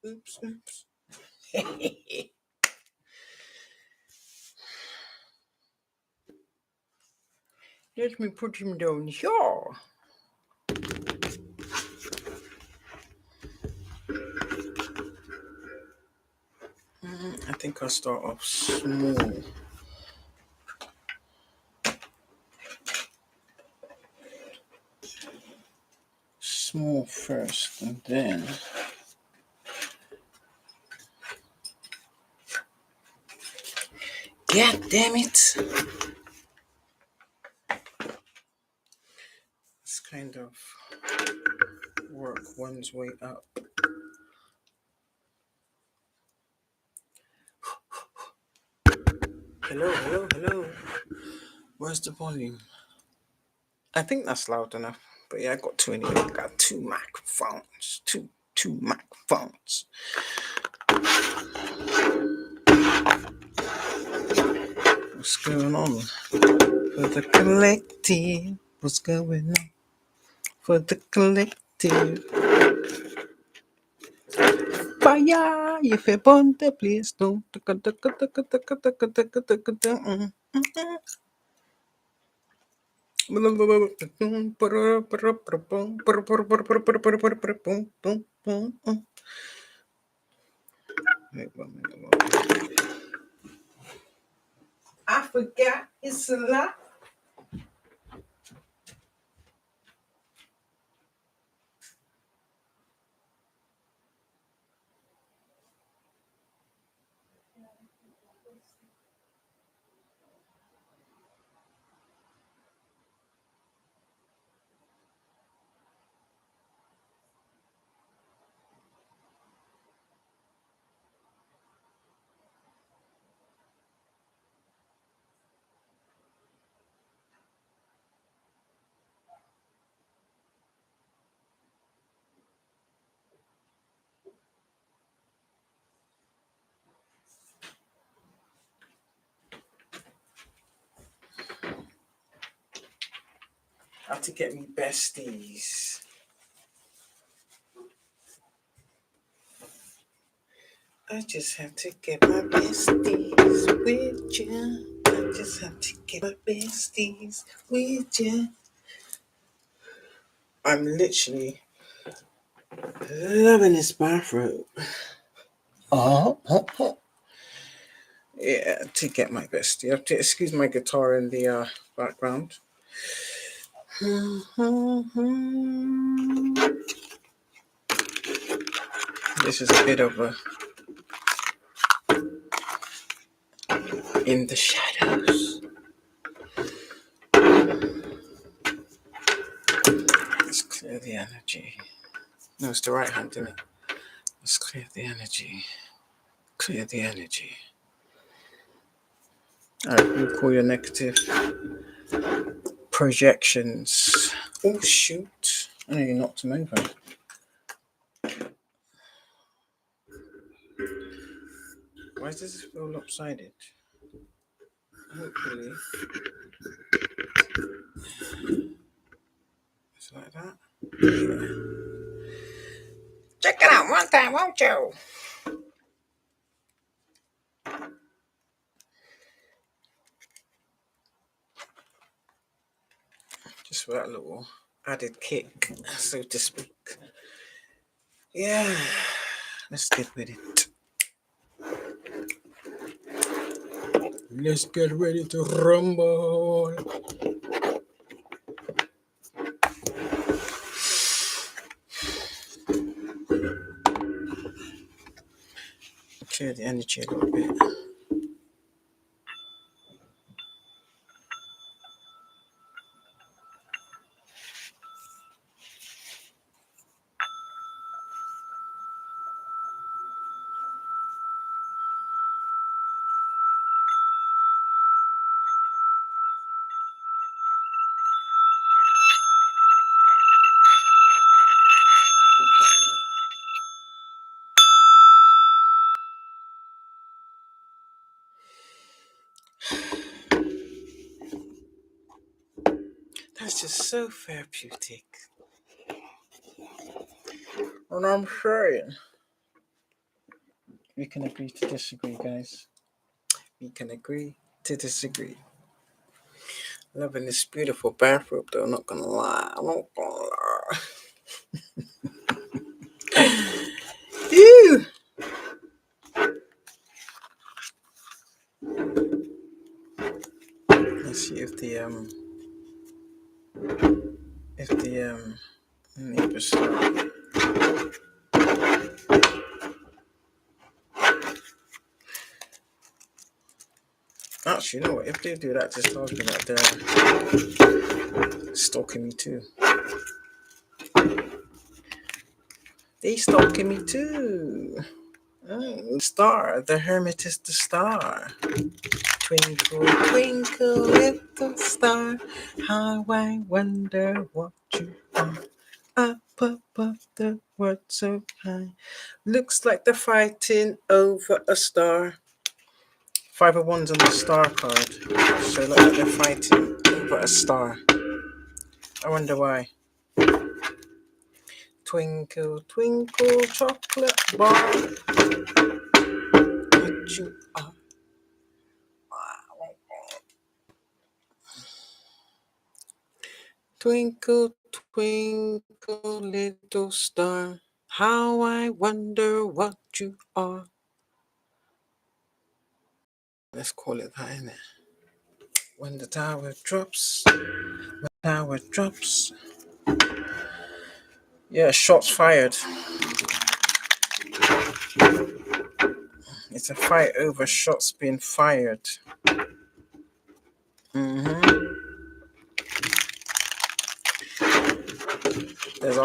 Oops. Let me put him down here. I think I'll start off small. Small first, and then God damn it! Let's kind of work one's way up. Hello. Where's the volume? I think that's loud enough. But yeah, I got two anyway. I got two microphones. Two microphones. What's going on? For the collective. What's going on? For the collective. Fire! If you want the please don't. I forgot it's a lot. How to get me besties. I just have to get my besties with you. I just have to get my besties with you. I'm literally loving this bathroom. Yeah, to get my bestie. You have to excuse my guitar in the background. This is a bit of a in the shadows. Let's clear the energy. No, it's the right hand, isn't it? Let's clear the energy. Clear the energy. Alright, we'll call your negative projections. Oh shoot! I know you knocked him over. Why does this feel lopsided? Hopefully, it's like that. Yeah. Check it out one time, won't you? Just for that little added kick, so to speak. Yeah, let's get with it. Let's get ready to rumble. Clear the energy a little bit. That's just so therapeutic. And I'm saying, we can agree to disagree, guys. We can agree to disagree. Loving this beautiful bathrobe, though. I'm not gonna lie. I'm not gonna lie. Ew. Let's see if the neighbors. Actually, you know what? If they do that, just tells me that they're stalking me too. They stalking me too. Oh, star. The hermit is the star. Twinkle, twinkle, little star. How I wonder what you are. Up above the world so high. Looks like they're fighting over a star. 5 of Wands on the star card. So look like they're fighting over a star. I wonder why. Twinkle, twinkle, chocolate bar. What you are. Twinkle, twinkle, little star. How I wonder what you are. Let's call it that, innit? When the tower drops. Tower drops. Yeah, shots fired. It's a fight over shots being fired. There's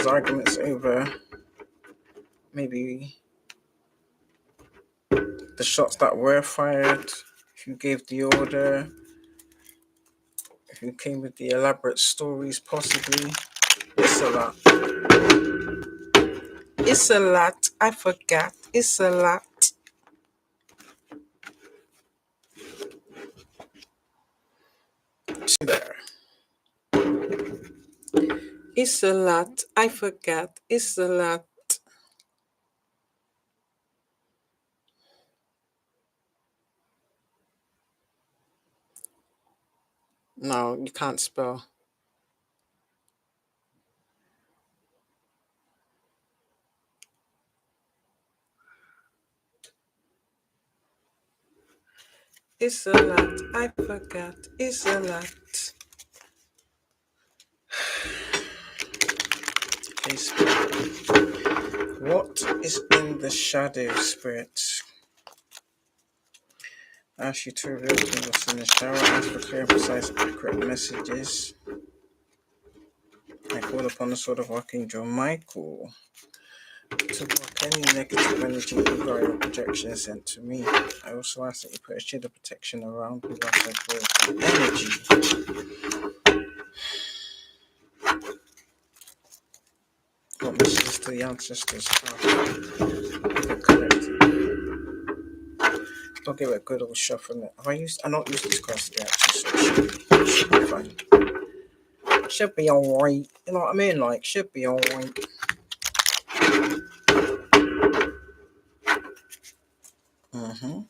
arguments over maybe the shots that were fired, who gave the order, who came with the elaborate stories, possibly. It's a lot. It's a lot. I forgot. It's a lot. There. It's a lot. I forgot. It's a lot. No, you can't spell. It's a lot. I forgot. It's a lot. Okay, Spirit. What is in the shadow, Spirit? Ask you to reveal to me what's in the shower. Ask for clear, precise, accurate messages. I call upon the sword of Archangel Michael. to block any negative energy ego or projection sent to me. I also ask that you put a shield of protection around me whilst I flow with energy. What messages to the ancestors are collected? I'll give it a good old shuffle. I don't use these cards today actually, so it should be fine. Should be alright. You know what I mean? Like, should be alright. Mm-hmm.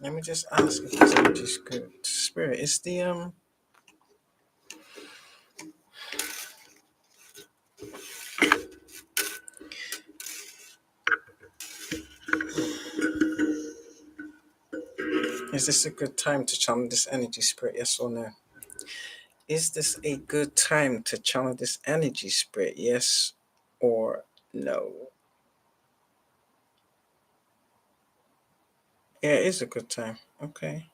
Let me just ask if this energy's good. Spirit, is the is this a good time to channel this energy, spirit? Yes or no? Is this a good time to channel this energy, spirit? Yes or no? Yeah, it is a good time. Okay.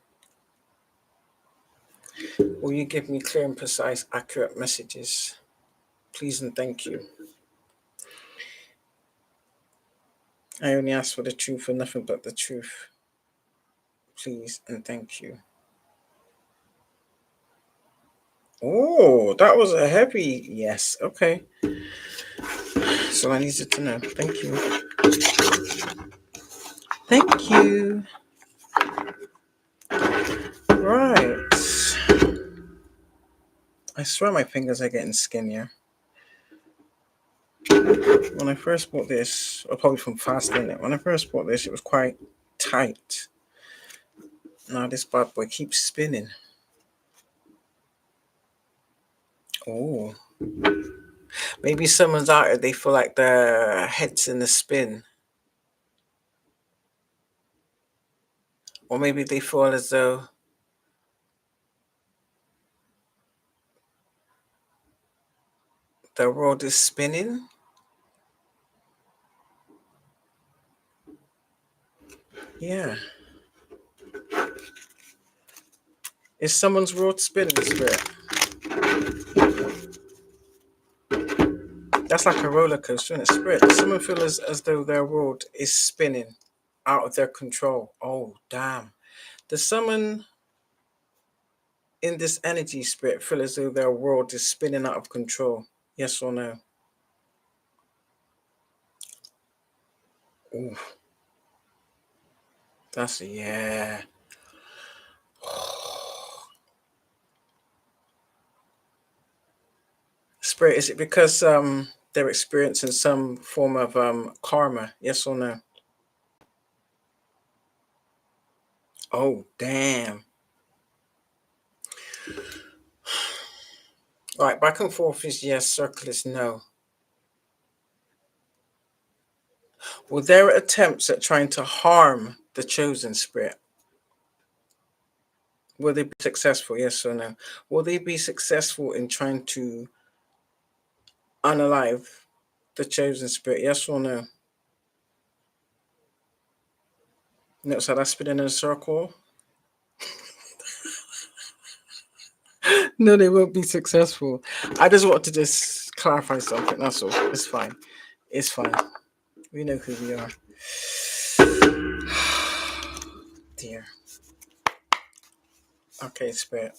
Will you give me clear and precise, accurate messages? Please and thank you. I only ask for the truth and nothing but the truth. Please and thank you. Oh, that was a heavy yes. Okay. So I needed to know. Thank you. Thank you. Right. I swear my fingers are getting skinnier. When I first bought this, or probably from fasting it, when I first bought this, it was quite tight. Now this bad boy keeps spinning. Oh. Maybe someone's out there, they feel like their head's in a spin. Or maybe they feel as though the world is spinning. Yeah. Is someone's world spinning, spirit? That's like a roller coaster, isn't it? Spirit. Does someone feel as though their world is spinning out of their control? Oh, damn. Does someone in this energy, spirit, feel as though their world is spinning out of control? Yes or no? Ooh, that's a yeah. Spirit, is it because they're experiencing some form of karma? Yes or no? Oh, damn. Right, back and forth is yes, circle is no. Well, there are attempts at trying to harm the chosen spirit. Will they be successful? Yes or no? Will they be successful in trying to unalive the chosen spirit? Yes or no? Notice how that's spinning in a circle? No, they won't be successful. I just want to just clarify something. That's all. It's fine. It's fine. We know who we are. Dear. Okay, spirit.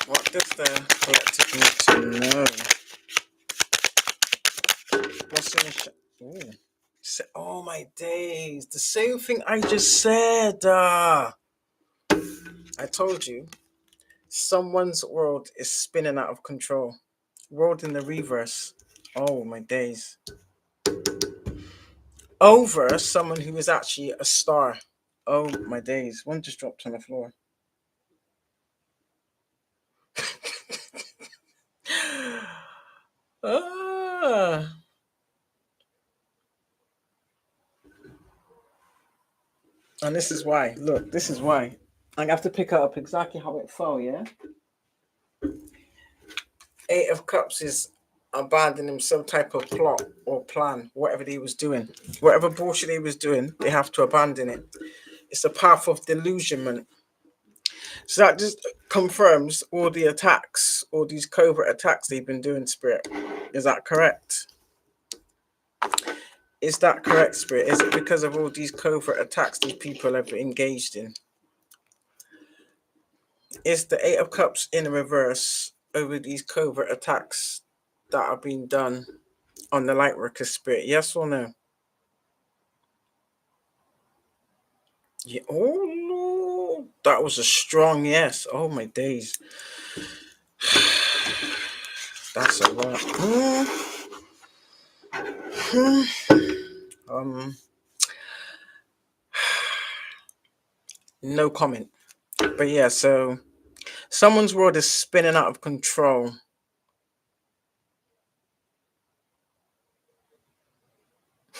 What does the collective need to know? What's in the Ooh. Oh my days. The same thing I just said. I told you. Someone's world is spinning out of control. World in the reverse. Oh my days. Over someone who is actually a star. Oh my days. One just dropped on the floor. Ah. And this is why. Look, this is why. I have to pick it up exactly how it fell, yeah? Eight of Cups is abandoning some type of plot or plan, whatever they was doing, whatever bullshit they was doing, they have to abandon it. It's a path of delusionment. So that just confirms all the attacks, all these covert attacks they've been doing, Spirit. Is that correct? Is that correct, Spirit? Is it because of all these covert attacks these people have engaged in? Is the Eight of Cups in reverse over these covert attacks that are being done on the Lightworker Spirit? Yes or no? Yeah. Oh, Lord. That was a strong yes. Oh, my days. That's a lot. No comment. But yeah, so someone's world is spinning out of control.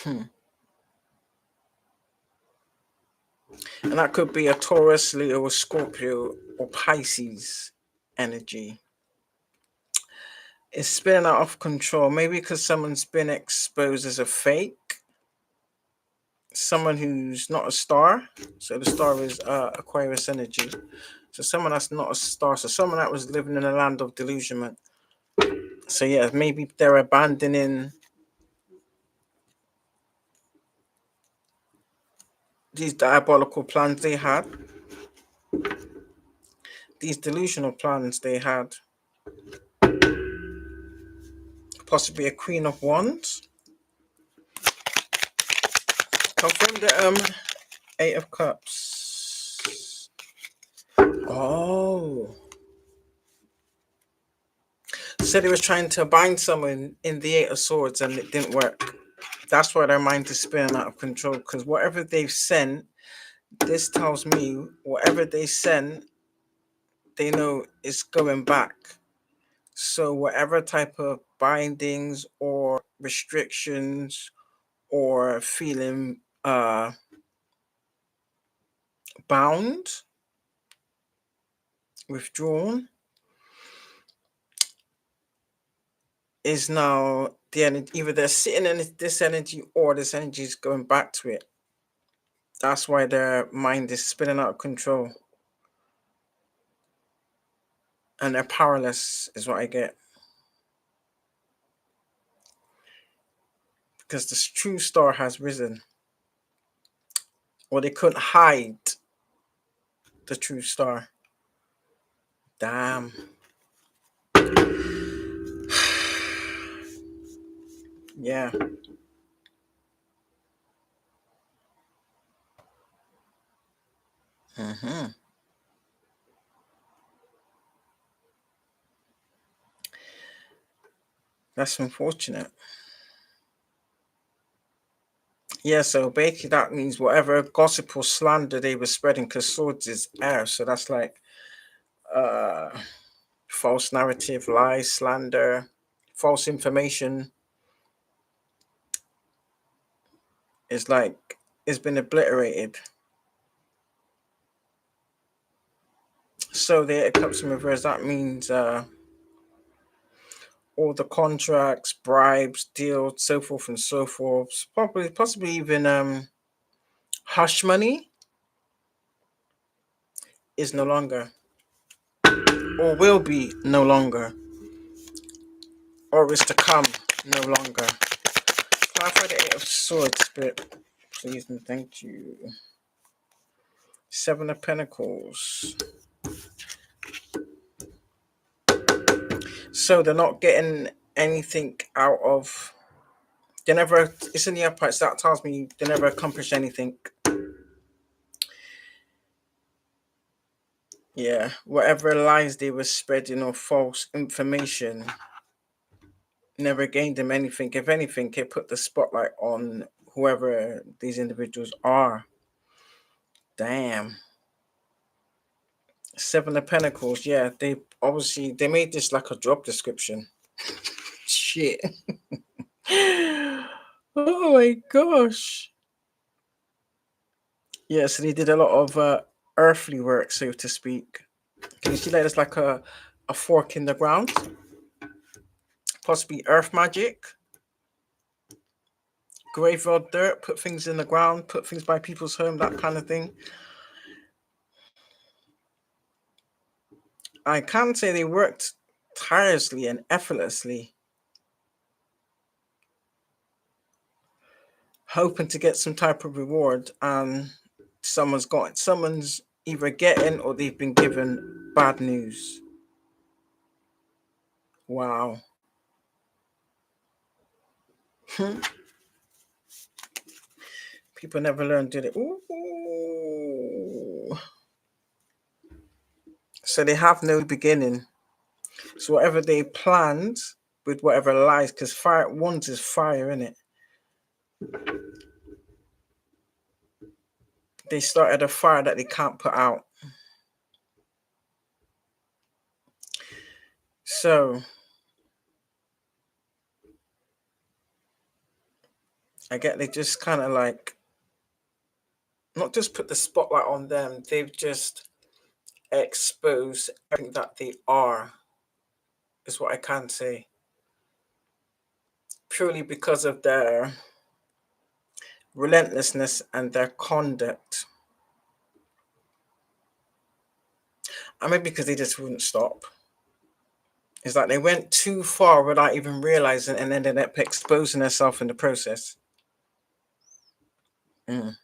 And that could be a Taurus, Leo, or Scorpio, or Pisces energy. It's spinning out of control. Maybe because someone's been exposed as a fake. Someone who's not a star. So the star is Aquarius energy. So someone that's not a star. So someone that was living in a land of delusionment. So yeah, maybe they're abandoning these diabolical plans they had. These delusional plans they had. Possibly a Queen of Wands. Confirm the Eight of Cups. Oh. Said he was trying to bind someone in the Eight of Swords and it didn't work. That's why their mind is spinning out of control. Because whatever they've sent, this tells me whatever they send, they know it's going back. So whatever type of bindings or restrictions or feeling bound, withdrawn, is now the energy. Either they're sitting in this energy or this energy is going back to it. That's why their mind is spinning out of control. And they're powerless, is what I get. Because the true star has risen. Or they couldn't hide the true star. Damn. Yeah. That's unfortunate. Yeah, so basically that means whatever gossip or slander they were spreading, because swords is air, so that's like false narrative, lies, slander, false information. Is like it's been obliterated. So the Eight of Cups in reverse, that means all the contracts, bribes, deals, so forth and so forth. Possibly even hush money is no longer, or will be no longer, or is to come no longer. Clarify the Eight of Swords, Spirit, please and thank you. Seven of Pentacles. So they're not getting anything out of. They never. It's in the uprights. That tells me they never accomplished anything. Yeah, whatever lies they were spreading or false information never gained them anything. If anything, it put the spotlight on whoever these individuals are. Damn. Seven of Pentacles. Yeah, they obviously they made this like a job description. Shit. Oh my gosh. Yeah, so they did a lot of earthly work, so to speak. Can you see that it's like a fork in the ground? possibly earth magic, graveyard dirt, put things in the ground, put things by people's home, that kind of thing. I can say they worked tirelessly and effortlessly, hoping to get some type of reward, and someone's either getting or they've been given bad news. Wow. People never learn, do they? Ooh. So they have no beginning. So whatever they planned with whatever lies, because fire one's is fire in it. They started a fire that they can't put out. So I get they just kind of like not just put the spotlight on them, they've just exposed everything that they are, is what I can say. Purely because of their relentlessness and their conduct. I mean, because they just wouldn't stop. It's like they went too far without even realizing and ended up exposing themselves in the process. Mm.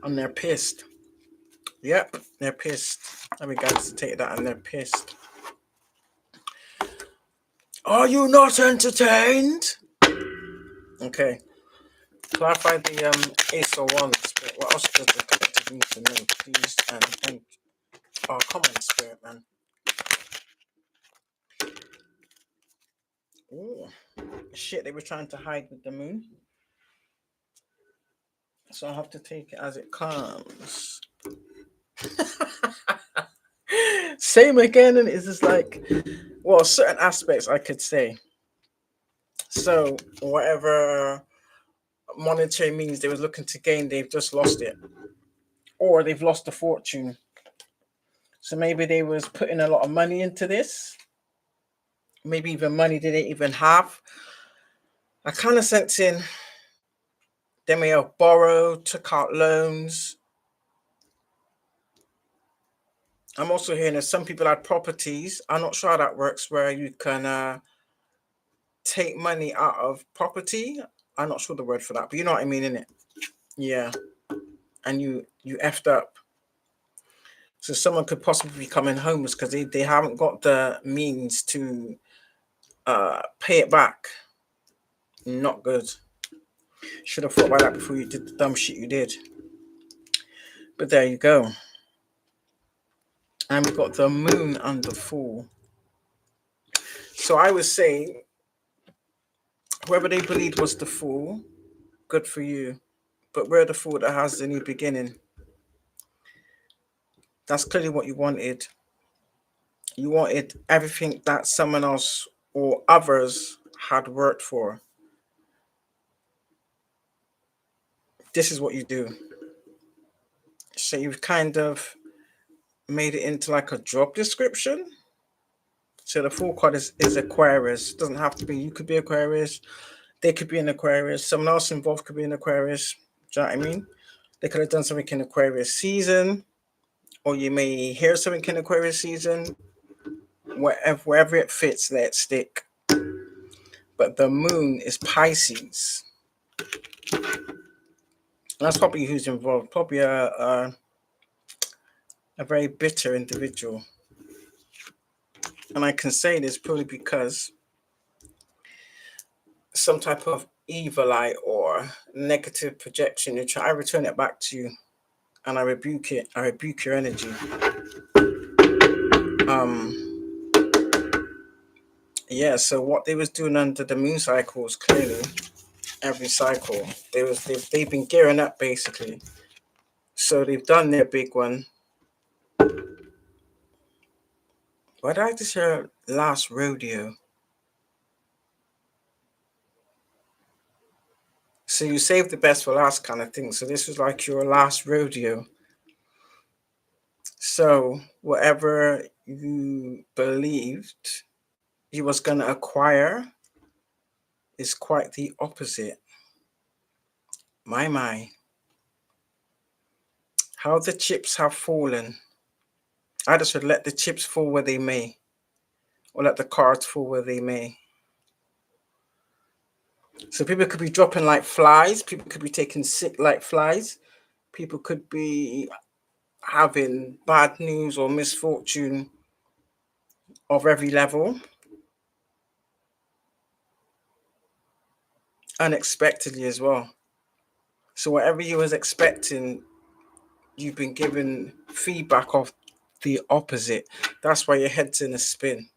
And they're pissed. Yep, they're pissed. Let me guys take that and they're pissed. Are you not entertained? Okay. Clarify the Ace of Wands. Spirit. What else does the collective need to know? Please and thank. Oh, come on, Spirit, man. Ooh. Shit, they were trying to hide with the moon. So I have to take it as it comes. Same again, and it's just like, well, certain aspects I could say. So whatever monetary means they were looking to gain, they've just lost it, or they've lost a fortune. So maybe they was putting a lot of money into this, maybe even money they didn't even have. I kind of sense in they may have borrowed, took out loans. I'm also hearing that some people had properties. I'm not sure how that works, where you can take money out of property. I'm not sure the word for that, but you know what I mean, innit? Yeah. And you effed up. So someone could possibly be coming homeless because they haven't got the means to pay it back. Not good. Should have thought about that before you did the dumb shit you did. But there you go. And we've got the moon and the fool. So I would say whoever they believed was the fool, good for you. But we're the fool that has the new beginning. That's clearly what you wanted. You wanted everything that someone else or others had worked for. This is what you do. So you've kind of made it into like a job description. So the full card is Aquarius. It doesn't have to be. You could be Aquarius. They could be an Aquarius. Someone else involved could be an Aquarius. Do you know what I mean? They could have done something in Aquarius season, or you may hear something in Aquarius season. Wherever it fits, let it stick. But the moon is Pisces. And that's probably who's involved. Probably a very bitter individual. And I can say this purely because some type of evil eye or negative projection, I return it back to you and I rebuke it. I rebuke your energy. Yeah, so what they was doing under the moon cycles, clearly, every cycle, they've been gearing up basically. So they've done their big one. Why did I just hear last rodeo? So you saved the best for last kind of thing. So this was like your last rodeo. So whatever you believed you was going to acquire is quite the opposite. My. How the chips have fallen. I just would let the chips fall where they may, or let the cards fall where they may. So people could be dropping like flies. People could be taking sick like flies. People could be having bad news or misfortune of every level, unexpectedly as well. So whatever you was expecting, you've been given feedback of the opposite. That's why your head's in a spin.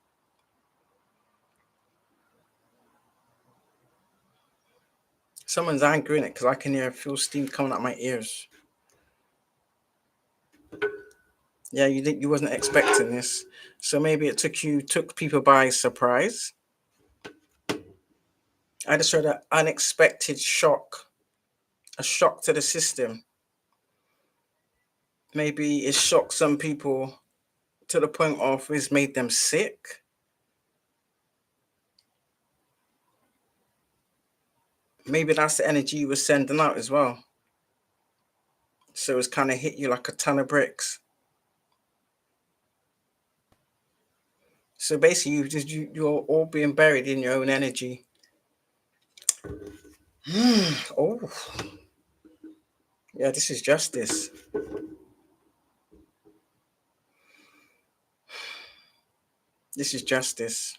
Someone's angry in it because I can feel steam coming out my ears. Yeah, you wasn't expecting this, so maybe it took people by surprise. I just heard an unexpected shock, a shock to the system. Maybe it shocked some people to the point of it's made them sick. Maybe that's the energy you were sending out as well. So it's kind of hit you like a ton of bricks. So basically, you're all being buried in your own energy. Oh, yeah, this is justice. This is justice.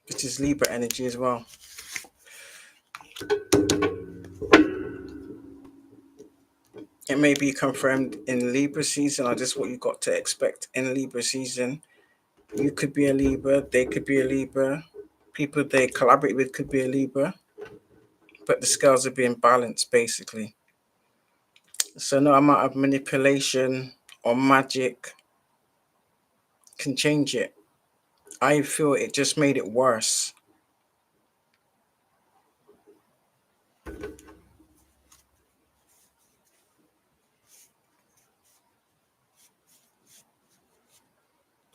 This is Libra energy as well. It may be confirmed in Libra season, or just what you got to expect in Libra season. You could be a Libra, they could be a Libra, people they collaborate with could be a Libra, but the scales are being balanced basically. So no amount of manipulation or magic can change it. I feel it just made it worse.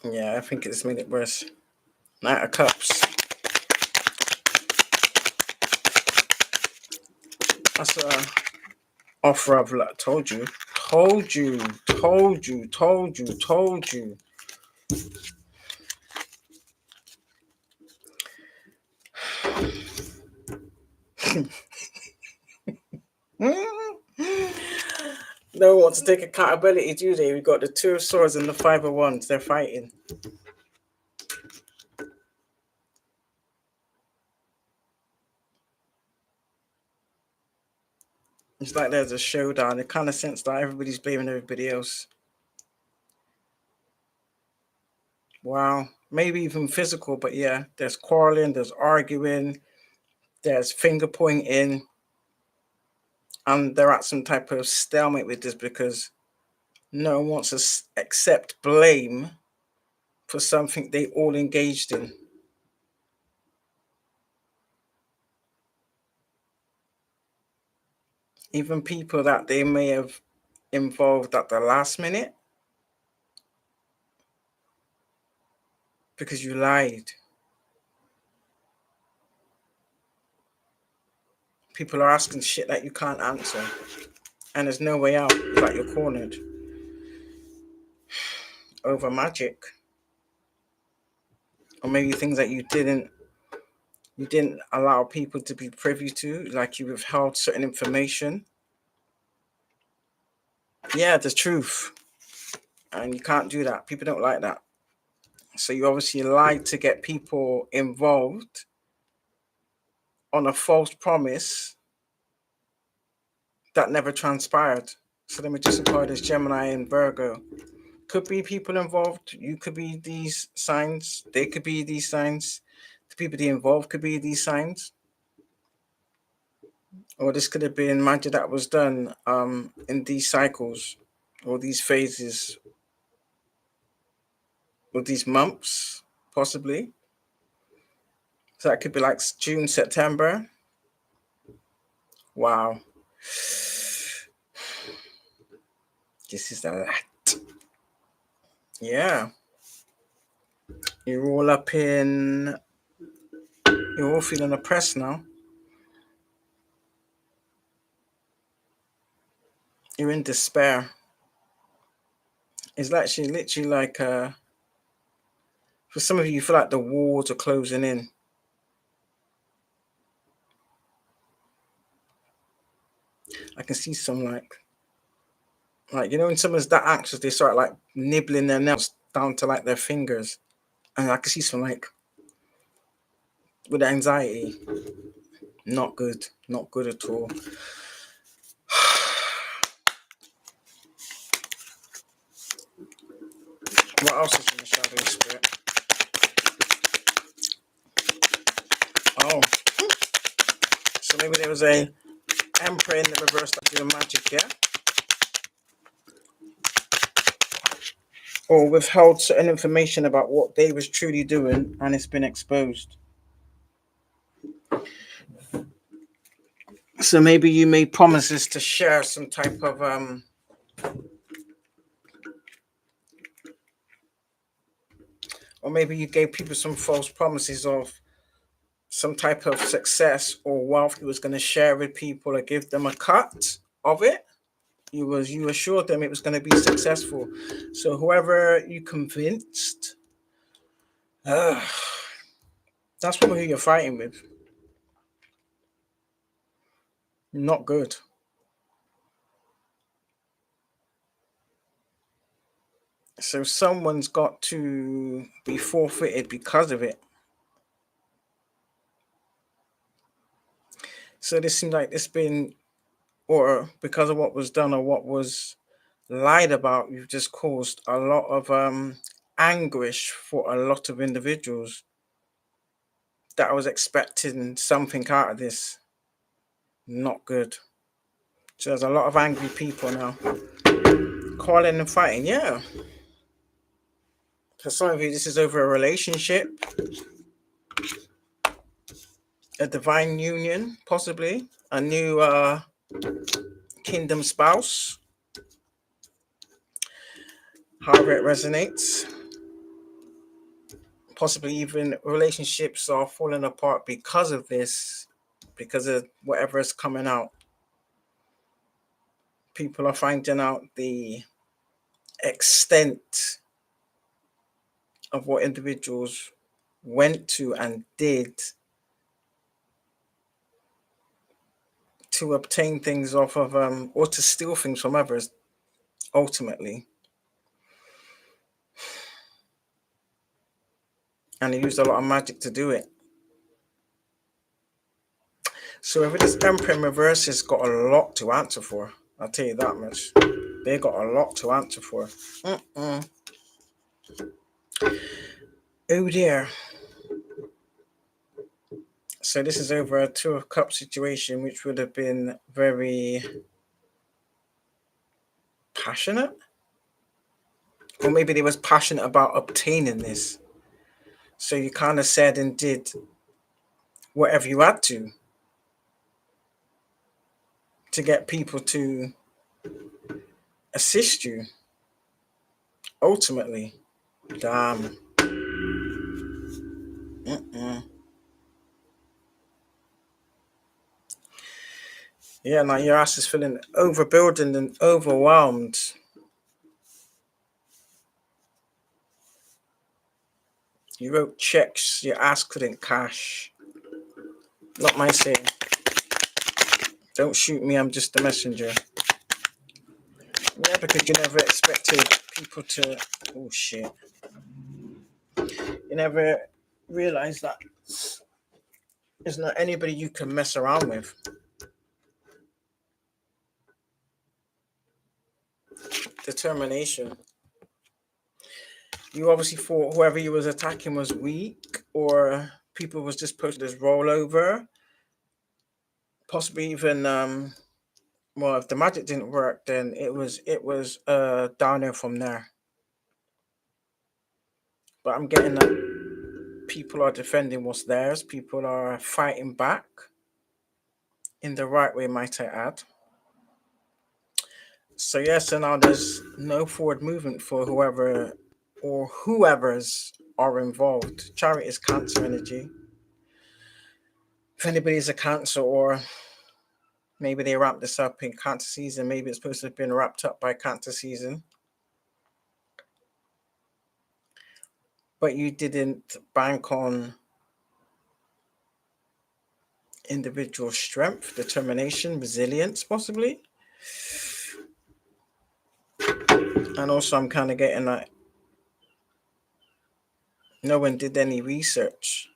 Yeah, I think it's made it worse. Knight of Cups. That's a offer of luck. Told you. Told you. Told you. Told you. Told you. No one wants to take accountability, do they? We've got the Two of Swords and the Five of Wands. They're fighting. It's like there's a showdown. It kind of sense that everybody's blaming everybody else. Wow. Maybe even physical, but yeah, there's quarreling, there's arguing, there's finger pointing, and they're at some type of stalemate with this because no one wants to accept blame for something they all engaged in. Even people that they may have involved at the last minute because you lied. People are asking shit that you can't answer, and there's no way out. Like you're cornered over magic, or maybe things that you didn't allow people to be privy to, like you withheld certain information. Yeah, the truth, and you can't do that. People don't like that. So you obviously lied to get people involved on a false promise that never transpired. So let me just call this Gemini and Virgo. Could be people involved. You could be these signs. They could be these signs. The people they involved could be these signs. Or this could have been magic that was done in these cycles or these phases or these months, possibly. So that could be like June, September. Wow. This is that. Yeah. You're all up in. You're all feeling oppressed now. You're in despair. It's actually literally like for some of you, you feel like the walls are closing in. I can see some like you know when someone's that anxious, they start like nibbling their nails down to like their fingers, and I can see some like with anxiety. Not good. Not good at all. What else is in the shadowy spirit? Oh, so maybe there was a emperor in the reverse that doing magic, yeah? Or withheld certain information about what they was truly doing and it's been exposed. So maybe you made promises to share some type of or maybe you gave people some false promises of some type of success or wealth you was going to share with people or give them a cut of it. You assured them it was going to be successful. So whoever you convinced, uh, that's probably who you're fighting with. Not good. So someone's got to be forfeited because of it. So this seems like it's been, or because of what was done or what was lied about, you've just caused a lot of anguish for a lot of individuals that was expecting something out of this. Not good. So there's a lot of angry people now calling and fighting. Yeah. For some of you, this is over a relationship, a divine union, possibly a new kingdom spouse. However, it resonates. Possibly even relationships are falling apart because of this, because of whatever is coming out. People are finding out the extent of what individuals went to and did to obtain things off of or to steal things from others ultimately, and they used a lot of magic to do it. So if this emperor in reverse has got a lot to answer for, I'll tell you that much. They got a lot to answer for. Oh dear. So this is over a Two of Cups situation, which would have been very passionate, or maybe they was passionate about obtaining this. So you kind of said and did whatever you had to get people to assist you. Ultimately, damn. Mm-mm. Yeah, now your ass is feeling overburdened and overwhelmed. You wrote checks your ass couldn't cash. Not my saying. Don't shoot me, I'm just the messenger. Yeah, because you never expected people to. Oh shit. You never realized that there's not anybody you can mess around with. Determination. You obviously thought whoever you was attacking was weak, or people was just posted as rollover. Possibly even well, if the magic didn't work, then it was downhill from there. But I'm getting that people are defending what's theirs. People are fighting back in the right way, might I add. So yes, so now there's no forward movement for whoever or whoever's are involved. Chariot is Cancer energy. If anybody's a Cancer, or maybe they wrapped this up in Cancer season, maybe it's supposed to have been wrapped up by Cancer season, but you didn't bank on individual strength, determination, resilience, possibly. And also, I'm kind of getting that no one did any research.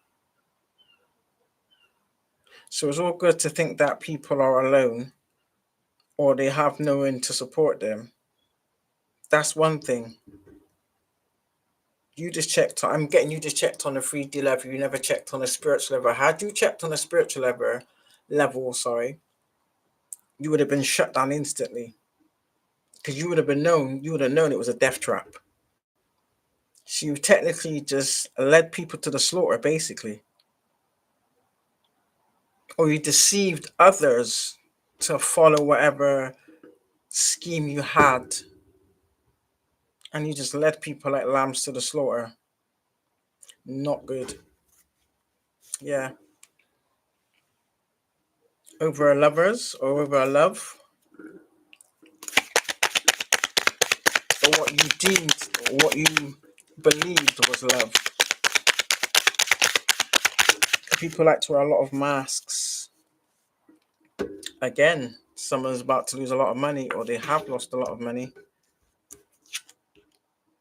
So it's all good to think that people are alone or they have no one to support them. That's one thing. You just checked on, I'm getting you just checked on a 3D level. You never checked on a spiritual level. Had you checked on a spiritual level, sorry, you would have been shut down instantly. Because you would have known it was a death trap. So you technically just led people to the slaughter, basically. Or you deceived others to follow whatever scheme you had. And you just led people like lambs to the slaughter. Not good. Yeah. Over a lovers or over a love. Or what you deemed, or what you believed was love. People like to wear a lot of masks. Again, someone's about to lose a lot of money, or they have lost a lot of money.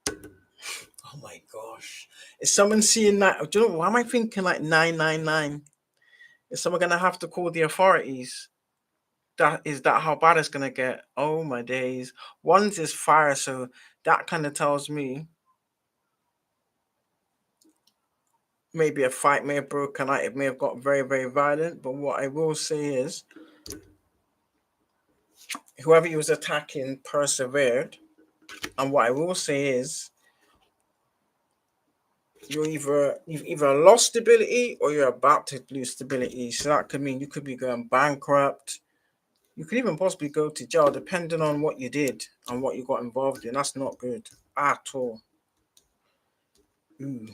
Oh my gosh. Is someone seeing that? Do you know, why am I thinking like 999? Is someone going to have to call the authorities? That how bad it's going to get? Oh my days. One's is fire, so that kind of tells me maybe a fight may have broken out. It may have got very, very violent. But what I will say is, whoever he was attacking persevered. And what I will say is, you've either lost stability or you're about to lose stability. So that could mean you could be going bankrupt. You could even possibly go to jail, depending on what you did and what you got involved in. That's not good at all. Ooh.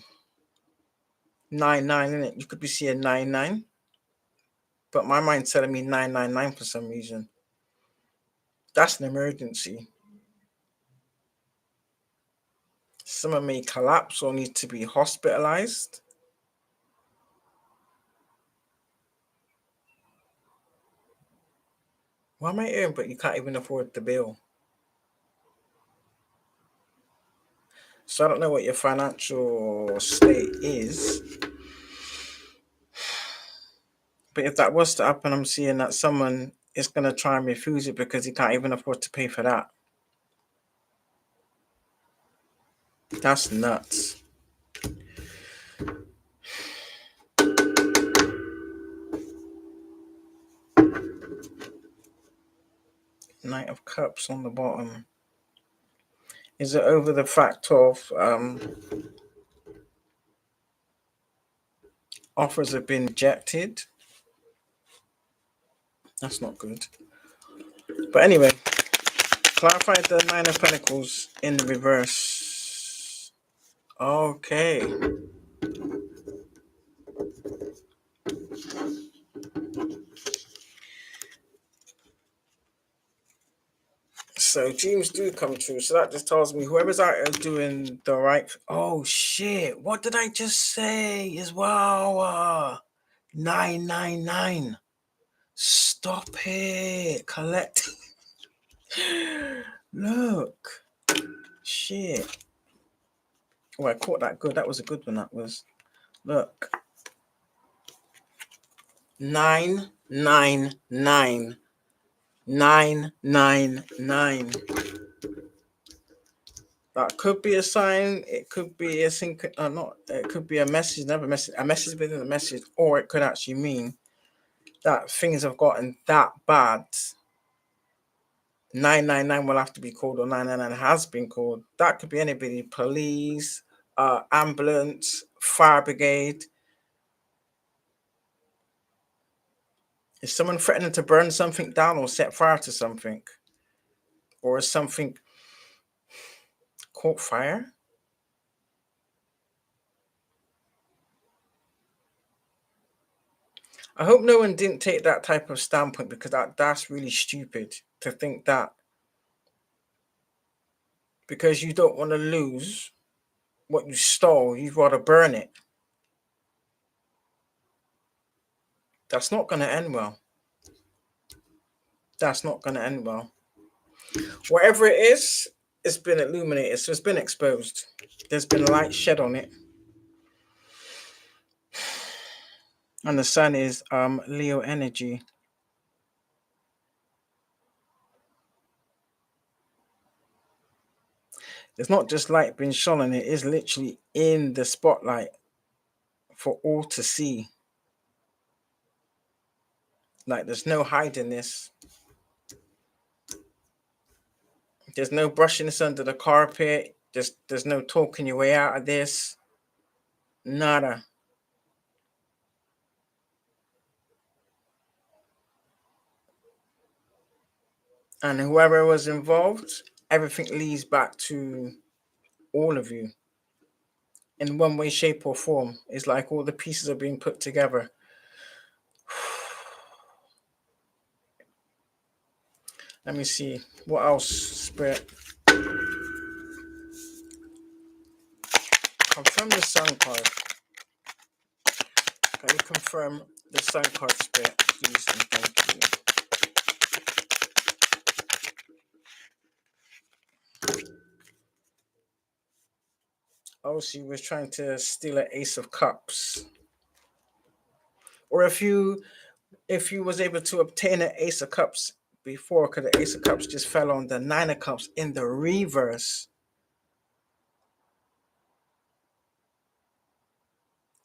99, innit? You could be seeing 99, but my mind's telling me 999 for some reason. That's an emergency. Someone may collapse or need to be hospitalized. Why am I hearing, but you can't even afford the bill? So I don't know what your financial state is. But if that was to happen, I'm seeing that someone is going to try and refuse it because he can't even afford to pay for that. That's nuts. Knight of Cups on the bottom. Is it over the fact of offers have been rejected? That's not good. But anyway, clarify the Nine of Pentacles in the reverse. Okay. So dreams do come true. So that just tells me whoever's out there doing the right. Oh shit! What did I just say? As well, 999. Stop it! Collect. Look, shit. Oh, I caught that good. That was a good one. That was. Look. 999. 999. That could be a sign. It could be a not. It could be a message. Never message. A message within a message, or it could actually mean that things have gotten that bad. 999 will have to be called, or 999 has been called. That could be anybody. Police, ambulance, fire brigade. Is someone threatening to burn something down or set fire to something? Or is something caught fire? I hope no one didn't take that type of standpoint, because that's really stupid to think that because you don't want to lose what you stole, you'd rather burn it. That's not going to end well. That's not going to end well. Whatever it is, it's been illuminated, so it's been exposed. There's been light shed on it. And the sun is Leo energy. It's not just light being shone on it, it's literally in the spotlight for all to see. Like, there's no hiding this. There's no brushing this under the carpet. There's no talking your way out of this. Nada. And whoever was involved, everything leads back to all of you in one way, shape, or form. It's like all the pieces are being put together. Let me see. What else, Spirit? Confirm the sun card. Can you confirm the sun card, Spirit, please? And thank you. Oh, she was trying to steal an Ace of Cups. Or if you was able to obtain an Ace of Cups before, because the Ace of Cups just fell on the Nine of Cups in the reverse.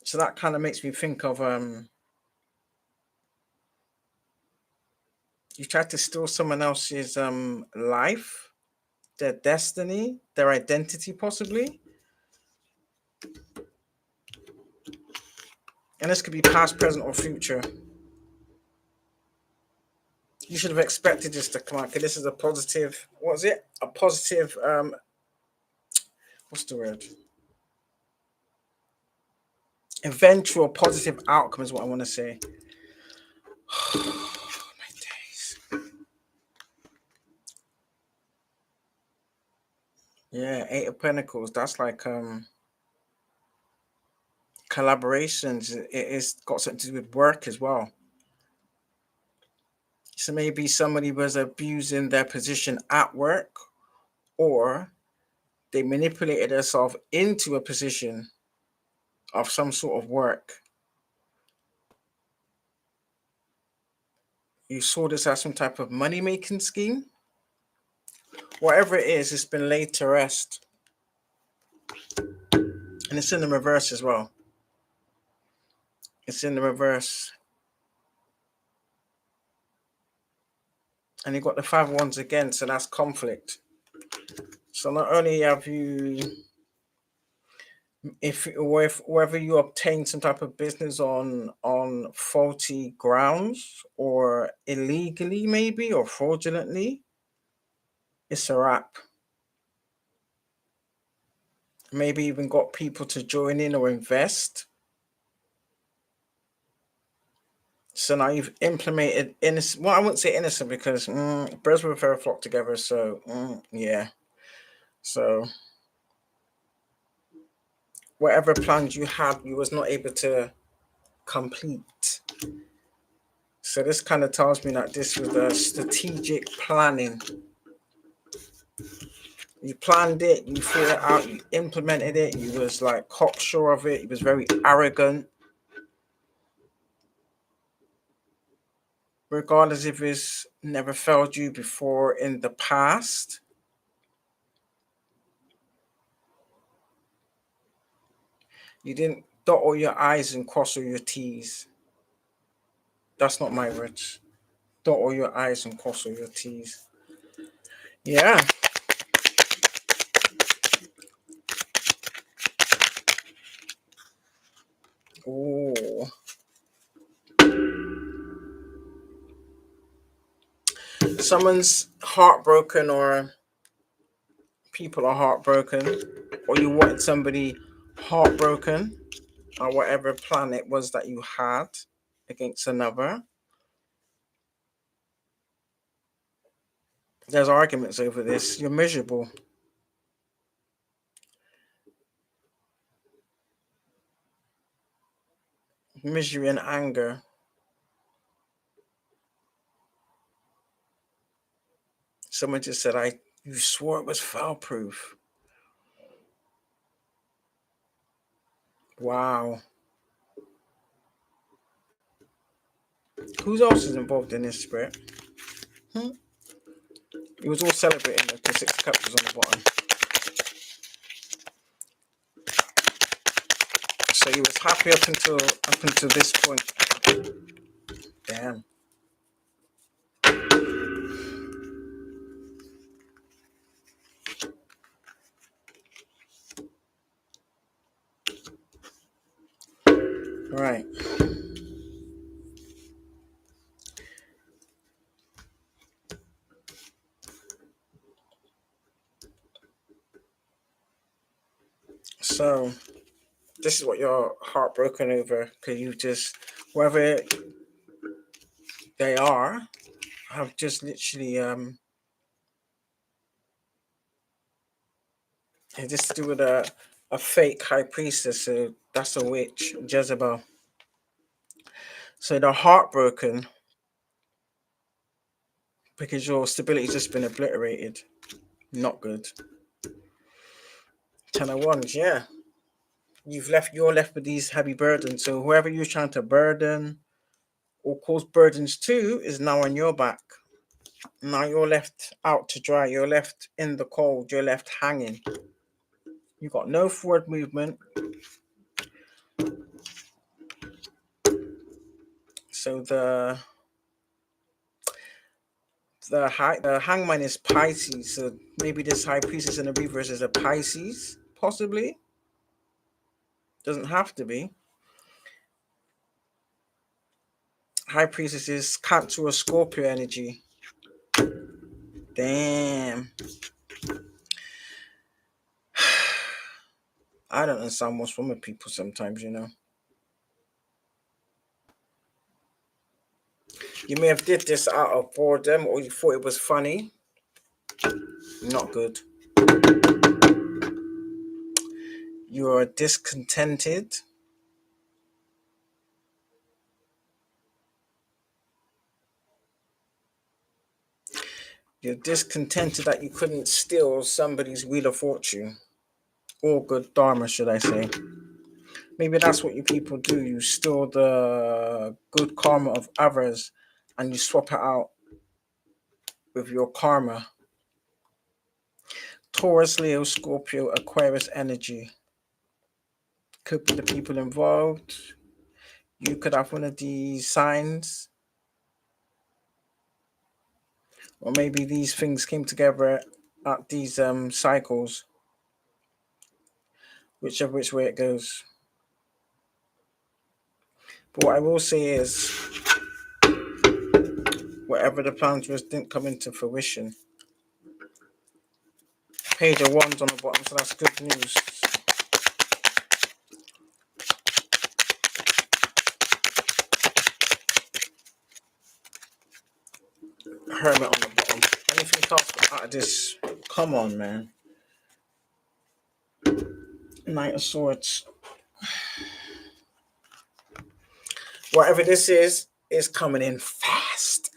So that kind of makes me think of you tried to steal someone else's life, their destiny, their identity, possibly. And this could be past, present, or future. You should have expected this to come out. Okay, this is a positive. What is it? A positive. What's the word? Eventual positive outcome is what I want to say. My days. Yeah, Eight of Pentacles. That's like collaborations. It's got something to do with work as well. So maybe somebody was abusing their position at work, or they manipulated themselves into a position of some sort of work. You saw this as some type of money-making scheme. Whatever it is, it's been laid to rest. And it's in the reverse as well. It's in the reverse. And you got the Five of Wands again, so that's conflict. So not only have you, if whether you obtain some type of business on faulty grounds or illegally maybe or fraudulently, it's a wrap. Maybe even got people to join in or invest. So now you've implemented innocent. Well, I wouldn't say innocent, because birds with a feather flock together. So yeah. So whatever plans you had, you was not able to complete. So this kind of tells me that this was a strategic planning. You planned it, you thought it out, you implemented it. You was like cocksure of it. You was very arrogant. Regardless if it's never failed you before in the past. You didn't dot all your I's and cross all your T's. That's not my words. Dot all your I's and cross all your T's. Yeah. Ooh. Someone's heartbroken, or people are heartbroken, or you wanted somebody heartbroken, or whatever plan it was that you had. against another. There's arguments over this. You're miserable. Misery and anger. Someone just said, you swore it was foul proof. Wow. Who else is involved in this, Spirit? It was all celebrating the 6 cups was on the bottom. So he was happy up until this point. Damn. Right. So this is what you're heartbroken over, because you just, whoever they are, have just literally it's just to do with a fake high priestess. So that's a witch, Jezebel. So they're heartbroken because your stability's just been obliterated. Not good. 10 of Wands, yeah. You're left with these heavy burdens. So whoever you're trying to burden or cause burdens to is now on your back. Now you're left out to dry. You're left in the cold. You're left hanging. You got no forward movement. So the hangman is Pisces. So maybe this high priestess in the reverse is a Pisces, possibly. Doesn't have to be. High priestess is Cancer or Scorpio energy. Damn. I don't understand what's wrong with people sometimes, you know. You may have did this out of boredom, or you thought it was funny. Not good. You are discontented. You're discontented that you couldn't steal somebody's wheel of fortune. Or good dharma, should I say. Maybe that's what you people do. You steal the good karma of others and you swap it out with your karma. Taurus, Leo, Scorpio, Aquarius energy. Could be the people involved. You could have one of these signs. Or maybe these things came together at these cycles. Whichever which way it goes. But what I will say is, whatever the plans was didn't come into fruition. Page of Wands on the bottom, so that's good news. Hermit on the bottom. Anything else out of this? Come on, man. Knight of Swords. Whatever this is coming in fast.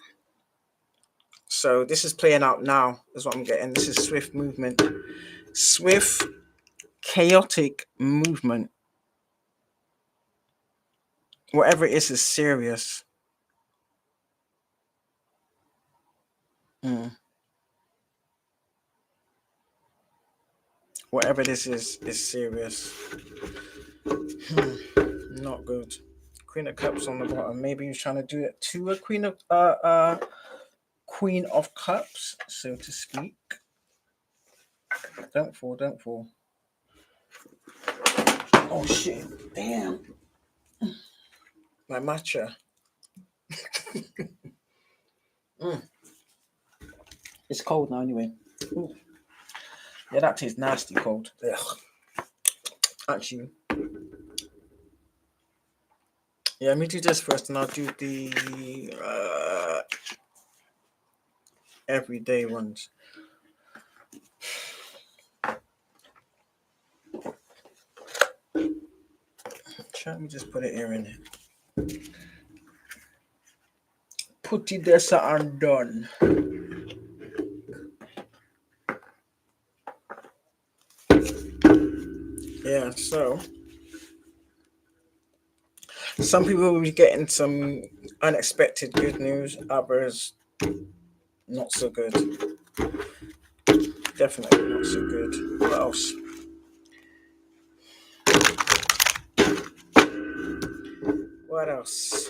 So this is playing out now, is what I'm getting. This is swift movement. Swift, chaotic movement. Whatever it is serious. Whatever this is serious. Not good. Queen of Cups on the bottom. Maybe you're trying to do it to a Queen of Cups, so to speak. Don't fall. Oh shit! Damn. My matcha. It's cold now anyway. Ooh. Yeah, that tastes nasty cold. Ugh. Actually, Yeah, let me do this first, and I'll do the everyday ones. Let me just put it here in it. Put it there, so I'm done. Yeah, so some people will be getting some unexpected good news, others not so good. Definitely not so good. What else? What else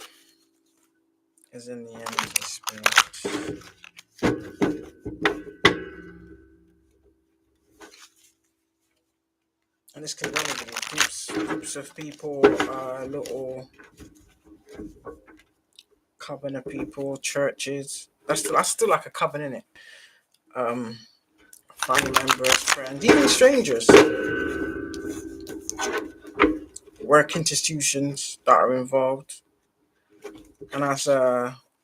is in the energy spirit? And this can only be groups of people, little coven of people, churches. That's still like a coven, in it. Um, family members, friends, even strangers, work institutions that are involved, and as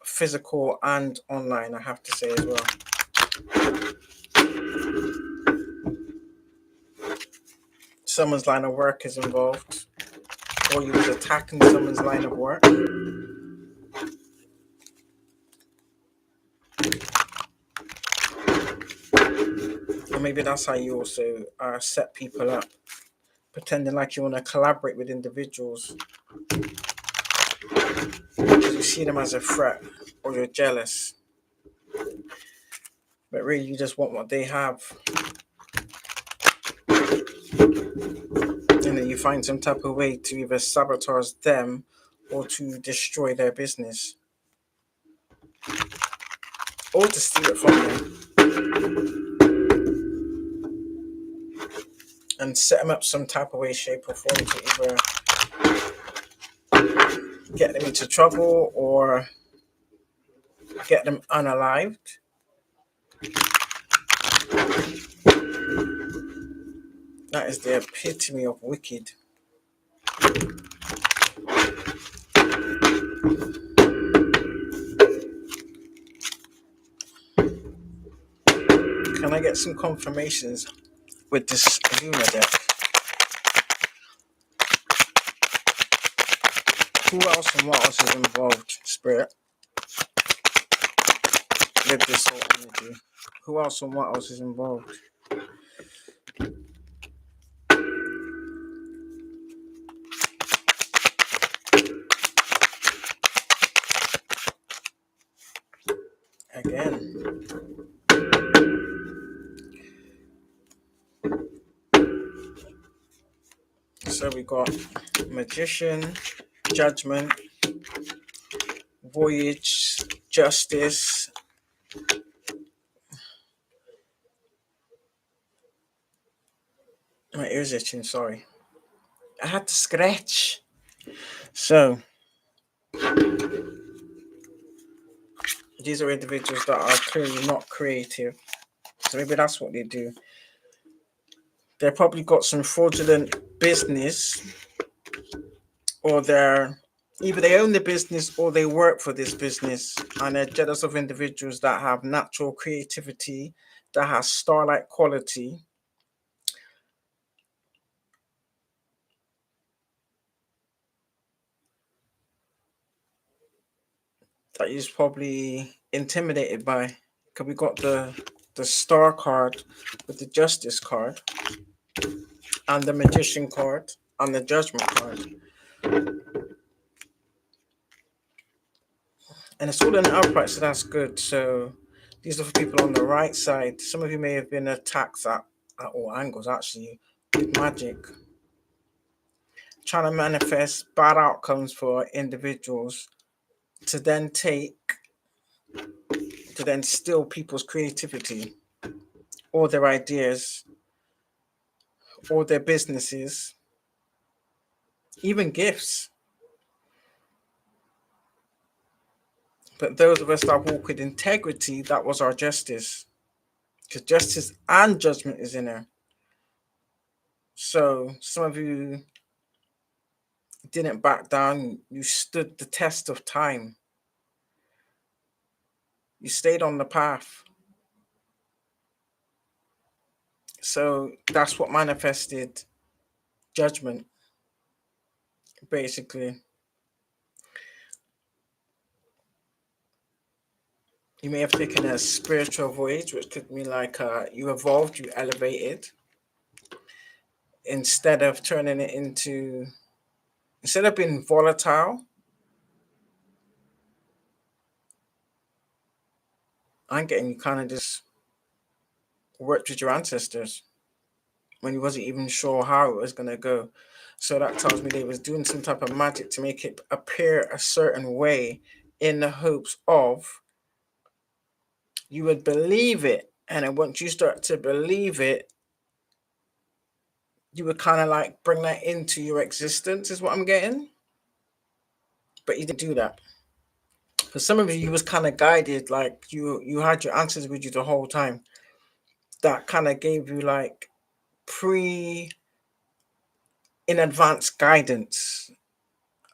physical and online, I have to say as well. Someone's line of work is involved, or you was attacking someone's line of work, or maybe that's how you also set people up, pretending like you want to collaborate with individuals because you see them as a threat, or you're jealous, but really you just want what they have, and then you find some type of way to either sabotage them or to destroy their business or to steal it from them and set them up some type of way, shape, or form to either get them into trouble or get them unalived. That is the epitome of wicked. Can I get some confirmations with this Luna deck? Who else and what else is involved, Spirit, with this whole energy? Who else and what else is involved? Again. So we got Magician, Judgment, Voyage, Justice. My ears itching, sorry. I had to scratch. So these are individuals that are clearly not creative. So maybe that's what they do. They probably got some fraudulent business, or they're either they own the business or they work for this business, and they're jealous of individuals that have natural creativity, that has star-like quality. That he's probably intimidated by. Because we got the star card with the justice card and the magician card and the judgment card. And it's all in the upright, so that's good. So these are for people on the right side. Some of you may have been attacked at all angles, actually, with magic. Trying to manifest bad outcomes for individuals to then steal people's creativity or their ideas or their businesses, even gifts. But those of us that walk with integrity, that was our justice. Because justice and judgment is in there. So some of you didn't back down. You stood the test of time. You stayed on the path. So that's what manifested judgment, basically. You may have taken a spiritual voyage, which could mean like you evolved, you elevated, instead of turning it into, instead of being volatile. I'm getting you kind of just worked with your ancestors when you wasn't even sure how it was going to go. So that tells me they was doing some type of magic to make it appear a certain way in the hopes of you would believe it. And then once you start to believe it, you would kind of like bring that into your existence, is what I'm getting. But you didn't do that. For some of you was kind of guided, like you had your answers with you the whole time. That kind of gave you like pre in advance guidance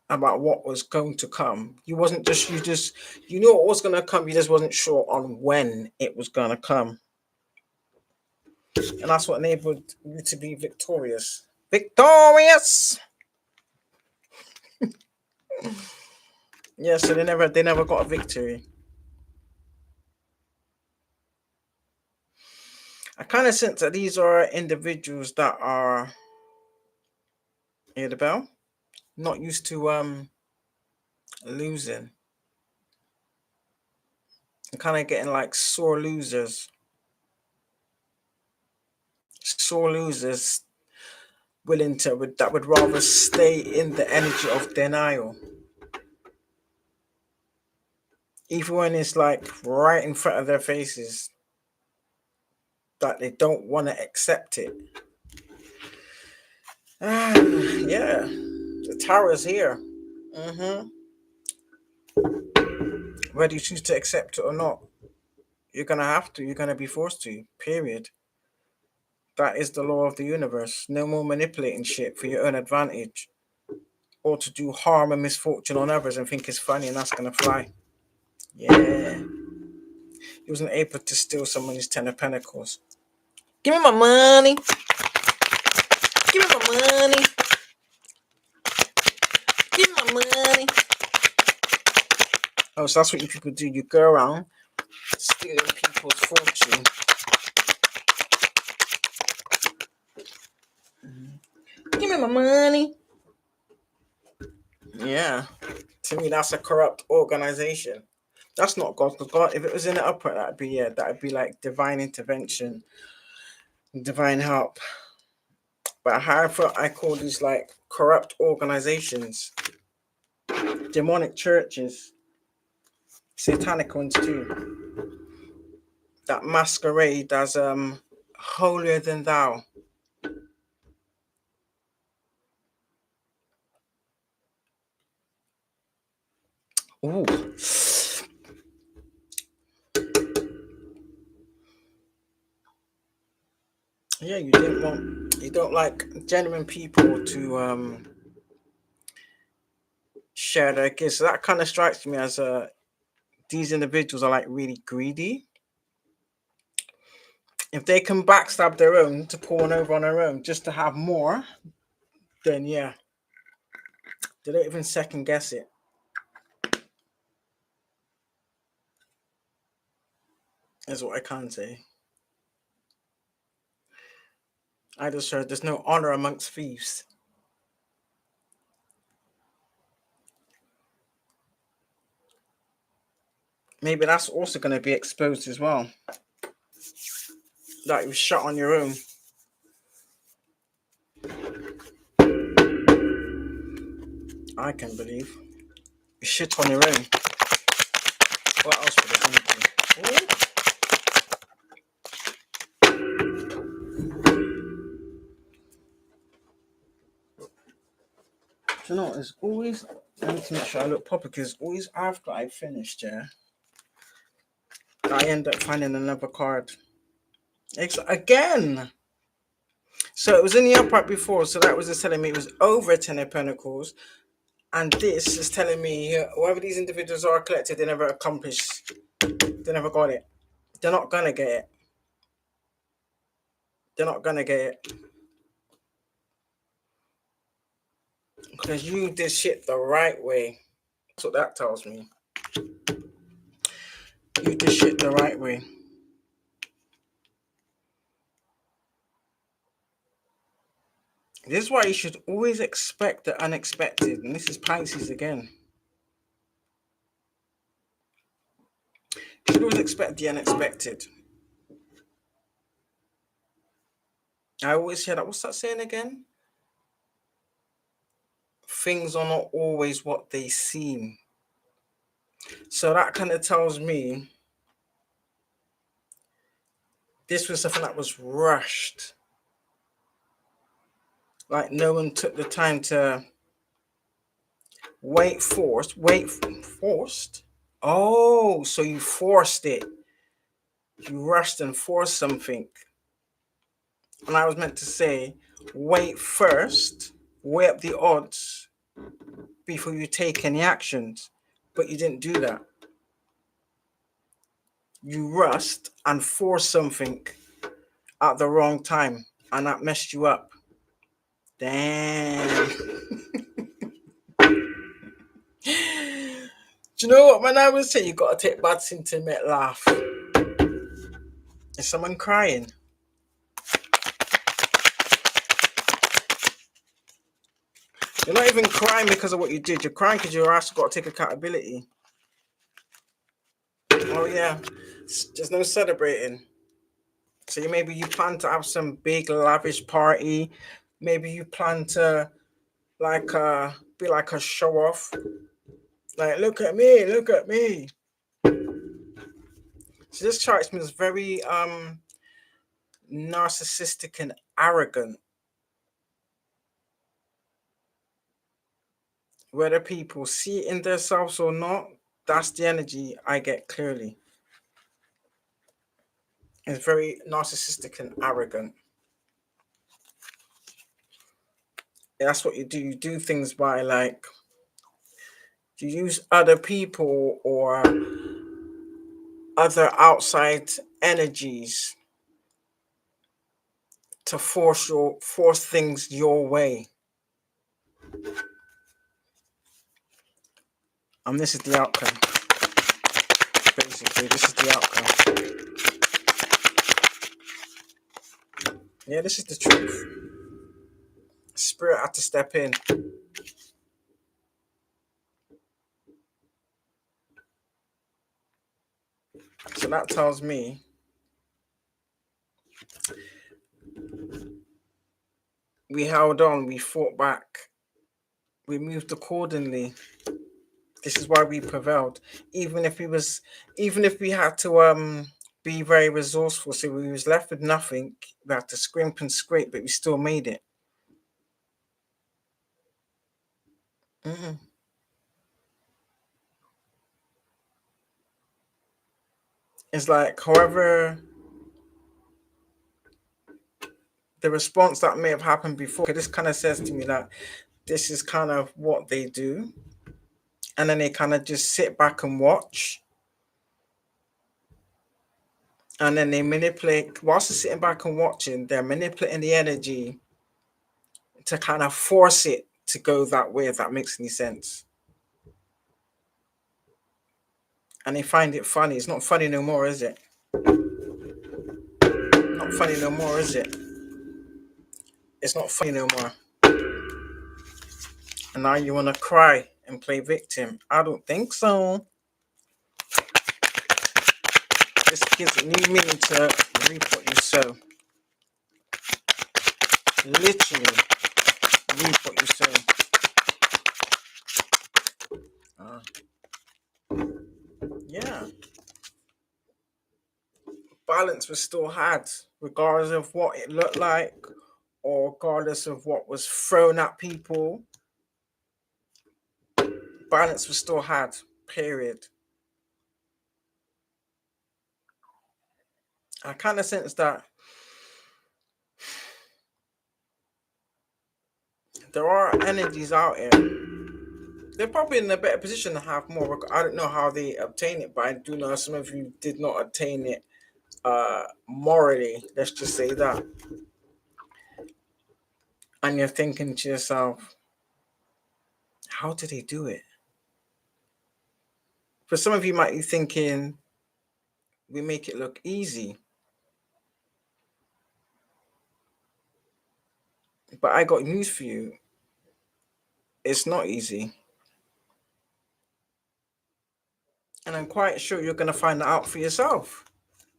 about what was going to come. You wasn't just you knew what was going to come. You just wasn't sure on when it was going to come, and that's what enabled you to be victorious. Victorious. Yeah. So they never got a victory. I kind of sense that these are individuals that are, hear the bell, not used to losing, and kind of getting like sore losers willing to that would rather stay in the energy of denial, even when it's like right in front of their faces, that they don't want to accept it. Yeah, the tower is here. hmm Whether you choose to accept it or not, you're gonna have to. You're gonna be forced to. Period. That is the law of the universe. No more manipulating shit for your own advantage, or to do harm and misfortune on others and think it's funny and that's gonna fly. Yeah, he wasn't able to steal somebody's 10 of Pentacles. Give me my money. Give me my money. Give me my money. Oh, so that's what you people do. You go around stealing people's fortune. Give me my money. Yeah. To me, that's a corrupt organization. That's not God. Because God, if it was in the upper, that'd be like divine intervention, divine help. But however, I call these like corrupt organizations, demonic churches, satanic ones too, that masquerade as holier than thou. Ooh. Yeah, you don't like genuine people to share their gifts. So that kind of strikes me as these individuals are like really greedy. If they can backstab their own to pull one over on their own just to have more, then yeah, they don't even second guess it. Is what I can say. I just heard there's no honor amongst thieves. Maybe that's also going to be exposed as well. That you shot on your own. I can believe. You shit on your own. What else would it be? Do you know, it's always, I need to make sure I look proper because always after I finished, yeah, I end up finding another card. Again! So it was in the upright before, so that was just telling me it was over 10 of Pentacles. And this is telling me whoever these individuals are collected, they never accomplished, they never got it. They're not gonna get it. They're not gonna get it. Because you did shit the right way. That's what that tells me. You did shit the right way. This is why you should always expect the unexpected. And this is Pisces again. You should always expect the unexpected. I always hear that. What's that saying again? Things are not always what they seem. So that kind of tells me this was something that was rushed. Like no one took the time to wait forced. Oh, so you forced it. You rushed and forced something. And I was meant to say, wait first, weigh up the odds before you take any actions. But you didn't do that. You rushed and forced something at the wrong time, and that messed you up. Damn. Do you know what, man? I would say you got to take bad thing to make laugh. Is someone crying? You're not even crying because of what you did. You're crying because your ass got to take accountability. Oh yeah, there's no celebrating. So maybe you plan to have some big lavish party. Maybe you plan to be like a show off. Like look at me, look at me. So this strikes me as very narcissistic and arrogant. Whether people see it in themselves or not, that's the energy I get clearly. It's very narcissistic and arrogant. That's what you do. You do things by like you use other people or other outside energies to force things your way. And this is the outcome. Basically, this is the outcome. Yeah, this is the truth. Spirit had to step in. So that tells me we held on, we fought back, we moved accordingly. This is why we prevailed. Even if we had to be very resourceful, so we was left with nothing, we had to scrimp and scrape, but we still made it. Mm-mm. It's like however the response that may have happened before, this kind of says to me that this is kind of what they do. And then they kind of just sit back and watch. And then they manipulate, whilst they're sitting back and watching, they're manipulating the energy to kind of force it to go that way, if that makes any sense. And they find it funny. It's not funny no more, is it? Not funny no more, is it? It's not funny no more. And now you want to cry and play victim. I don't think so. This gives a new meaning to reap what you sow. Literally, reap what you sow. Yeah. Balance was still had, regardless of what it looked like, or regardless of what was thrown at people. Balance was still had, period. I kind of sense that there are energies out here they're probably in a better position to have more. I don't know how they obtain it, but I do know some of you did not obtain it morally. Let's just say that. And you're thinking to yourself, how did they do it? For some of you might be thinking, we make it look easy. But I got news for you. It's not easy. And I'm quite sure you're going to find that out for yourself.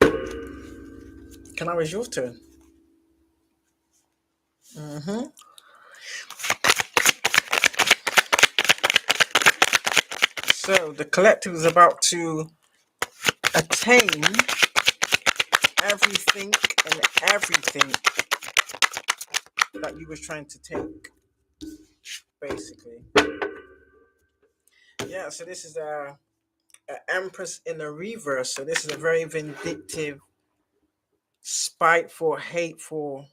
Can I raise your turn? Mm-hmm. So the collective is about to attain everything and everything that you was trying to take, basically. Yeah, so this is a Empress in the reverse. So this is a very vindictive, spiteful, hateful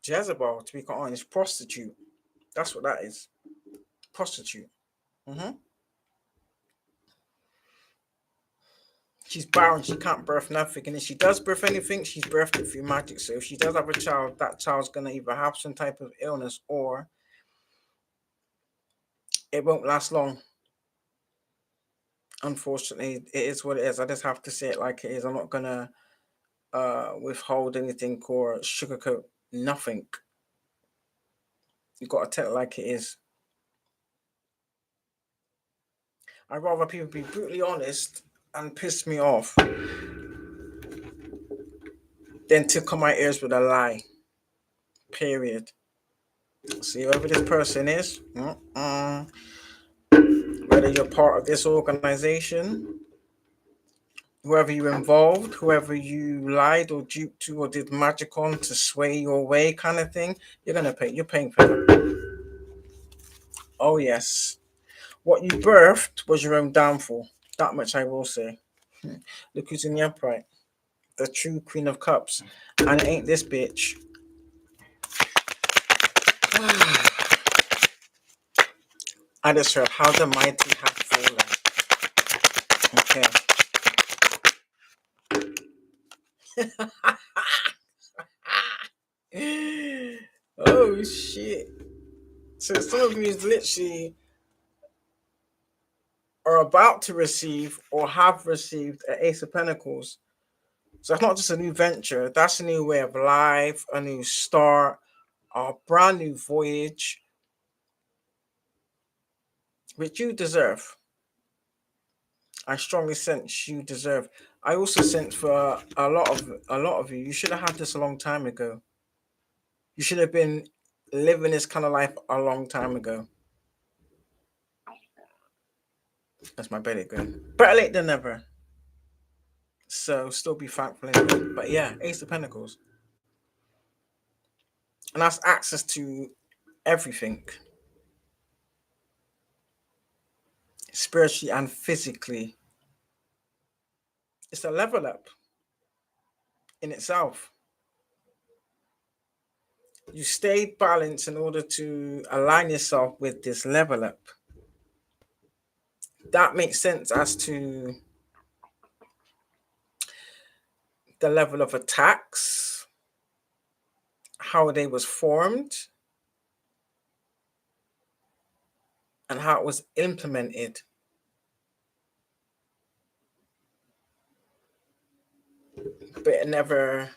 Jezebel, to be quite honest, prostitute. That's what that is. Prostitute. Mm-hmm. She's barren. She can't birth nothing. And if she does birth anything, she's birthed it through magic. So if she does have a child, that child's going to either have some type of illness or it won't last long. Unfortunately, it is what it is. I just have to say it like it is. I'm not going to withhold anything or sugarcoat nothing. You got to tell it like it is. I'd rather people be brutally honest and piss me off than tickle my ears with a lie. Period. See, whoever this person is, whether you're part of this organization, whoever you involved, whoever you lied or duped to or did magic on to sway your way, kind of thing, you're gonna pay. You're paying for that. Oh yes, what you birthed was your own downfall. That much I will say. Look who's in the upright, the true Queen of Cups, and it ain't this bitch. I just heard how the mighty have fallen. Okay. Oh shit. So some of you is literally are about to receive or have received an Ace of Pentacles. So it's not just a new venture, that's a new way of life, a new start, a brand new voyage, which you deserve. I strongly sense you deserve. I also sense for a lot of you, you should have had this a long time ago. You should have been living this kind of life a long time ago. That's my belly going. Better late than never. So still be thankful anyway. But yeah, Ace of Pentacles. And that's access to everything. Spiritually and physically. It's a level up in itself. You stay balanced in order to align yourself with this level up. That makes sense as to the level of attacks, how they was formed, and how it was implemented. But it never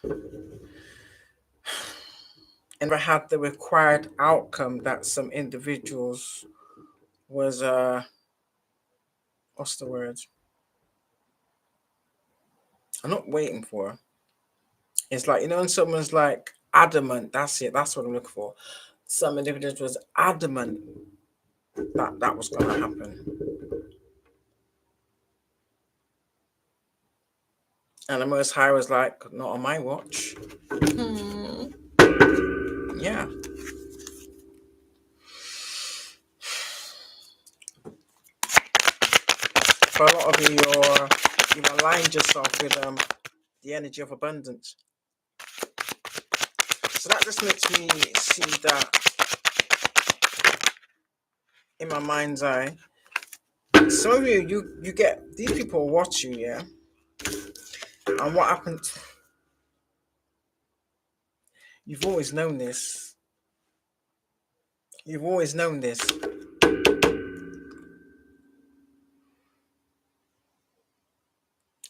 had the required outcome that some individuals was what's the word? I'm not waiting for. It's like, when someone's like adamant, that's it, that's what I'm looking for. Some individuals was adamant that that was going to happen. And the Most High was like, not on my watch. Yeah. For a lot of you, you've aligned yourself with the energy of abundance. So that just makes me see that in my mind's eye. Some of you get these people watch you, yeah. And what happened? You've always known this. You've always known this.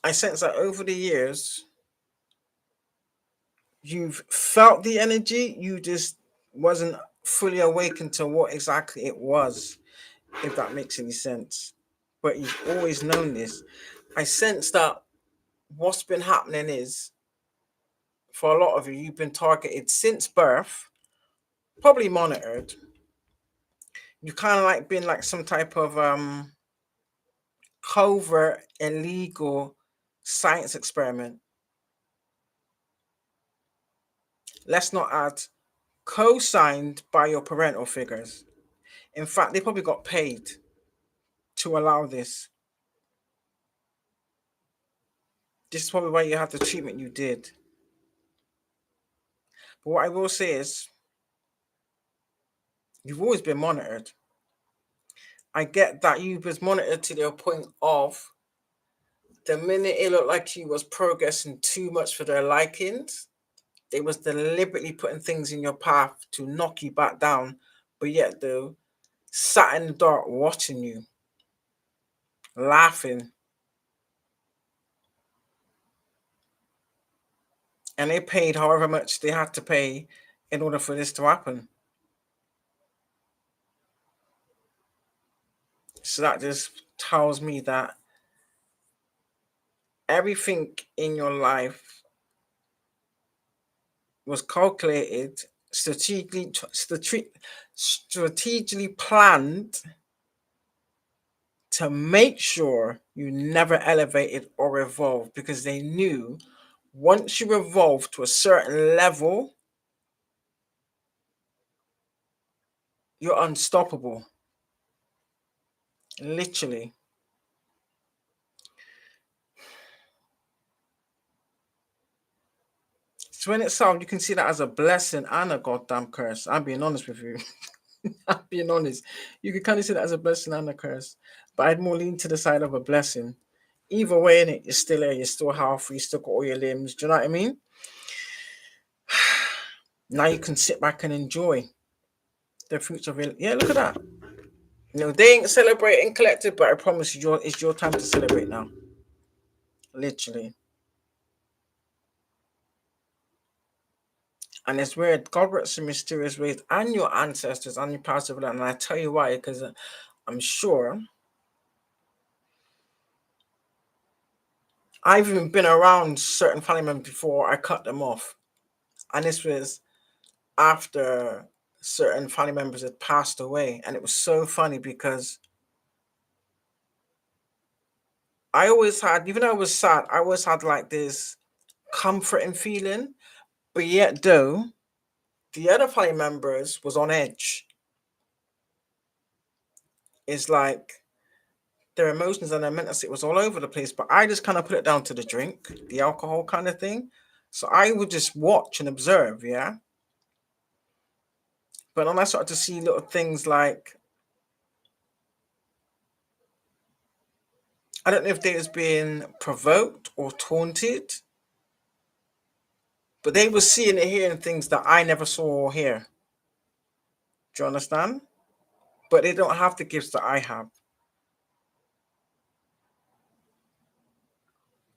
I sense that over the years, you've felt the energy. You just wasn't fully awakened to what exactly it was, if that makes any sense. But you've always known this. I sense that what's been happening is, for a lot of you, you've been targeted since birth, probably monitored. You've kind of like been like some type of covert illegal science experiment. Let's not add co-signed by your parental figures. In fact, they probably got paid to allow this. This is probably why you had the treatment you did. But what I will say is, you've always been monitored. I get that you was monitored to the point of the minute it looked like you was progressing too much for their likings, they was deliberately putting things in your path to knock you back down, but yet though sat in the dark watching you, laughing, and they paid however much they had to pay in order for this to happen. So that just tells me that everything in your life was calculated, strategically planned to make sure you never elevated or evolved, because they knew once you evolved to a certain level, you're unstoppable. Literally. So in itself, you can see that as a blessing and a goddamn curse. I'm being honest with you. I'm being honest. You can kind of see that as a blessing and a curse. But I'd more lean to the side of a blessing. Either way, in it, you're still here, you're still healthy, you still got all your limbs. Do you know what I mean? Now you can sit back and enjoy the fruits of it. Yeah, look at that. They ain't celebrating collective, but I promise you, it's your time to celebrate now. Literally. And it's weird. God works in mysterious ways, and your ancestors and your past of land. And I tell you why, because I'm sure I've even been around certain family members before I cut them off. And this was after certain family members had passed away. And it was so funny because I always had, even though I was sad, I always had like this comforting feeling. But yet, though, the other family members was on edge. It's like their emotions and their mental state was all over the place. But I just kind of put it down to the drink, the alcohol kind of thing. So I would just watch and observe, yeah. But then I started to see little things like, I don't know if they was being provoked or taunted, but they were seeing and hearing things that I never saw or hear. Do you understand? But they don't have the gifts that I have.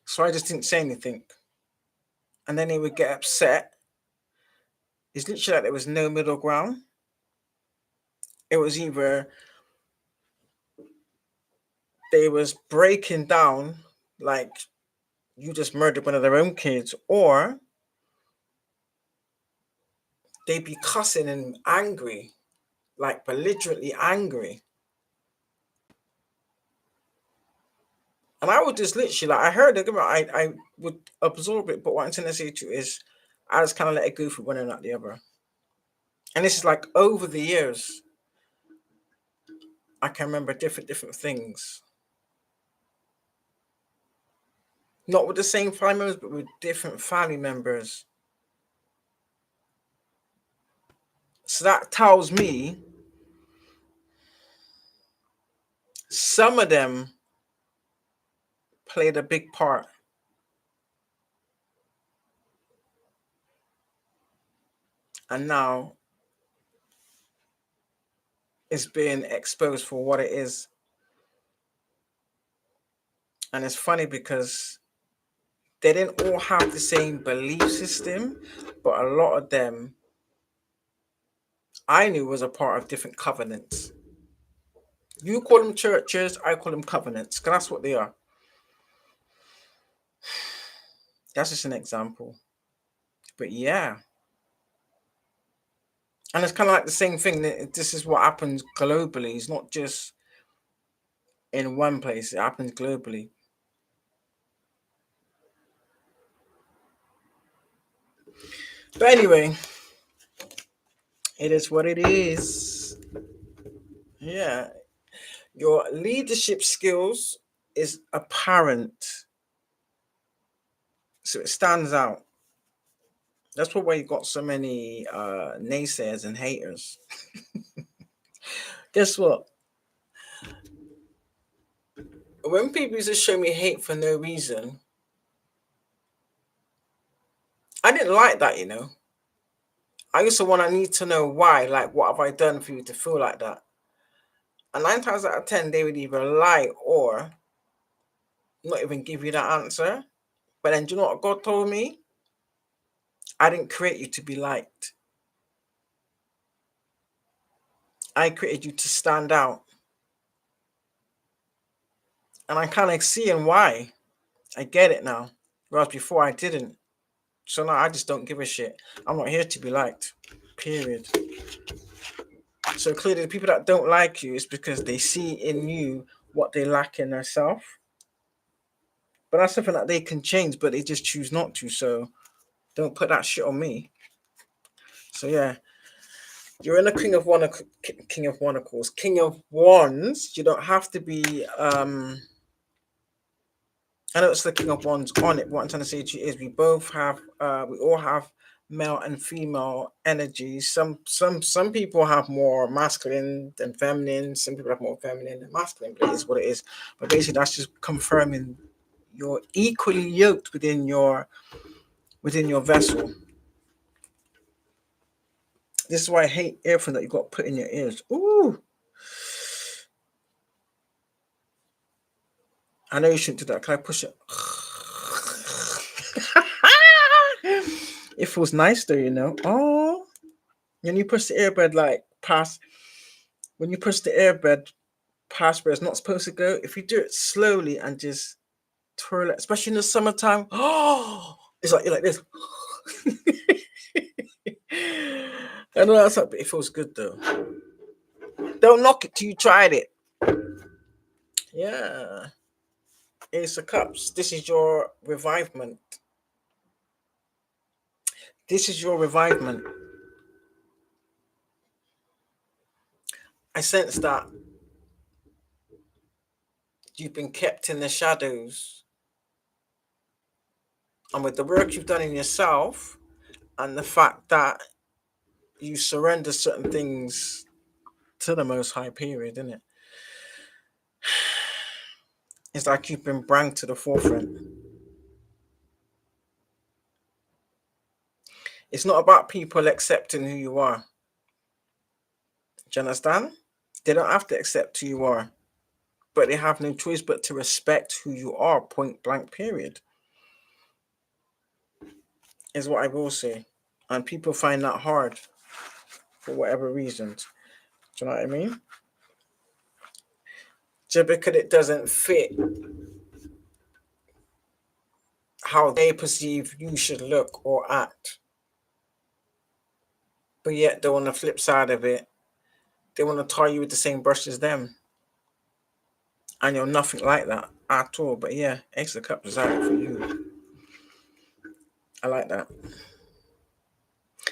So I just didn't say anything. And then they would get upset. It's literally like there was no middle ground. It was either they was breaking down like you just murdered one of their own kids, or they'd be cussing and angry, like belligerently angry. And I would just literally like I heard it, I would absorb it, but what I'm trying to say to you is I just kind of let it go for one and not the other. And this is like over the years, I can remember different things. Not with the same family members, but with different family members. So that tells me Some of them played a big part, and now it's being exposed for what it is. And it's funny because they didn't all have the same belief system, but a lot of them I knew was a part of different covenants. You call them churches, I call them covenants, because that's what they are. That's just an example. But yeah. And it's kind of like the same thing. This is what happens globally. It's not just in one place, it happens globally. But anyway, it is what it is. Yeah. Your leadership skills is apparent. So it stands out. That's probably why you got so many naysayers and haters. Guess what? When people used to show me hate for no reason, I didn't like that, you know. I used to want to need to know why, like, what have I done for you to feel like that? And 9 times out of 10, they would either lie or not even give you that answer. But then, do you know what God told me? I didn't create you to be liked. I created you to stand out. And I kind of seeing why. I get it now. Whereas before I didn't. So now I just don't give a shit. I'm not here to be liked. Period. So clearly the people that don't like you is because they see in you what they lack in themselves. But that's something that they can change, but they just choose not to. So don't put that shit on me. So yeah, you're in a king of one, of course. King of wands. You don't have to be. I know it's the king of wands on it. What I'm trying to say to you is, we all have male and female energies. Some people have more masculine than feminine. Some people have more feminine than masculine. But it is what it is. But basically, that's just confirming you're equally yoked within your vessel. This is why I hate everything that you got put in your ears. Ooh, I know you shouldn't do that. Can I push it? It feels nice though, you know. Oh, when you push the earbud like past, when you push the earbud past where it's not supposed to go, if you do it slowly and just twirl it, especially in the summertime, oh, it's like you're like this. I know that's not, but it feels good though. Don't knock it till you tried it. Yeah. Ace of Cups. This is your revivement. This is your revivement. I sense that you've been kept in the shadows. And with the work you've done in yourself and the fact that you surrender certain things to the most high period, isn't it? It's like you've been brought to the forefront. It's not about people accepting who you are. Do you understand? They don't have to accept who you are, but they have no choice but to respect who you are, point blank, period, is what I will say. And people find that hard for whatever reasons. Do you know what I mean? Just because it doesn't fit how they perceive you should look or act. But yet, though, on the flip side of it, they want to tie you with the same brush as them. And you're nothing like that at all. But yeah, Ace of Cups is out for you. I like that.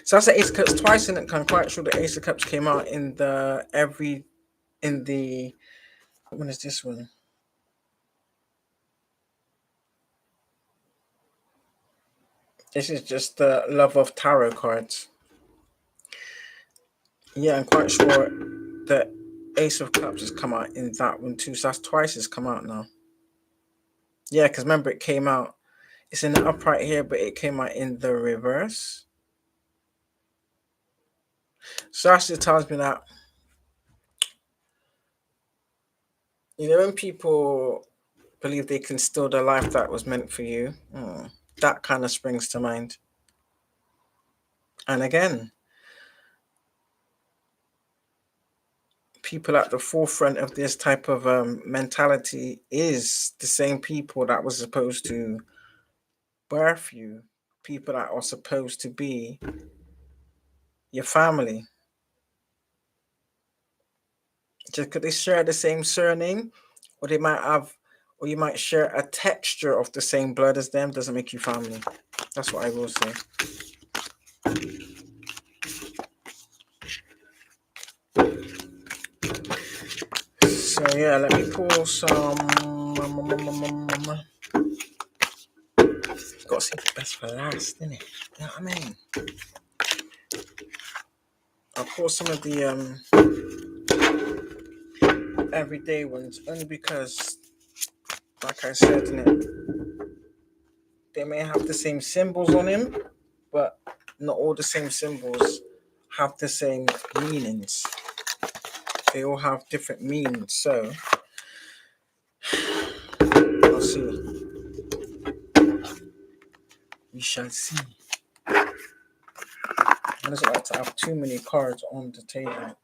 So that's the Ace of Cups twice, and I'm quite sure the Ace of Cups came out in the when is this one? This is just the Love of Tarot cards. Yeah, I'm quite sure that Ace of Cups has come out in that one too. So that's twice it's come out now. Yeah, because remember it came out. It's in the upright here, but it came out in the reverse. So actually tells me that, when people believe they can steal the life that was meant for you, that kind of springs to mind. And again, people at the forefront of this type of mentality is the same people that was supposed to birth you, people that are supposed to be your family. Just because they share the same surname, or they might have, or you might share a texture of the same blood as them, doesn't make you family. That's what I will say. So yeah, let me pour some. Got to save the best for last, innit? You know what I mean? I'll pour some of the everyday ones only because, like I said, innit, they may have the same symbols on him, but not all the same symbols have the same meanings. They all have different meanings. So I'll see. We shall see. I doesn't like to have too many cards on the table.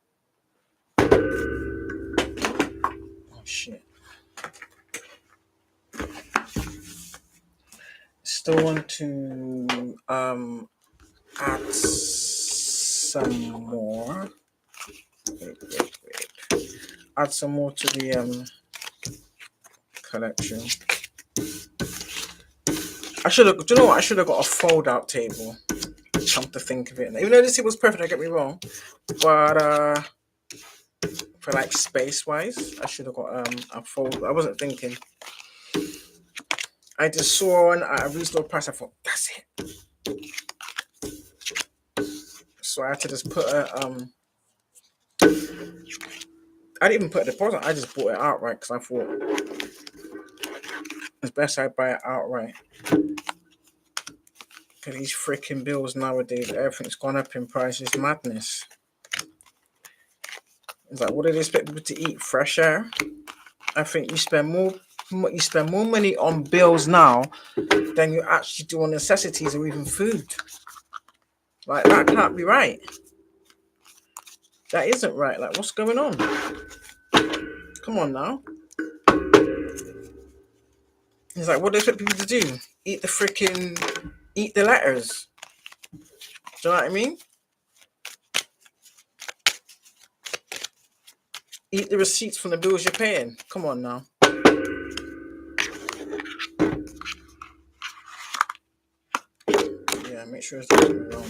Oh shit. Still want to add some more. Wait. Add some more to the collection. I should have. Do you know what? I should have got a fold-out table. Come to think of it, even though this was perfect, don't get me wrong, but for like space-wise, I should have got a fold. I wasn't thinking. I just saw one at a reasonable price. I thought that's it. So I had to just put a I didn't even put a deposit. I just bought it outright because I thought it's best I buy it outright. Because these freaking bills nowadays, everything's gone up in price. It's madness. It's like, what do they expect people to eat? Fresh air? I think you spend more money on bills now than you actually do on necessities or even food. Like, that can't be right. That isn't right. Like, what's going on? Come on now. It's like, what do they expect people to do? Eat the letters. Do you know what I mean? Eat the receipts from the bills you're paying. Come on now. Yeah, make sure it's not wrong.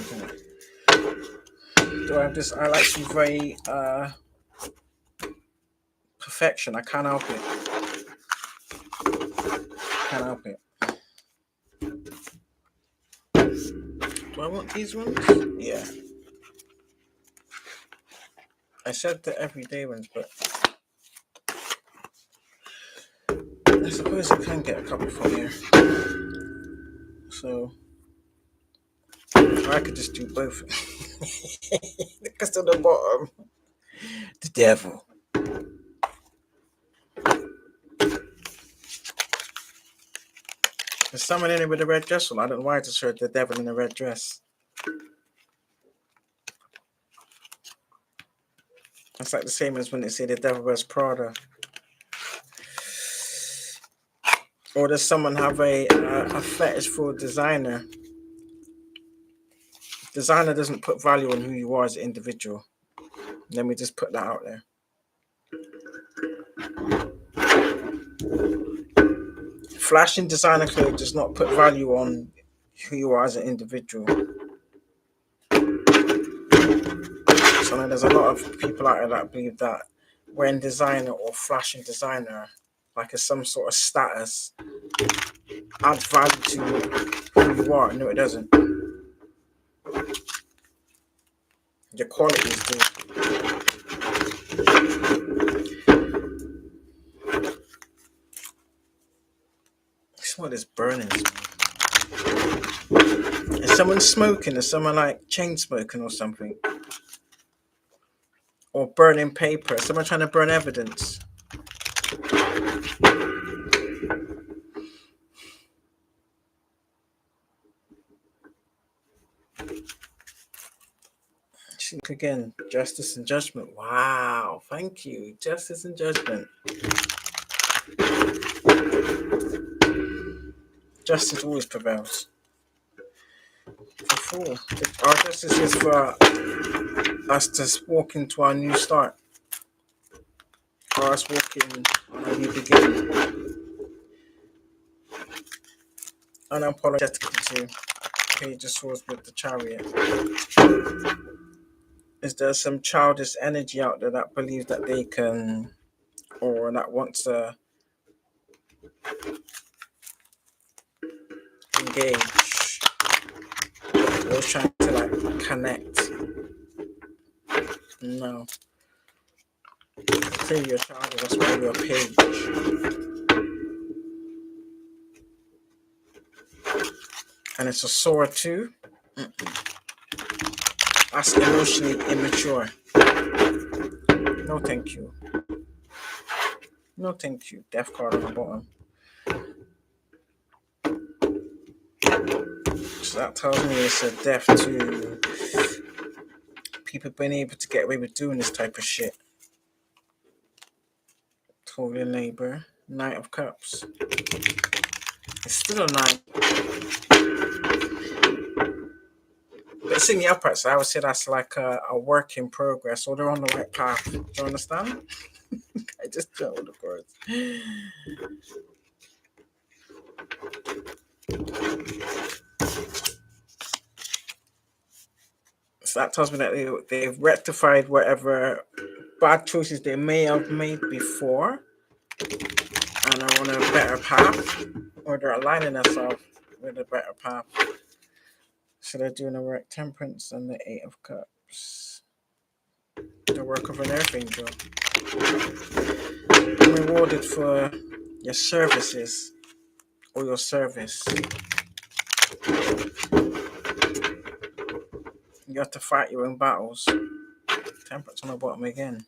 Do I have this? I like some very perfection. I can't help it. Can't help it. Do I want these ones? Yeah. I said the everyday ones, but I suppose I can get a couple from here. So I could just do both. Because to the bottom, the devil. There's someone in it with a red dress on. I don't know why I just heard the devil in a red dress. It's like the same as when they say the devil wears Prada. Or does someone have a fetish for a designer? Designer doesn't put value on who you are as an individual. Let me just put that out there. Flashing designer clothes does not put value on who you are as an individual. So there's a lot of people out there that believe that wearing designer or flashing designer, like as some sort of status, adds value to who you are. No, it doesn't. Your qualities do. this burning sound? Is someone smoking? Is someone like chain smoking or something? Or burning paper? Is someone trying to burn evidence? Again, justice and judgment. Wow, thank you. Justice and judgment. Justice always prevails. For our justice is for us to walk into our new start, for us walking on a new beginning, unapologetically to page of swords with the chariot. Is there some childish energy out there that believes that they can, or that wants to engage, or is trying to like connect? No. Clearly your child, that's why you're a page. And it's a sword too. That's emotionally immature. No thank you. No thank you. Death card on the bottom. So that tells me it's a death to people being able to get away with doing this type of shit. Told your neighbor. Knight of Cups. It's still a 9. But it's in the upright, so I would say that's like a work in progress, or they're on the right path. Do you understand? I just jump with the words. So that tells me that they've rectified whatever bad choices they may have made before and are on a better path, or they're aligning themselves with a better path. So they're doing the work. Temperance and the 8 of Cups. The work of an earth angel. Being rewarded for your services or your service. You have to fight your own battles. Temperance on the bottom again.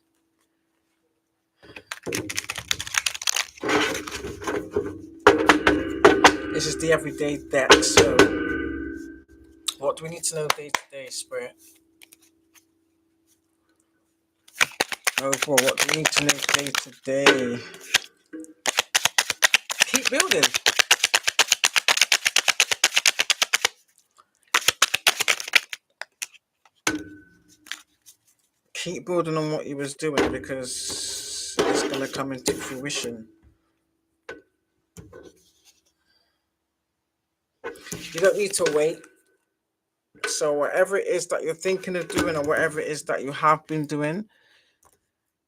This is the everyday deck. So, what do we need to know day to day, Spirit? Oh, boy, what do we need to know day to day? Keep building. Keep building on what you was doing, because it's going to come into fruition. You don't need to wait. So whatever it is that you're thinking of doing, or whatever it is that you have been doing,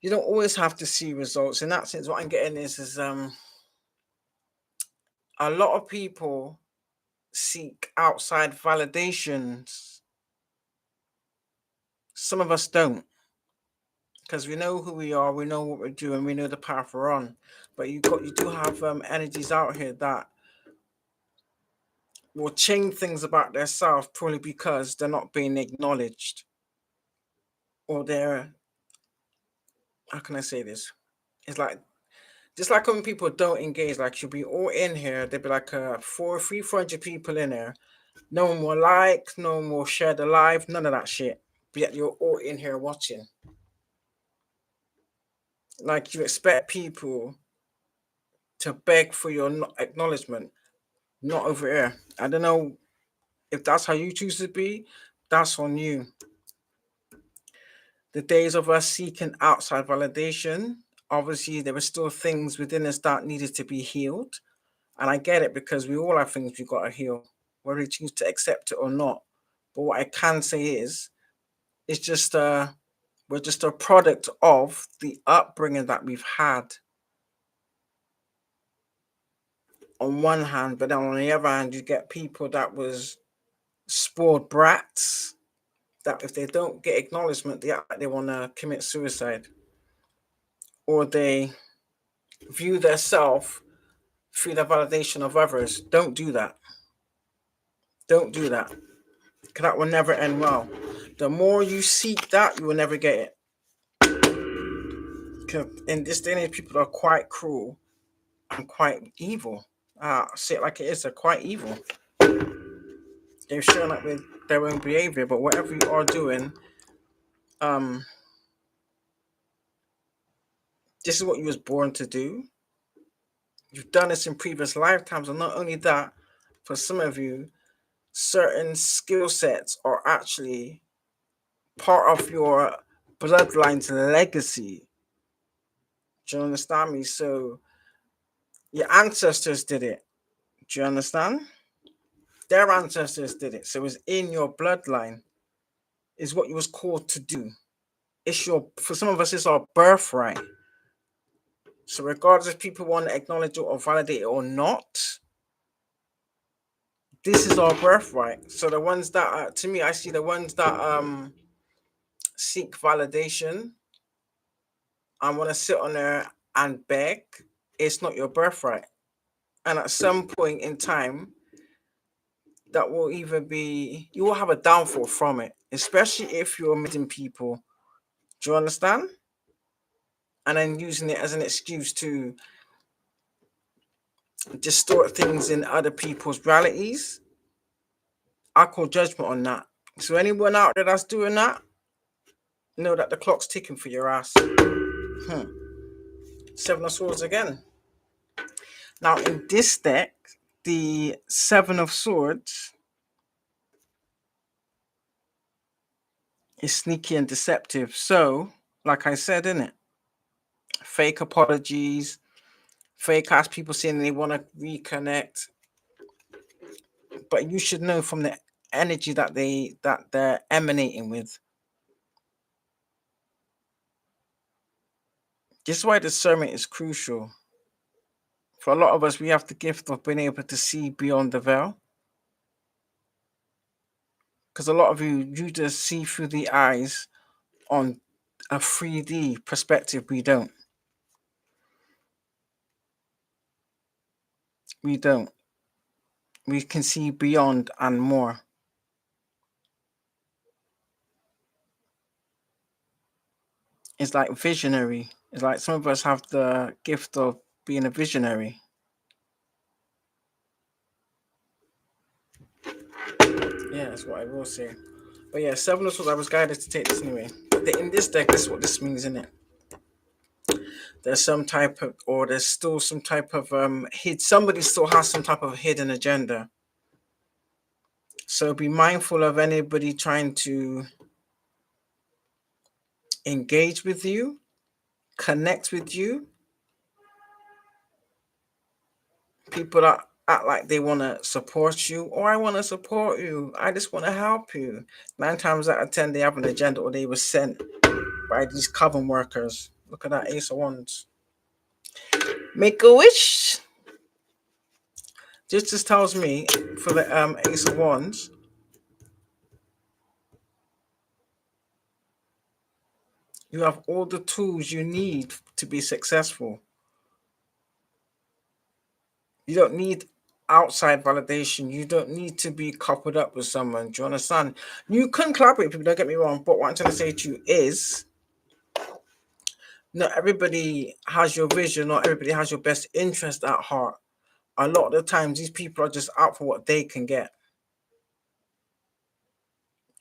you don't always have to see results. In that sense, what I'm getting is a lot of people seek outside validations. Some of us don't, because we know who we are, we know what we're doing, we know the path we're on. But you do have energies out here that will change things about themselves purely because they're not being acknowledged, or they're, how can I say this? It's like, just like when people don't engage, like you'll be all in here, there'll be like 400 people in there. No one will like, no one will share the live, none of that shit. But yet you're all in here watching. Like you expect people to beg for your acknowledgement, not over here. I don't know if that's how you choose to be, that's on you. The days of us seeking outside validation, obviously there were still things within us that needed to be healed. And I get it, because we all have things we got to heal, whether we choose to accept it or not. But what I can say is, it's just we're just a product of the upbringing that we've had on one hand, but then on the other hand, you get people that was spoiled brats, that if they don't get acknowledgement, they want to commit suicide, or they view themselves through the validation of others. Don't do that. Don't do that. Because that will never end well. The more you seek that, you will never get it. Because in this day and age, people are quite cruel and quite evil. Say it like it is, they're quite evil. They've shown up with their own behavior, but whatever you are doing, um, this is what you was born to do. You've done this in previous lifetimes, and not only that, for some of you, certain skill sets are actually part of your bloodline's legacy. Do you understand me? So your ancestors did it. Do you understand? Their ancestors did it. So it's in your bloodline. Is what you was called to do. It's your for some of us, it's our birthright. So regardless if people want to acknowledge it or validate it or not, this is our birthright. So the ones that to me, I see the ones that seek validation and want to sit on there and beg, it's not your birthright. And at some point in time, that will either be you will have a downfall from it, especially if you're meeting people. Do you understand? And then using it as an excuse to distort things in other people's realities. I call judgment on that. So anyone out there that's doing that, know that the clock's ticking for your ass. Seven of Swords again. Now in this deck, the Seven of Swords is sneaky and deceptive. So, like I said, in it, fake apologies, fake ass people saying they want to reconnect, but you should know from the energy that they're emanating with. This is why discernment is crucial. For a lot of us, we have the gift of being able to see beyond the veil. Because a lot of you just see through the eyes on a 3D perspective. We don't. We don't. We can see beyond and more. It's like visionary. It's like some of us have the gift of being a visionary. Yeah, that's what I will say. But yeah, Seven of Swords, I was guided to take this anyway. But in this deck, this is what this means, isn't it? There's some type of, or there's still some type of somebody still has some type of hidden agenda. So be mindful of anybody trying to engage with you, connect with you. People that act like they want to support you, or I want to support you. I just want to help you. 9 times out of 10, they have an agenda, or they were sent by these coven workers. Look at that Ace of Wands. Make a wish. This just tells me for the Ace of Wands, you have all the tools you need to be successful. You don't need outside validation. You don't need to be coupled up with someone. Do you understand? You can collaborate with people, don't get me wrong, but what I'm trying to say to you is not everybody has your vision, not everybody has your best interest at heart. A lot of the times, these people are just out for what they can get.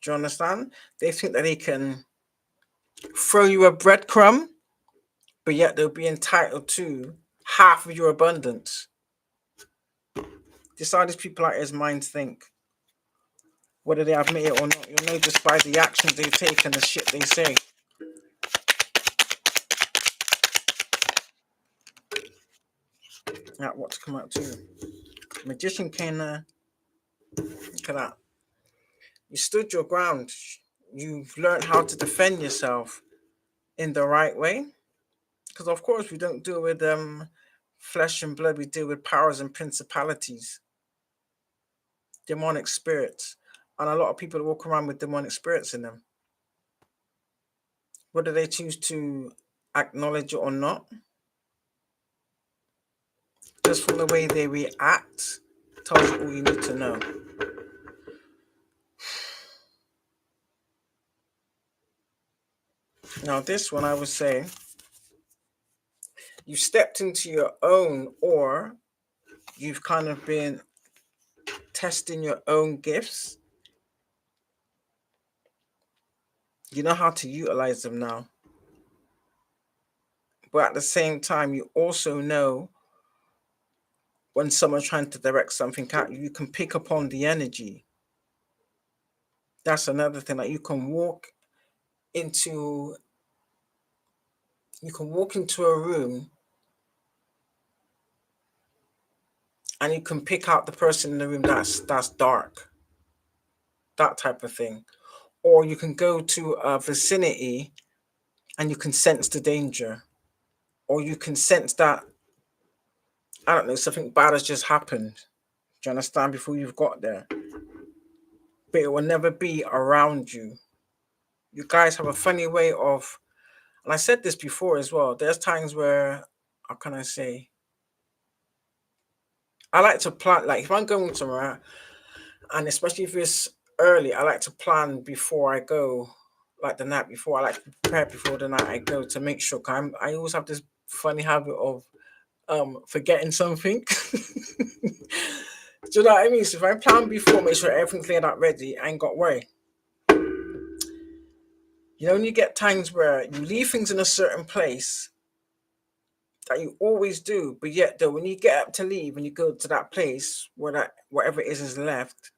Do you understand? They think that they can throw you a breadcrumb, but yet they'll be entitled to half of your abundance. This is how these people out here's minds think. Whether they admit it or not, you'll know just by the actions they take and the shit they say. Now, what to come out to? Magician came there. Look at that. You stood your ground. You've learned how to defend yourself in the right way. Because of course we don't deal with flesh and blood. We deal with powers and principalities, demonic spirits, and a lot of people walk around with demonic spirits in them. Whether they choose to acknowledge it or not, just from the way they react, tells you all you need to know. Now, this one I would say, you stepped into your own, or you've kind of been testing your own gifts. You know how to utilize them now. But at the same time, you also know when someone's trying to direct something at you, you can pick up on the energy. That's another thing. Like into you can walk into a room and you can pick out the person in the room that's dark, that type of thing. Or you can go to a vicinity and you can sense the danger. Or you can sense that, I don't know, something bad has just happened. Do you understand? Before you've got there. But it will never be around you. You guys have a funny way of, and I said this before as well, there's times where, how can I say, I like to plan, like if I'm going somewhere, and especially if it's early, I like to plan before I go, like the night before. I like to prepare before the night I go to make sure. I always have this funny habit of forgetting something. Do you know what I mean? So if I plan before, make sure everything's laid out ready, I ain't got worry. You know, when you get times where you leave things in a certain place that you always do, but yet though when you get up to leave and you go to that place where that whatever it is left,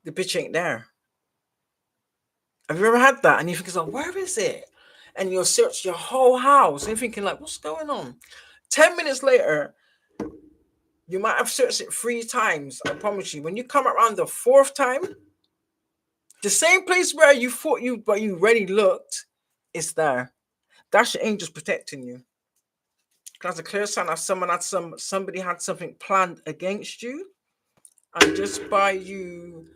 the bitch ain't there. Have you ever had that? And you think, like, where is it? And you'll search your whole house and you're thinking, like, what's going on? 10 minutes later, you might have searched it 3 times. I promise you. When you come around the 4th time, the same place where you thought you already looked, it's there. That's your angels protecting you. That's a clear sign that somebody had something planned against you. And just by you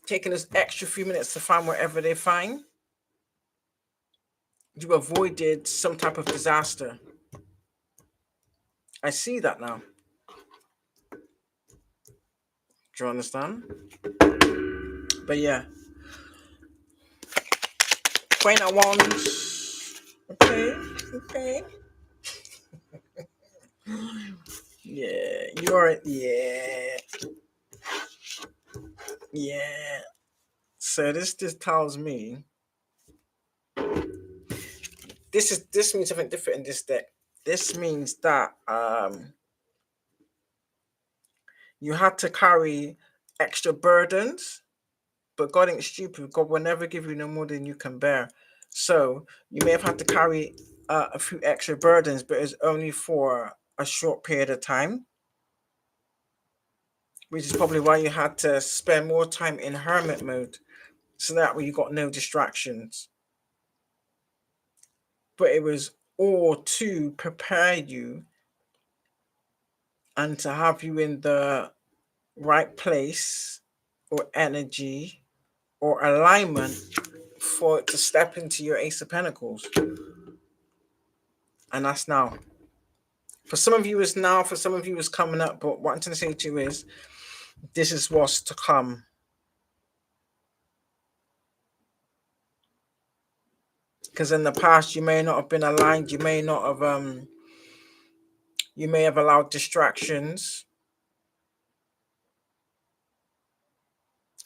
taking this extra few minutes to find whatever they find, you avoided some type of disaster. I see that now. Do you understand? But yeah. Queen of Wands. Okay. Okay. Yeah. You're yeah. Yeah. So this tells me this means something different in this deck. This means that you had to carry extra burdens, but God ain't stupid. God will never give you no more than you can bear. So you may have had to carry a few extra burdens, but it's only for a short period of time, which is probably why you had to spend more time in hermit mode, so that way you got no distractions. But it was all to prepare you and to have you in the right place or energy or alignment for it to step into your Ace of Pentacles. And that's now. For some of you it's now, for some of you it's coming up, but what I'm trying to say to you is this is what's to come. Because in the past you may not have been aligned, you may have allowed distractions,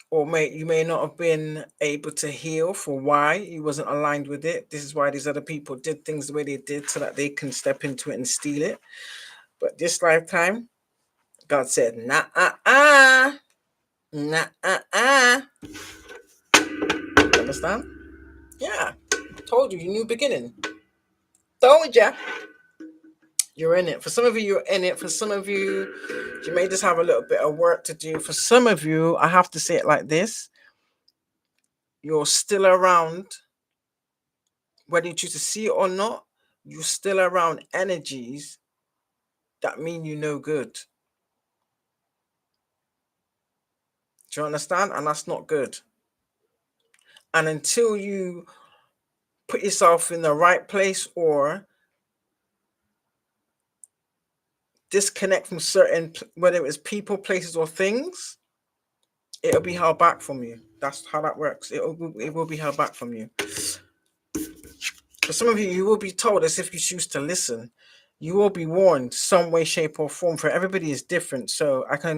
or you may not have been able to heal for why you wasn't aligned with it. This is why these other people did things the way they did, so that they can step into it and steal it. But this lifetime, God said, nah, nah, understand? Yeah, told you, new beginning. Told ya. You're in it. For some of you, you're in it. For some of you, you may just have a little bit of work to do. For some of you, I have to say it like this: you're still around, whether you choose to see it or not. You're still around energies that mean you no good. Do you understand? And that's not good. And until you put yourself in the right place, or disconnect from certain, whether it's people, places, or things, it'll be held back from you. That's how that works. It will be held back from you. For some of you, you will be told, as if you choose to listen. You will be warned some way, shape, or form. For everybody is different, so I can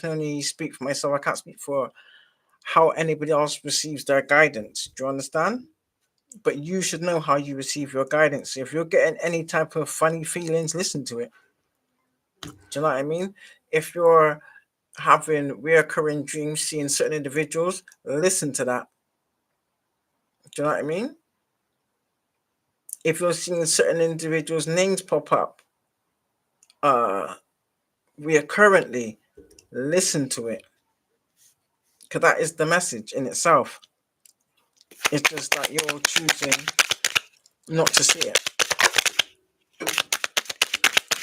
only speak for myself. I can't speak for how anybody else receives their guidance. Do you understand? But you should know how you receive your guidance. If you're getting any type of funny feelings, listen to it. Do you know what I mean? If you're having reoccurring dreams, seeing certain individuals, listen to that. Do you know what I mean? If you're seeing certain individuals' names pop up, uh, reoccurrently, listen to it. Because that is the message in itself. It's just that you're choosing not to see it.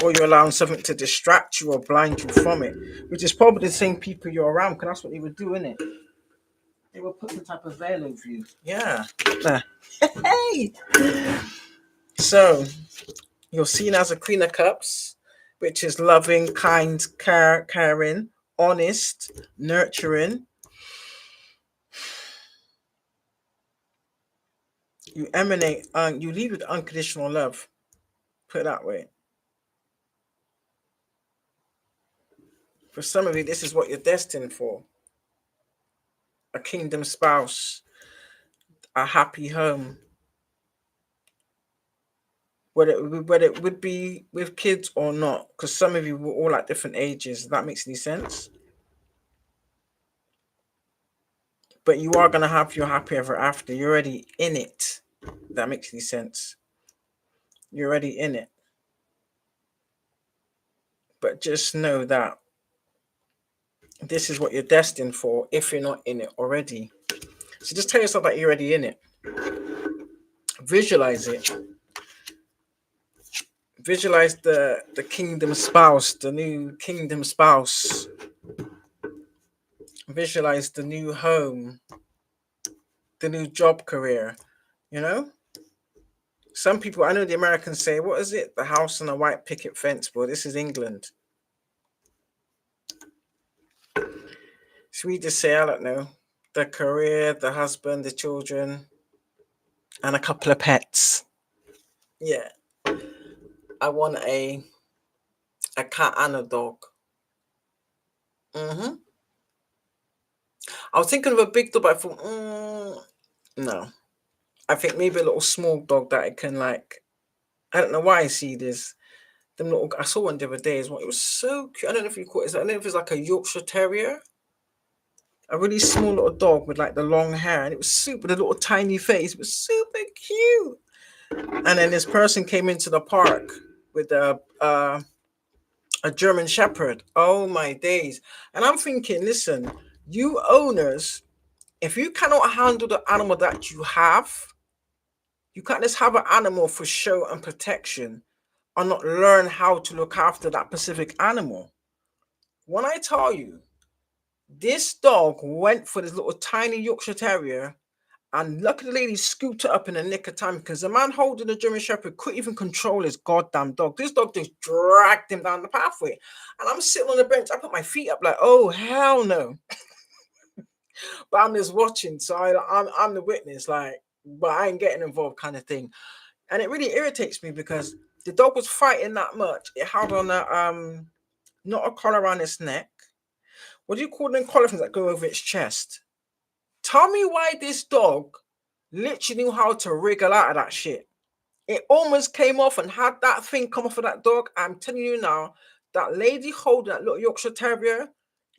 Or you're allowing something to distract you or blind you from it, which is probably the same people you're around, because that's what they would do, innit? They will put some type of veil over you. Yeah. Hey! So, you're seen as a Queen of Cups, which is loving, kind, caring, honest, nurturing. You emanate, you lead with unconditional love. Put it that way. For some of you, this is what you're destined for. A kingdom spouse, a happy home. Whether it would be with kids or not, because some of you were all at different ages. If that makes any sense? But you are going to have your happy ever after. You're already in it. If that makes any sense? You're already in it. But just know that this is what you're destined for if you're not in it already. So just tell yourself that you're already in it. Visualize it. Visualize the kingdom spouse, the new kingdom spouse. Visualize the new home, the new job career, you know? Some people, I know the Americans say, what is it? The house and a white picket fence. Well, this is England. So we just say, I don't know, the career, the husband, the children, and a couple of pets. Yeah. I want a cat and a dog. I was thinking of a big dog, but I thought, no. I think maybe a little small dog that I can, like, I don't know why I see this. Them little, I saw one the other day as well. It was so cute. I don't know if you call it. I don't know if it's like a Yorkshire Terrier, a really small little dog with like the long hair, and it was super. The little tiny face was super cute. And then this person came into the park with a German Shepherd. Oh my days! And I'm thinking, listen, you owners, if you cannot handle the animal that you have, you can't just have an animal for show and protection and not learn how to look after that specific animal. When I tell you, this dog went for this little tiny Yorkshire Terrier, and luckily the lady scooped it up in the nick of time, because the man holding the German Shepherd couldn't even control his goddamn dog. This dog just dragged him down the pathway. And I'm sitting on the bench. I put my feet up like, oh, hell no. But I'm just watching. So I'm the witness, like, but I ain't getting involved kind of thing. And it really irritates me because the dog was fighting that much. It had on not a collar around its neck. What do you call them collar things that go over its chest? Tell me why this dog literally knew how to wriggle out of that shit. It almost came off, and had that thing come off of that dog, I'm telling you now, that lady holding that little Yorkshire Terrier,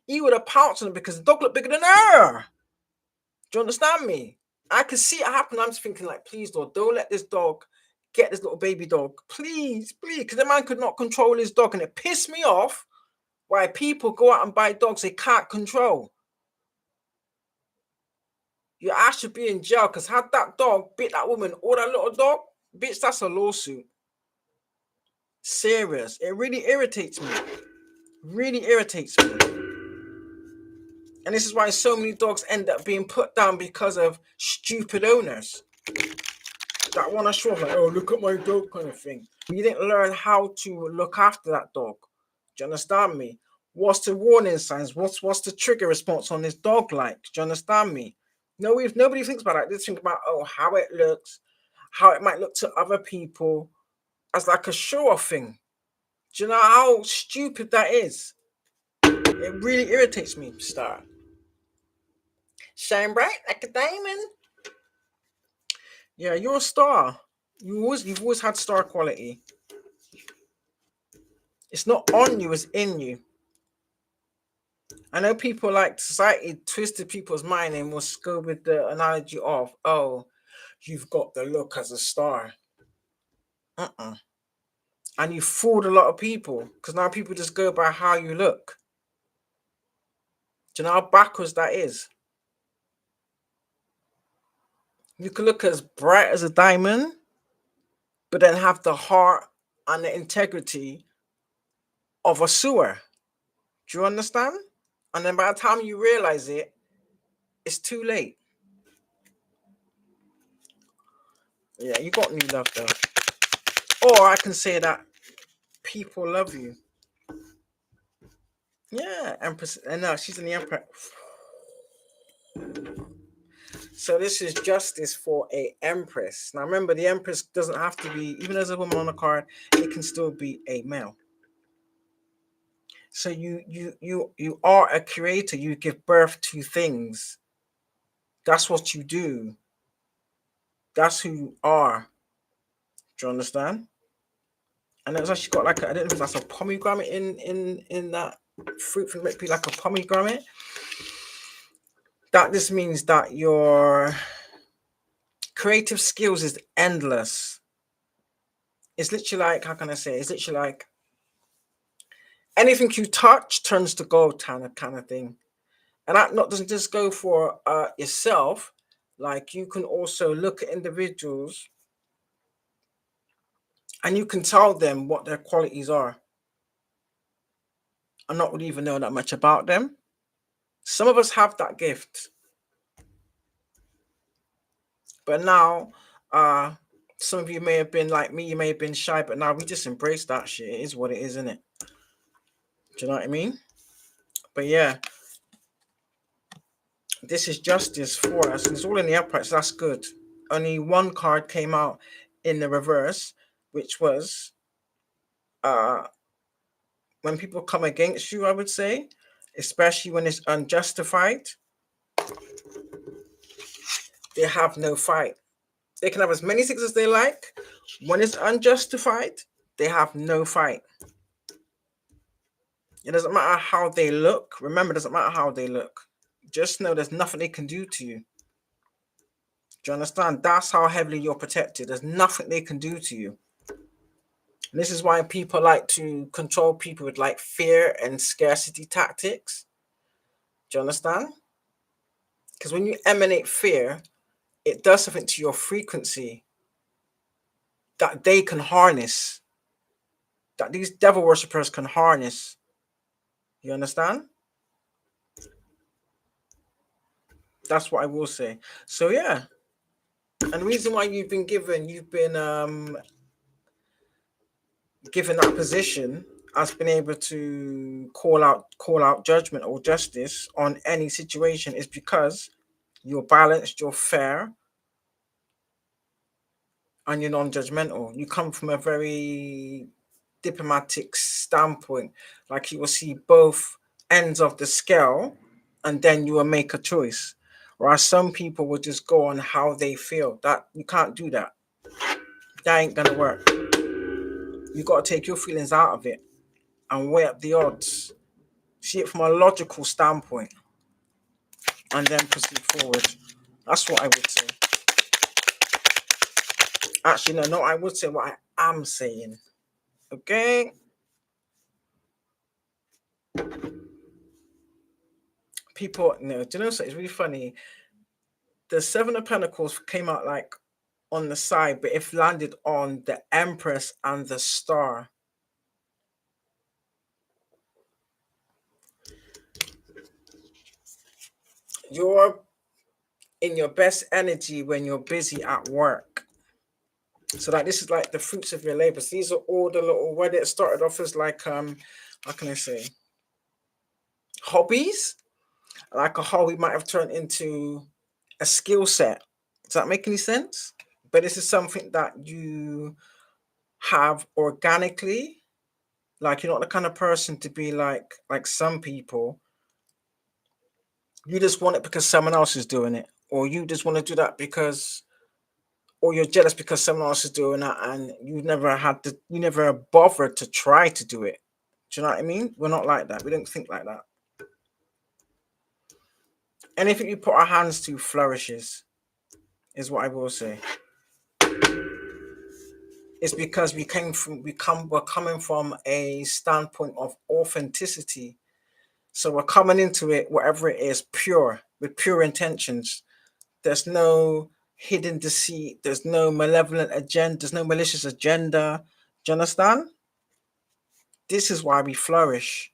he would have pounced on it because the dog looked bigger than her. Do you understand me? I could see it happen. I'm just thinking, like, please, Lord, don't let this dog get this little baby dog. Please, please. Because the man could not control his dog. And it pissed me off why people go out and buy dogs they can't control. You actually be in jail, because had that dog bit that woman or that little dog, bitch, that's a lawsuit. Serious. It really irritates me. Really irritates me. And this is why so many dogs end up being put down, because of stupid owners that want to show off, like, oh, look at my dog kind of thing. You didn't learn how to look after that dog. Do you understand me? What's the warning signs? What's the trigger response on this dog like? Do you understand me? No, if nobody thinks about that, they think about how it looks, how it might look to other people as like a show off thing. Do you know how stupid that is? It really irritates me, Star. Shine bright like a diamond. Yeah, you're a star. You've always had star quality. It's not on you, it's in you. I know people like society twisted people's mind and will go with the analogy of, oh, you've got the look as a star. Uh-uh. And you fooled a lot of people because now people just go by how you look. Do you know how backwards that is? You can look as bright as a diamond, but then have the heart and the integrity of a sewer. Do you understand? And then by the time you realize it, it's too late. Yeah, you got new love though. Or I can say that people love you. Yeah, Empress. And no, she's in the Emperor. So this is justice for a Empress. Now remember, the Empress doesn't have to be, even as a woman on a card, it can still be a male. So you are a creator. You give birth to things. That's what you do. That's who you are. Do you understand? And it's actually got like I don't know if that's a pomegranate in that fruit thing, might be like a pomegranate. That just means that your creative skills is endless. It's literally like, how can I say? It's literally like anything you touch turns to gold, kind of thing. And that not doesn't just go for yourself. Like you can also look at individuals and you can tell them what their qualities are and not really even know that much about them. Some of us have that gift, but now some of you may have been like me, you may have been shy, but now we just embrace that shit. It is what it is, isn't it? Do you know what I mean? But yeah, this is justice for us, and it's all in the upright, so that's good. Only one card came out in the reverse, which was when people come against you, I would say, especially when it's unjustified, they have no fight. They can have as many things as they like. When it's unjustified, they have no fight. It doesn't matter how they look. Remember, it doesn't matter how they look. Just know there's nothing they can do to you. Do you understand? That's how heavily you're protected. There's nothing they can do to you. And this is why people like to control people with like fear and scarcity tactics. Do you understand? Because when you emanate fear, it does something to your frequency that they can harness, that these devil worshippers can harness. You understand? That's what I will say. So yeah. And the reason why you've been given that position has been able to call out judgment or justice on any situation is because you're balanced, you're fair, and you're non-judgmental. You come from a very diplomatic standpoint, like you will see both ends of the scale and then you will make a choice. Whereas some people will just go on how they feel. That you can't do that. That ain't gonna work. You got to take your feelings out of it and weigh up the odds. See it from a logical standpoint and then proceed forward. That's what I would say. Actually, no, I would say what I am saying. Okay? People, no, do you know something? It's really funny. The Seven of Pentacles came out like on the side, but it landed on the Empress and the Star. You're in your best energy when you're busy at work. So like this is like the fruits of your labors. These are all the little where it started off as like how can I say, hobbies. Like a hobby might have turned into a skill set. Does that make any sense? But this is something that you have organically. Like you're not the kind of person to be like some people. You just want it because someone else is doing it, or you just want to do that because, or you're jealous because someone else is doing that, and you never bothered to try to do it. Do you know what I mean? We're not like that. We don't think like that. Anything we put our hands to flourishes, is what I will say. It's because we're coming from a standpoint of authenticity. So we're coming into it, whatever it is, pure, with pure intentions. There's no hidden deceit, there's no malevolent agenda, there's no malicious agenda. Do you understand? This is why we flourish.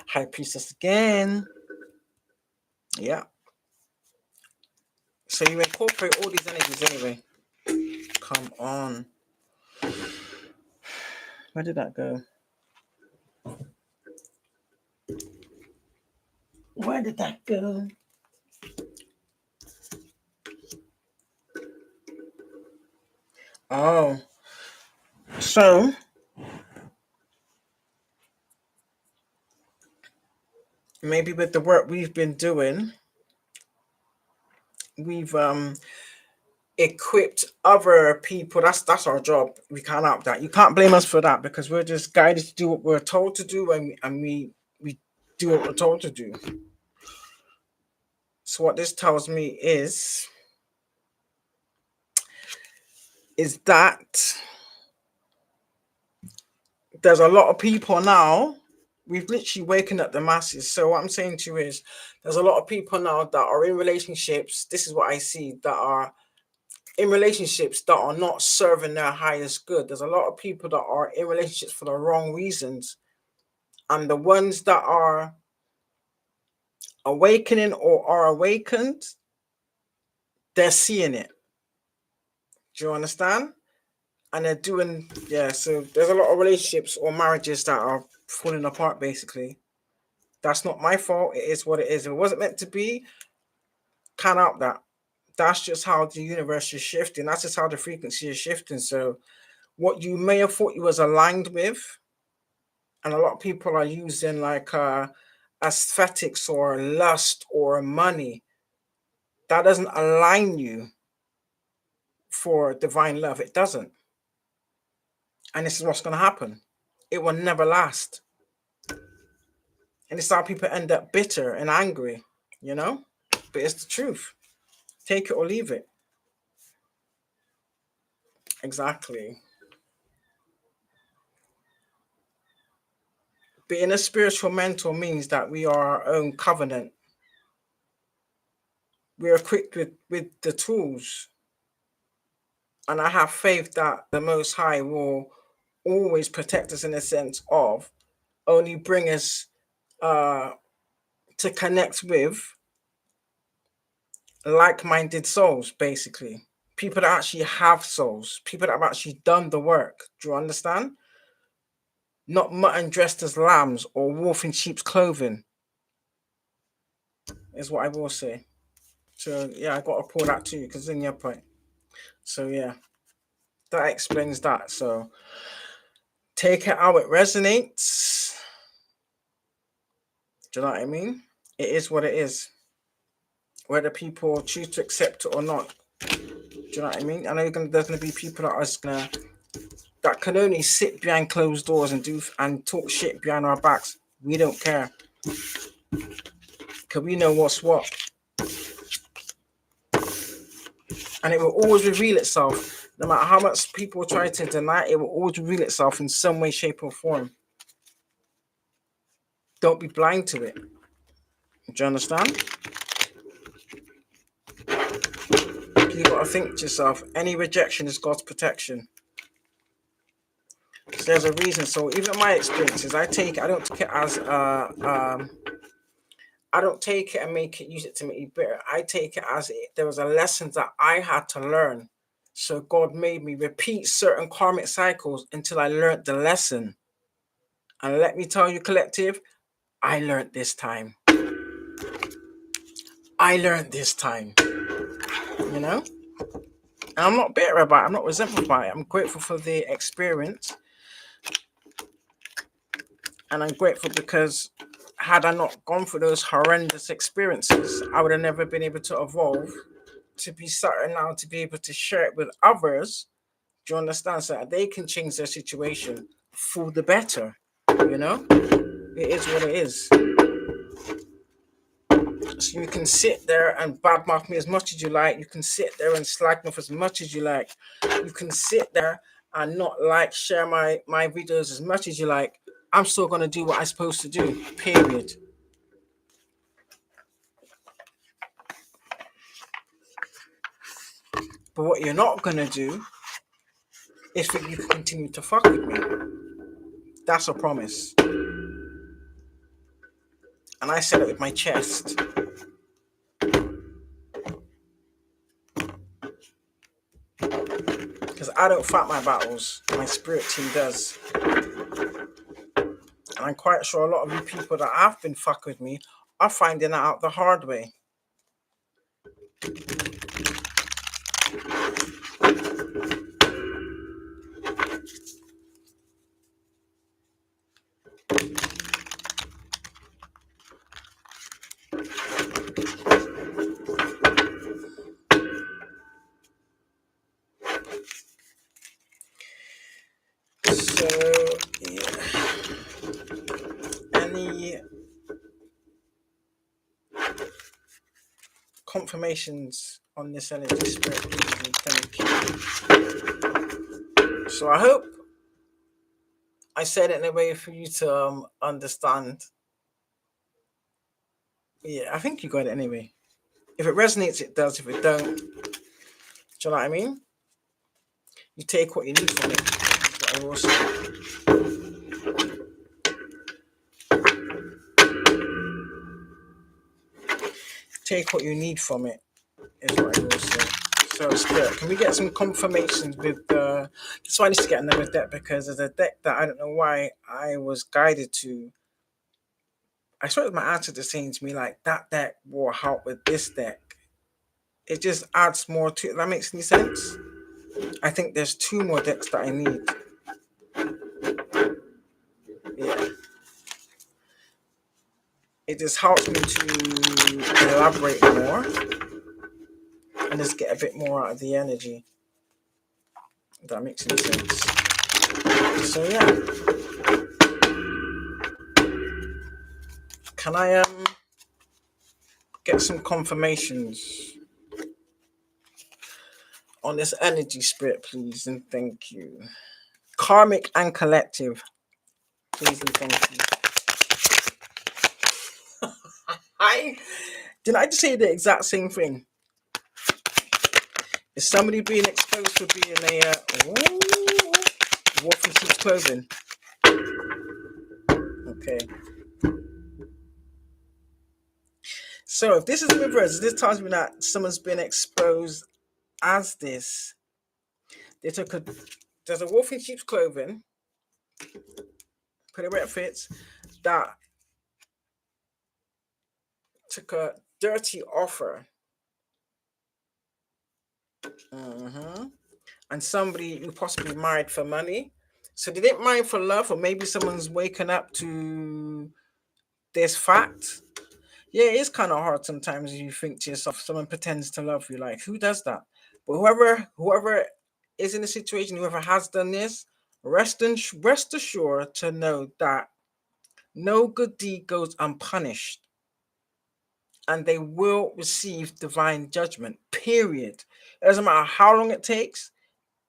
High priestess again. Yeah. So you incorporate all these energies anyway. Come on. Where did that go? Where did that go? Oh, so maybe with the work we've been doing, we've equipped other people. That's our job. We can't help that. You can't blame us for that because we're just guided to do what we're told to do, and we do what we're told to do. So what this tells me is that there's a lot of people now. We've literally waken up the masses. So what I'm saying to you is there's a lot of people now that are in relationships. This is what I see, that are in relationships that are not serving their highest good. There's a lot of people that are in relationships for the wrong reasons. And the ones that are awakening or are awakened, they're seeing it. Do you understand? And they're doing, yeah. So there's a lot of relationships or marriages that are falling apart basically. That's not my fault. It is what it is. If it wasn't meant to be, can't help that. That's just how the universe is shifting. That's just how the frequency is shifting. So what you may have thought you was aligned with, and a lot of people are using like aesthetics or lust or money, that doesn't align you for divine love. It doesn't. And this is what's going to happen. It will never last. And it's how people end up bitter and angry, you know? But it's the truth. Take it or leave it. Exactly. Being a spiritual mentor means that we are our own covenant. We're equipped with the tools. And I have faith that the Most High will always protect us in the sense of only bring us to connect with like-minded souls, basically. People that actually have souls, people that have actually done the work. Do you understand? Not mutton dressed as lambs or wolf in sheep's clothing, is what I will say. So yeah, I got to pull that too because in your point. So yeah, that explains that. So take it how it resonates. Do you know what I mean? It is what it is. Whether people choose to accept it or not. Do you know what I mean? I know there's gonna be people that are gonna that can only sit behind closed doors and talk shit behind our backs. We don't care because we know what's what, and it will always reveal itself. No matter how much people try to deny it, it will always reveal itself in some way, shape, or form. Don't be blind to it. Do you understand? You got to think to yourself: any rejection is God's protection. So there's a reason. So even my experiences, I don't take it as I don't take it and use it to make you bitter. I take it as there was a lesson that I had to learn. So God made me repeat certain karmic cycles until I learned the lesson. And let me tell you, collective, I learned this time. I learned this time. You know? And I'm not bitter about it. I'm not resentful about it. I'm grateful for the experience. And I'm grateful because had I not gone through those horrendous experiences, I would have never been able to evolve to be certain now to be able to share it with others. Do you understand? So that they can change their situation for the better. You know? It is what it is. So you can sit there and badmouth me as much as you like. You can sit there and slag me off as much as you like. You can sit there and not share my videos as much as you like. I'm still gonna do what I'm supposed to do. Period. But what you're not gonna do is for you to continue to fuck with me. That's a promise. And I said it with my chest. Because I don't fight my battles. My spirit team does. And I'm quite sure a lot of you people that have been fucking with me are finding that out the hard way. So, yeah. Any confirmations on this energy spirit, please, and thank you. So I hope I said it in a way for you to understand. Yeah, I think you got it anyway. If it resonates, it does. If it don't, do you know what I mean? You take what you need from it. That's what I will say. Take what you need from it is what I will say. So, Spirit, can we get some confirmations with the? So I need to get another deck because there's a deck that I don't know why I was guided to. I swear my ancestors saying to me like that deck will help with this deck. It just adds more to it. That makes any sense? I think there's two more decks that I need. Yeah. It just helps me to elaborate more and just get a bit more out of the energy. If that makes any sense. So yeah. Can I get some confirmations on this energy spirit, please, and thank you. Karmic and collective, please and thank you. Did I just say the exact same thing? Is somebody being exposed for being a wolf in sheep's clothing? Okay. So if this is reverse, this tells me that someone's been exposed as this. There's a wolf in sheep's clothing, put it where it fits, that took a dirty offer. And somebody who possibly married for money. So they didn't marry for love, or maybe someone's waking up to this fact. Yeah, it is kind of hard sometimes. You think to yourself, someone pretends to love you. Like, who does that? But whoever is in a situation, whoever has done this, rest assured to know that no good deed goes unpunished, and they will receive divine judgment. Period. It doesn't matter how long it takes;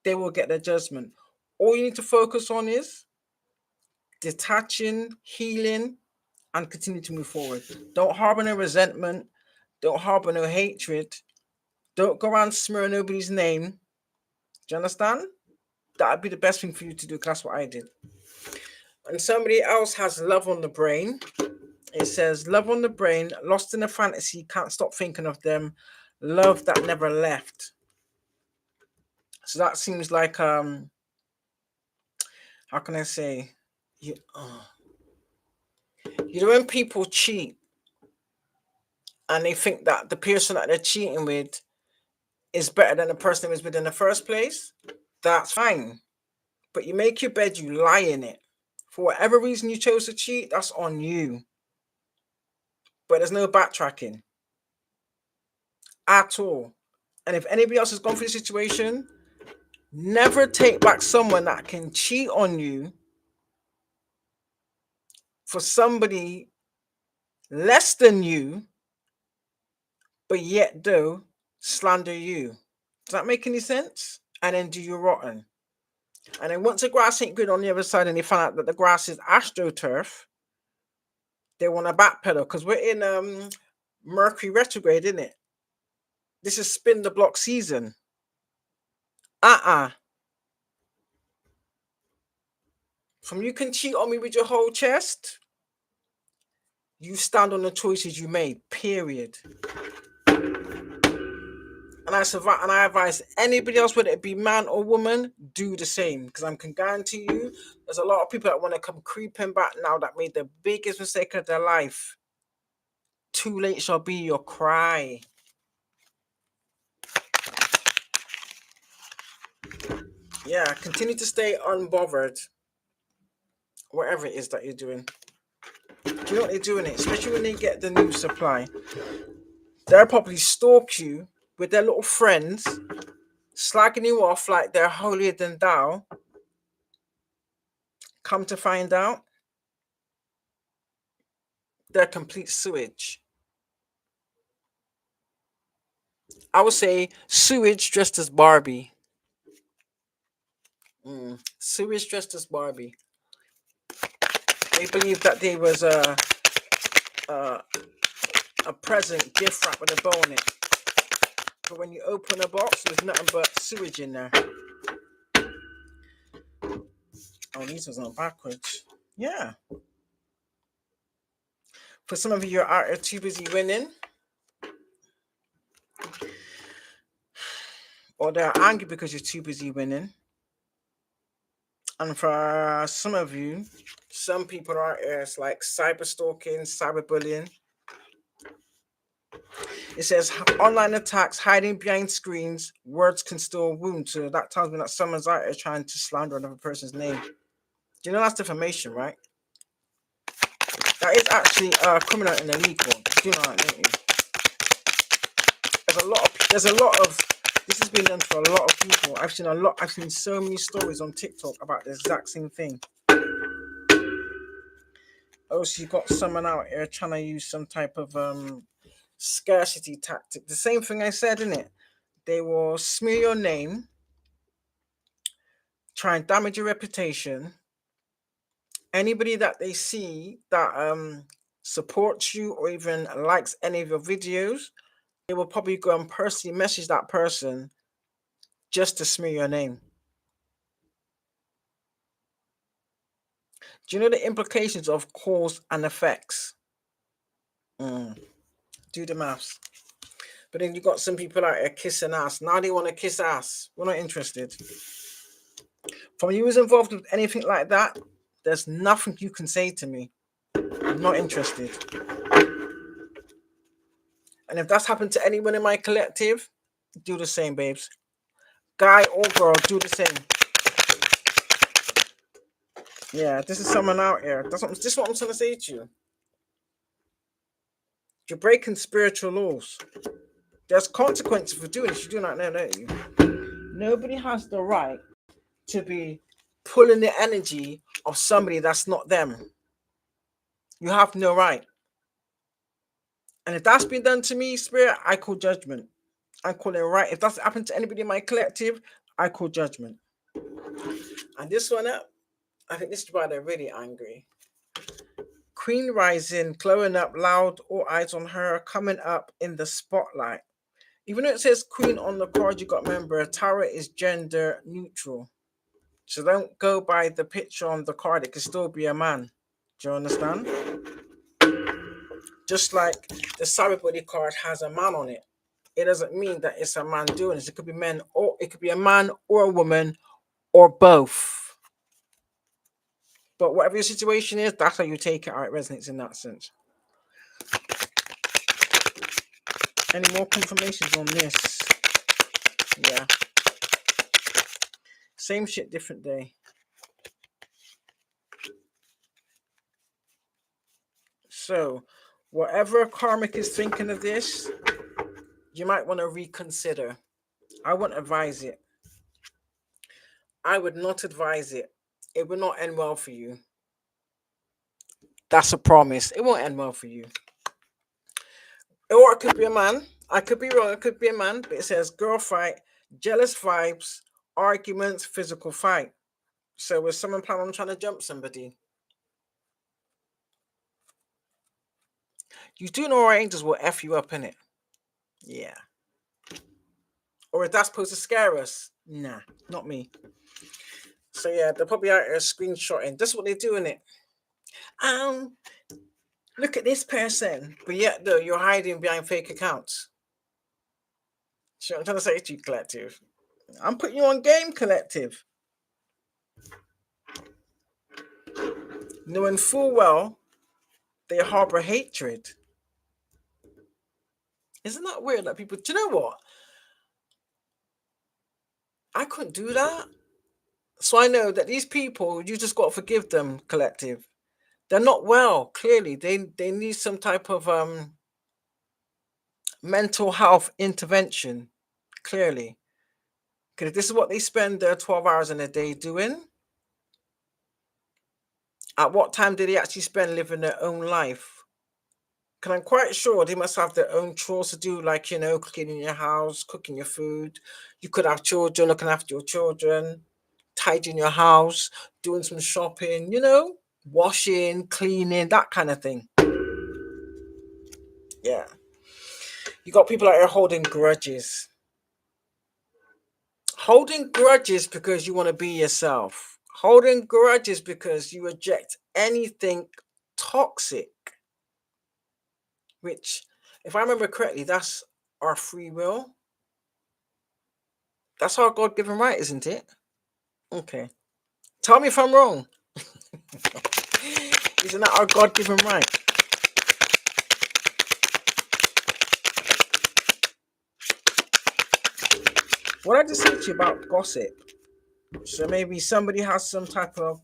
they will get their judgment. All you need to focus on is detaching, healing, and continue to move forward. Don't harbor no resentment. Don't harbor no hatred. Don't go around smearing nobody's name. Do you understand? That'd be the best thing for you to do, because that's what I did. And somebody else has love on the brain. It says, love on the brain, lost in a fantasy, can't stop thinking of them, love that never left. So that seems like, how can I say? You know, when people cheat and they think that the person that they're cheating with is better than the person they was with in the first place, that's fine. But you make your bed, you lie in it. For whatever reason you chose to cheat, that's on you. But there's no backtracking at all. And if anybody else has gone through the situation, never take back someone that can cheat on you for somebody less than you, but yet though slander you. Does that make any sense? And then do you rotten. And then once the grass ain't good on the other side and they find out that the grass is astroturf, they want to backpedal because we're in Mercury retrograde, isn't it? This is spin the block season. From you can cheat on me with your whole chest, you stand on the choices you made, period. And I advise anybody else, whether it be man or woman, do the same. Because I can guarantee you, there's a lot of people that want to come creeping back now that made the biggest mistake of their life. Too late shall be your cry. Yeah, continue to stay unbothered. Whatever it is that you're doing. Do you know what they're doing it? Especially when they get the new supply. They'll probably stalk you with their little friends, slagging you off like they're holier than thou. Come to find out, they're complete sewage. I would say sewage dressed as Barbie. Sewage dressed as Barbie. They believe that there was a present gift wrapped with a bow on it. But when you open a box, there's nothing but sewage in there. Oh, these ones are backwards. Yeah. For some of you, you're out there too busy winning. Or they're angry because you're too busy winning. And for some of you, some people are out there, it's like cyber stalking, cyberbullying. It says online attacks, hiding behind screens, words can still wound. So that tells me that someone's out there trying to slander another person's name. Do you know that's defamation, right? That is actually criminal and illegal. Do you know that, don't you? There's a lot of this has been done for a lot of people. I've seen so many stories on TikTok about the exact same thing. Oh, so you got someone out here trying to use some type of scarcity tactic. The same thing I said, isn't it? They will smear your name, try and damage your reputation. Anybody that they see that supports you or even likes any of your videos, they will probably go and personally message that person just to smear your name. Do you know the implications of cause and effects? Do the maths. But then you got some people out there kissing ass. Now they want to kiss ass. We're not interested. From you was involved with anything like that, there's nothing you can say to me. I'm not interested. And if that's happened to anyone in my collective, do the same, babes. Guy or girl, do the same. Yeah, this is someone out here. This is what I'm trying to say to you. You're breaking spiritual laws. There's consequences for doing this. You do not know, don't you? Nobody has the right to be pulling the energy of somebody that's not them. You have no right. And if that's been done to me, spirit, I call judgment. I call it right. If that's happened to anybody in my collective, I call judgment. And this one up, I think this is why they're really angry. Queen rising, glowing up loud, all eyes on her, coming up in the spotlight. Even though it says queen on the card, you got to remember, tarot is gender neutral. So don't go by the picture on the card. It could still be a man. Do you understand? Just like the Cyberbody card has a man on it. It doesn't mean that it's a man doing this. It could be men, or it could be a man or a woman, or both. But whatever your situation is, that's how you take it. How it resonates in that sense. Any more confirmations on this? Yeah. Same shit, different day. So, whatever karmic is thinking of this, you might want to reconsider. I wouldn't advise it. I would not advise it. It will not end well for you. That's a promise. It won't end well for you. Or it could be a man. I could be wrong. It could be a man. But it says girl fight, jealous vibes, arguments, physical fight. So was someone planning on trying to jump somebody? You do know our angels will F you up, innit? Yeah. Or is that supposed to scare us? Nah, not me. So yeah, they're probably out here screenshotting. That's what they're doing it. Um, Look at this person. But yet though, you're hiding behind fake accounts. So I'm trying to say to you, collective. I'm putting you on game, collective. Knowing full well they harbor hatred. Isn't that weird that people, do you know what? I couldn't do that. So I know that these people, you just got to forgive them, collective. They're not well, clearly. They need some type of mental health intervention, clearly. Because this is what they spend their 12 hours in a day doing. At what time do they actually spend living their own life? Because I'm quite sure they must have their own chores to do, like, cleaning your house, cooking your food. You could have children, looking after your children, tidying your house, doing some shopping, washing, cleaning, that kind of thing. Yeah. You got people out here holding grudges. Holding grudges because you want to be yourself. Holding grudges because you reject anything toxic. Which, if I remember correctly, that's our free will. That's our God-given right, isn't it? Okay. Tell me if I'm wrong. Isn't that our God-given right? What I just said to you about gossip. So maybe somebody has some type of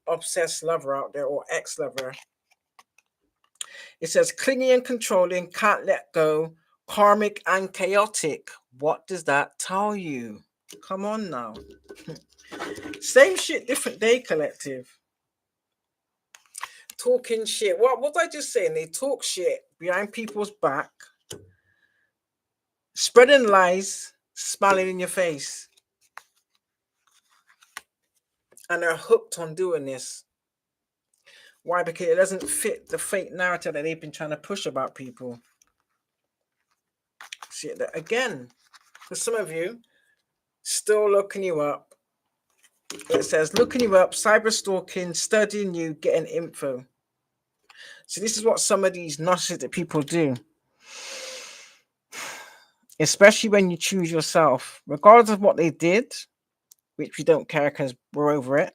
obsessed lover out there or ex-lover. It says clingy and controlling, can't let go, karmic and chaotic. What does that tell you? Come on now. Same shit, different day, collective. Talking shit. What was I just saying? They talk shit behind people's back, spreading lies, smiling in your face. And they're hooked on doing this. Why? Because it doesn't fit the fake narrative that they've been trying to push about people. See that again. For some of you, still looking you up. It says looking you up, cyber stalking, studying you, getting info. So this is what some of these narcissistic people do. Especially when you choose yourself, regardless of what they did, which we don't care because we're over it.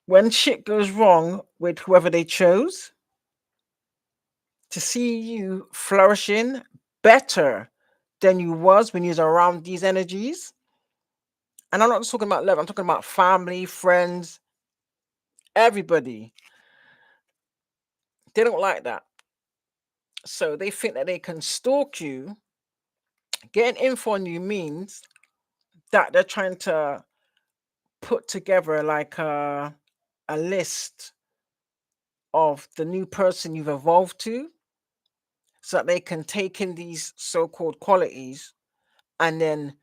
When shit goes wrong with whoever they chose, to see you flourishing better than you was when you was around these energies. And I'm not just talking about love, I'm talking about family, friends, everybody. They don't like that. So they think that they can stalk you. Getting info on you means that they're trying to put together like a list of the new person you've evolved to so that they can take in these so-called qualities and then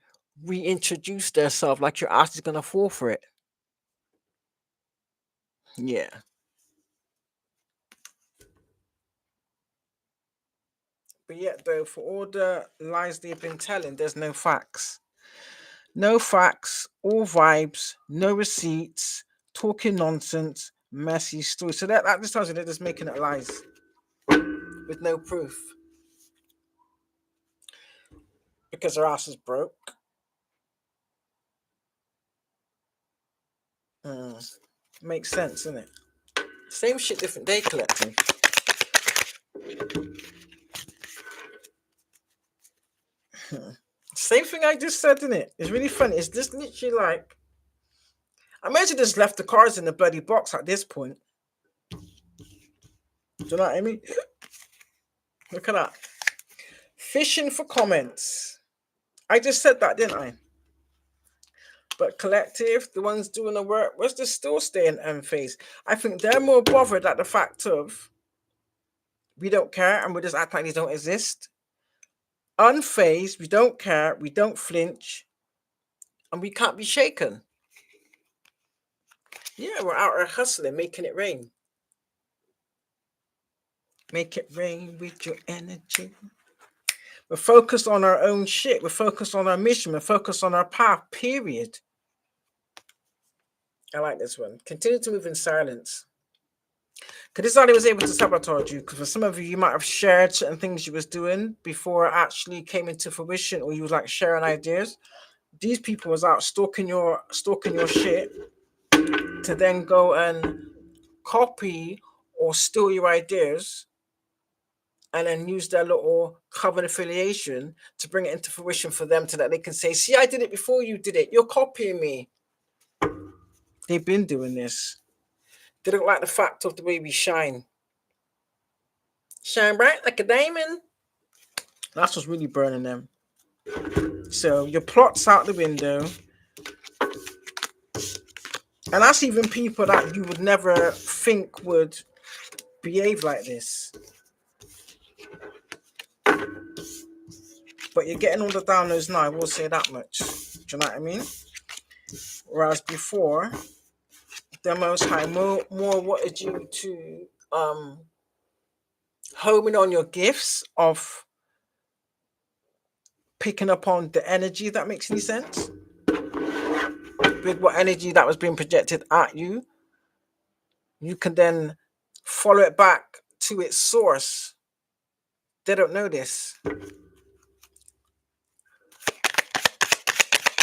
reintroduce themselves like your ass is going to fall for it. Yeah. But yet, though, for all the lies they've been telling, there's no facts. No facts, all vibes, no receipts, talking nonsense, messy stories. So that just tells you they're just making it lies with no proof. Because their ass is broke. Makes sense, doesn't it? Same shit, different day, collective. Same thing I just said, isn't it? It's really funny. It's just literally like, I imagine just left the cards in the bloody box at this point. Do you know what I mean? Look at that. Fishing for comments. I just said that, didn't I? But collective, the ones doing the work, was just still staying in phase. I think they're more bothered at the fact of we don't care and we just act like these don't exist. Unfazed, we don't care, we don't flinch, and we can't be shaken. Yeah, we're out there hustling, making it rain. Make it rain with your energy. We're focused on our own shit. We're focused on our mission. We're focused on our path, period. I like this one. Continue to move in silence. Because this already was able to sabotage you. Because for some of you, you might have shared certain things you was doing before it actually came into fruition, or you was like sharing ideas. These people was out stalking your shit to then go and copy or steal your ideas and then use their little covered affiliation to bring it into fruition for them, so that they can say, see, I did it before you did it. You're copying me. They've been doing this. They don't like the fact of the way we shine. Shine bright like a diamond. That's what's really burning them. So your plot's out the window. And that's even people that you would never think would behave like this. But you're getting all the downloads now, I will say that much. Do you know what I mean? Whereas before, the Most High more wanted you to home in on your gifts of picking up on the energy, if that makes any sense. With what energy that was being projected at you, you can then follow it back to its source. They don't know this.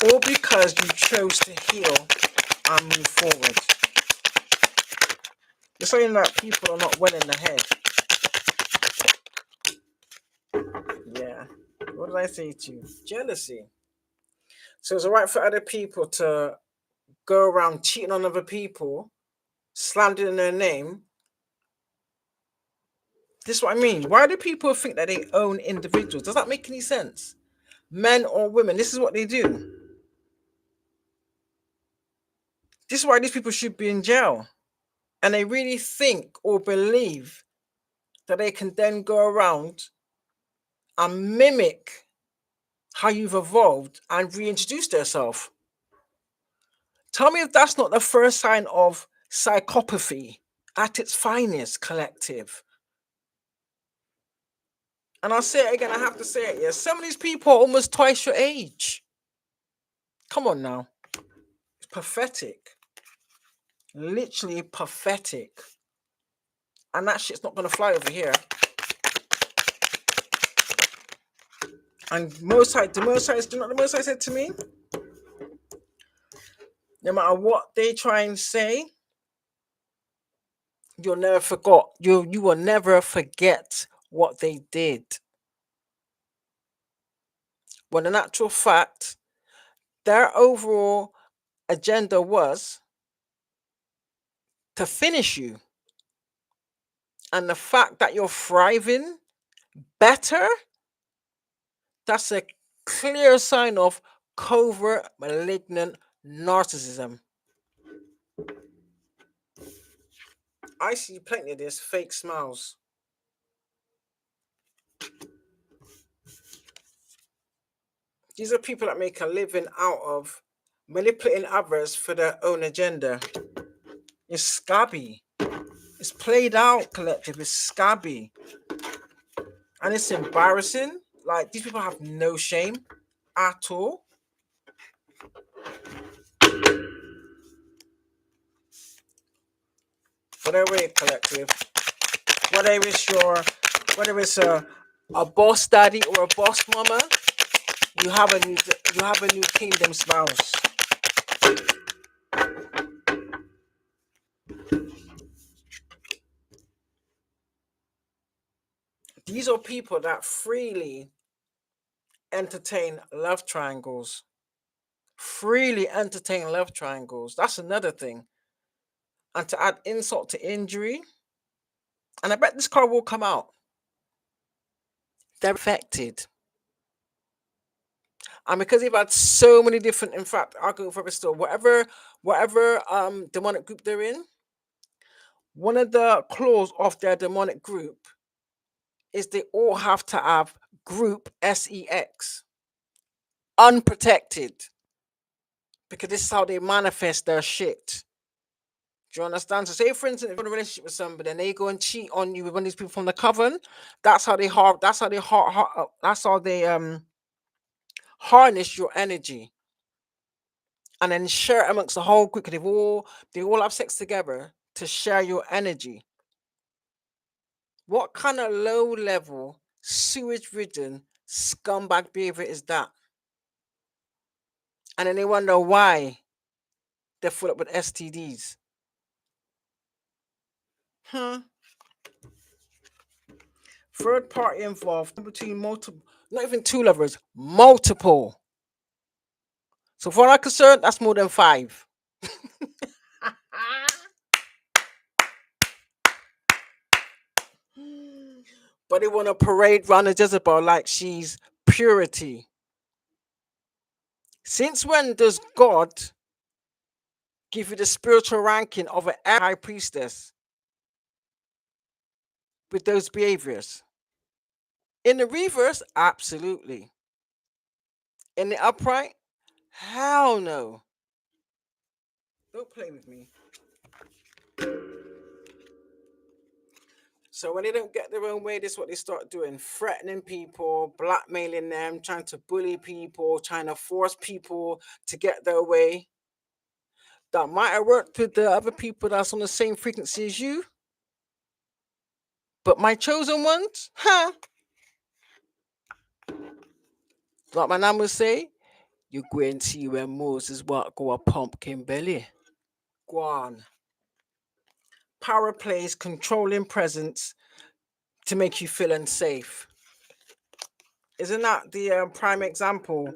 All because you chose to heal and move forward. You're saying that people are not well in the head. Yeah. What did I say to you? Jealousy. So it's alright for other people to go around cheating on other people, slandering their name. This is what I mean. Why do people think that they own individuals? Does that make any sense? Men or women, this is what they do. This is why these people should be in jail. And they really think or believe that they can then go around and mimic how you've evolved and reintroduce themselves. Tell me if that's not the first sign of psychopathy at its finest, collective. And I'll say it again, I have to say it, yeah. Some of these people are almost twice your age. Come on now. It's pathetic. Literally pathetic. And that shit's not going to fly over here. And the Most High, do you know what the Most High said to me? No matter what they try and say, you'll never forget. You will never forget what they did. When in actual fact, their overall agenda was to finish you. And the fact that you're thriving better, that's a clear sign of covert malignant narcissism. I see plenty of this fake smiles. These are people that make a living out of manipulating others for their own agenda. It's scabby. It's played out, collective. It's scabby. And it's embarrassing. Like, these people have no shame at all. Whatever it, collective. Whether it's a boss daddy or a boss mama, you have a new kingdom spouse. These are people that freely entertain love triangles. Freely entertain love triangles. That's another thing. And to add insult to injury, and I bet this card will come out. They're affected. And because they've had so many different, in fact, I'll go further still. Whatever demonic group they're in, one of the clause of their demonic group is they all have to have group sex, unprotected, because this is how they manifest their shit. Do you understand? So, say for instance, if you're in a relationship with somebody and they go and cheat on you with one of these people from the coven, that's how they harness your energy and then share it amongst the whole group. 'Cause they all have sex together to share your energy. What kind of low level, sewage ridden scumbag behavior is that? And then they wonder why they're full up with STDs. Third party involved between multiple, not even two lovers, multiple. So far I'm concerned, that's more than 5. But they want to parade around a Jezebel like she's purity. Since when does God give you the spiritual ranking of an high priestess with those behaviors? In the reverse, absolutely. In the upright, hell no. Don't play with me. So when they don't get their own way, this is what they start doing. Threatening people, blackmailing them, trying to bully people, trying to force people to get their way. That might have worked with the other people that's on the same frequency as you. But my chosen ones, like my nan would say, you go and see when Moses walk go a pumpkin belly. Go on. Power plays, controlling presence to make you feel unsafe. Isn't that the prime example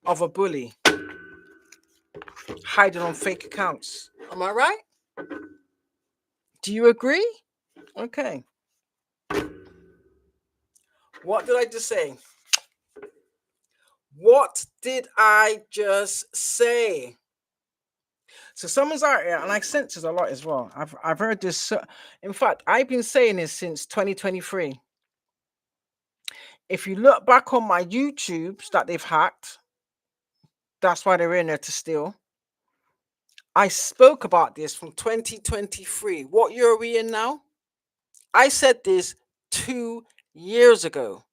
of a bully hiding on fake accounts? Am I right? Do you agree? Okay. What did I just say? What did I just say? So someone's out here, and I sense this a lot as well. I've heard this. In fact, I've been saying this since 2023. If you look back on my YouTubes that they've hacked, that's why they're in there to steal. I spoke about this from 2023. What year are we in now? I said this 2 years ago.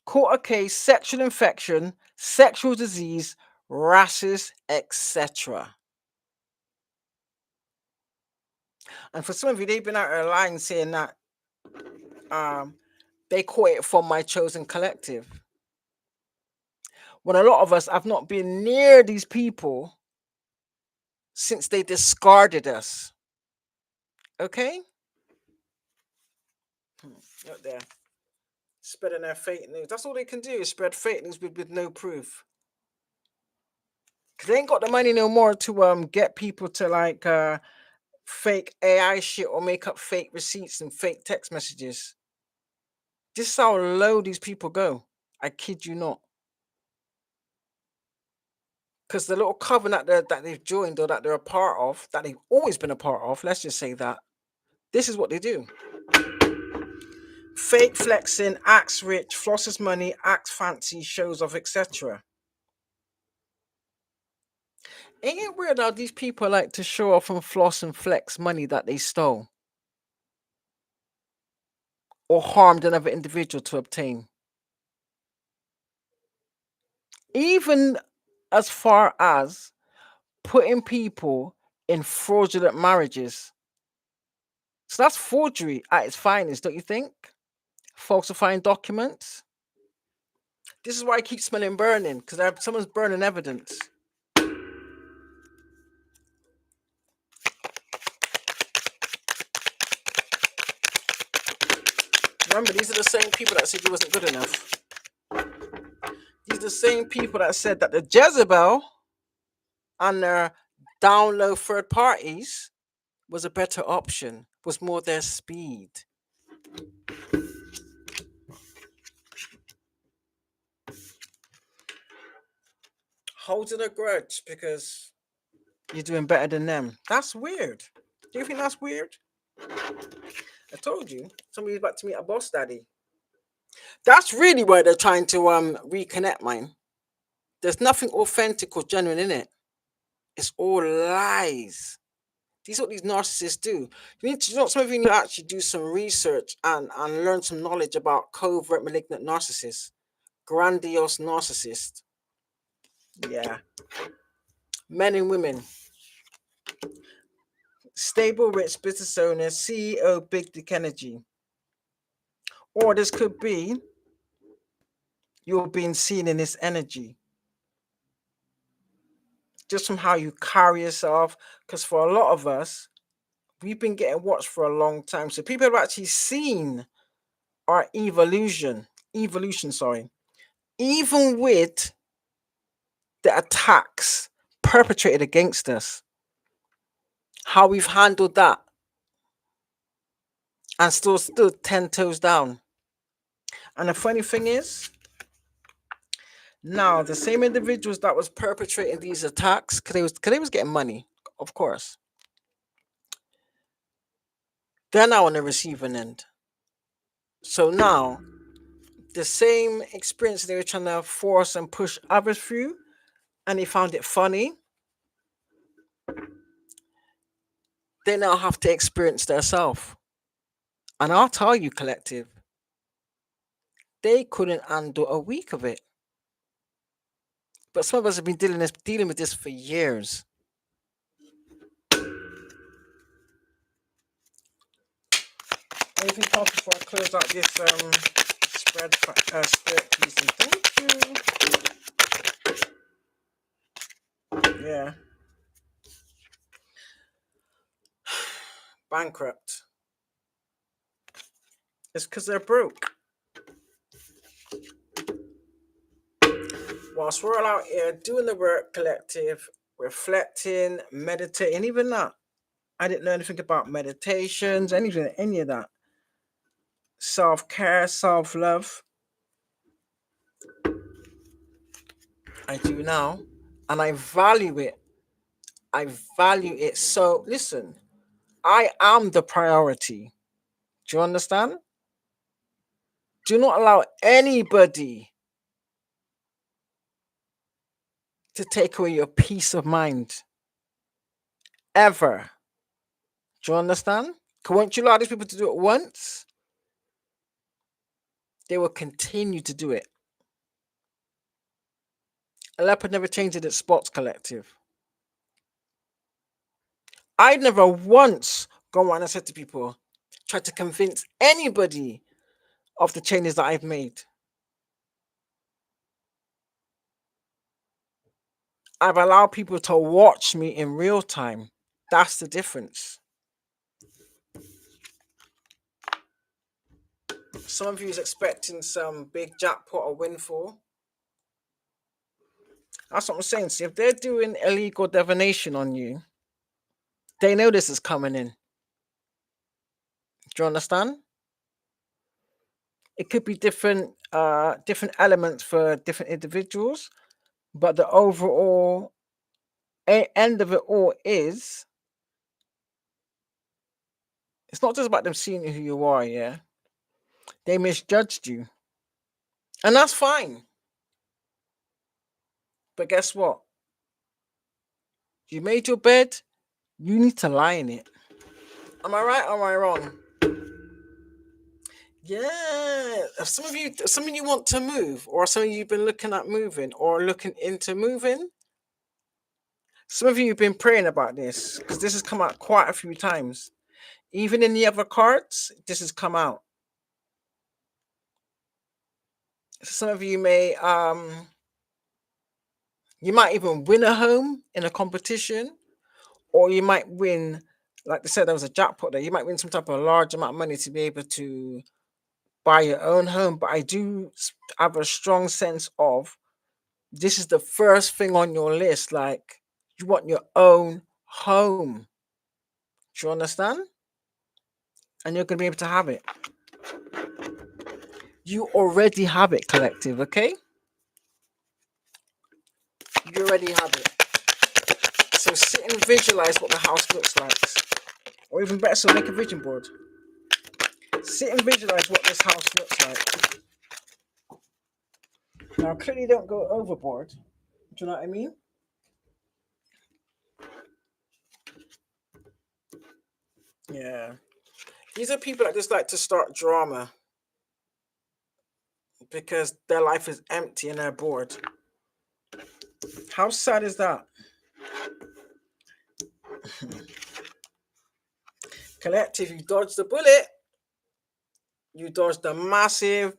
Caught a case, sexual infection, sexual disease, rashes, etc. And for some of you, they've been out there lying, saying that they caught it from my chosen collective. When a lot of us have not been near these people since they discarded us. Okay? Out there. Spreading their fake news. That's all they can do is spread fake news with no proof. Cause they ain't got the money no more to get people to like fake AI shit or make up fake receipts and fake text messages. This is how low these people go. I kid you not. Because the little covenant that they've joined or that they're a part of, that they've always been a part of, let's just say that, this is what they do. Fake flexing, acts rich, flosses money, acts fancy, shows off, etc. Ain't it weird how these people like to show off and floss and flex money that they stole or harmed another individual to obtain? Even as far as putting people in fraudulent marriages. So that's forgery at its finest, don't you think? Falsifying documents. This is why I keep smelling burning, because someone's burning evidence. Remember, these are the same people that said you wasn't good enough. These are the same people that said that the Jezebel and their down low third parties was a better option, was more their speed. Holding a grudge because you're doing better than them. That's weird. Do you think that's weird? I told you. Somebody's about to meet a boss daddy. That's really where they're trying to reconnect, mine. There's nothing authentic or genuine in it. It's all lies. These are what these narcissists do. You need to, some of you need to actually do some research and learn some knowledge about covert malignant narcissists, grandiose narcissists. Yeah. Men and women. Stable, rich business owner, CEO, big dick energy. Or this could be you're being seen in this energy. Just from how you carry yourself. Because for a lot of us, we've been getting watched for a long time. So people have actually seen our evolution, sorry. Even with the attacks perpetrated against us, how we've handled that and still stood 10 toes down. And the funny thing is, now the same individuals that was perpetrating these attacks, because they was getting money, of course, they're now on the receiving end. So now the same experience they were trying to force and push others through, and they found it funny, they now have to experience themselves. And I'll tell you, collective, they couldn't handle a week of it. But some of us have been dealing with this for years. Anything else before I close out this spirit piece? And thank you. Yeah. Bankrupt. It's because they're broke. Whilst we're all out here doing the work, collective, reflecting, meditating, even that. I didn't know anything about meditations, anything, any of that. Self-care, self-love. I do now. And I value it. I value it. So listen, I am the priority. Do you understand? Do not allow anybody to take away your peace of mind. Ever. Do you understand? Because once you allow these people to do it once, they will continue to do it. A leopard never changes its spots, collective. I never once gone around and said to people, tried to convince anybody of the changes that I've made. I've allowed people to watch me in real time. That's the difference. Some of you is expecting some big jackpot or windfall. That's what I'm saying. See, if they're doing illegal divination on you, they know this is coming in. Do you understand? It could be different elements for different individuals, but the overall end of it all is it's not just about them seeing who you are, yeah. They misjudged you. And that's fine. But guess what? You made your bed, you need to lie in it. Am I right or am I wrong? Yeah. If some of you want to move, or some of you have been looking at moving or looking into moving, some of you have been praying about this because this has come out quite a few times. Even in the other cards, this has come out. Some of you may you might even win a home in a competition, or you might win, like they said, there was a jackpot there. You might win some type of large amount of money to be able to buy your own home, but I do have a strong sense of this is the first thing on your list. Like, you want your own home. Do you understand? And you're going to be able to have it. You already have it, collective, okay? You already have it. So sit and visualize what the house looks like. Or even better, so make a vision board. Sit and visualize what this house looks like. Now, clearly don't go overboard. Do you know what I mean? Yeah. These are people that just like to start drama because their life is empty and they're bored. How sad is that? Collective, you dodged the bullet. You dodged the massive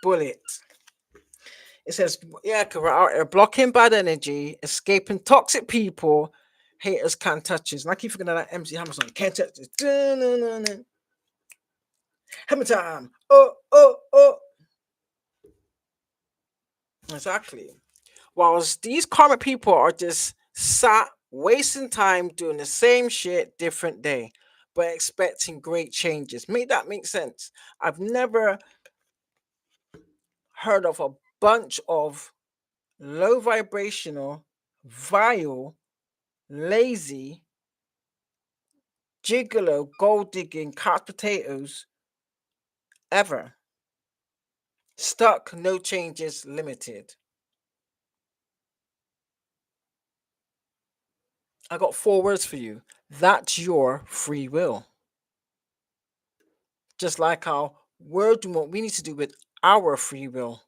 bullet. It says, yeah, because we're out here blocking bad energy, escaping toxic people. Haters can't touch us. And I keep forgetting that MC Hammer song. Can't touch us. Hammer time. Oh, oh, oh. Exactly. Whilst these karmic people are just sat wasting time doing the same shit different day, but expecting great changes. Make that make sense. I've never heard of a bunch of low vibrational, vile, lazy, gigolo, gold digging, couch potatoes ever. Stuck, no changes, limited. I got 4 words for you. That's your free will. Just like how we're doing what we need to do with our free will.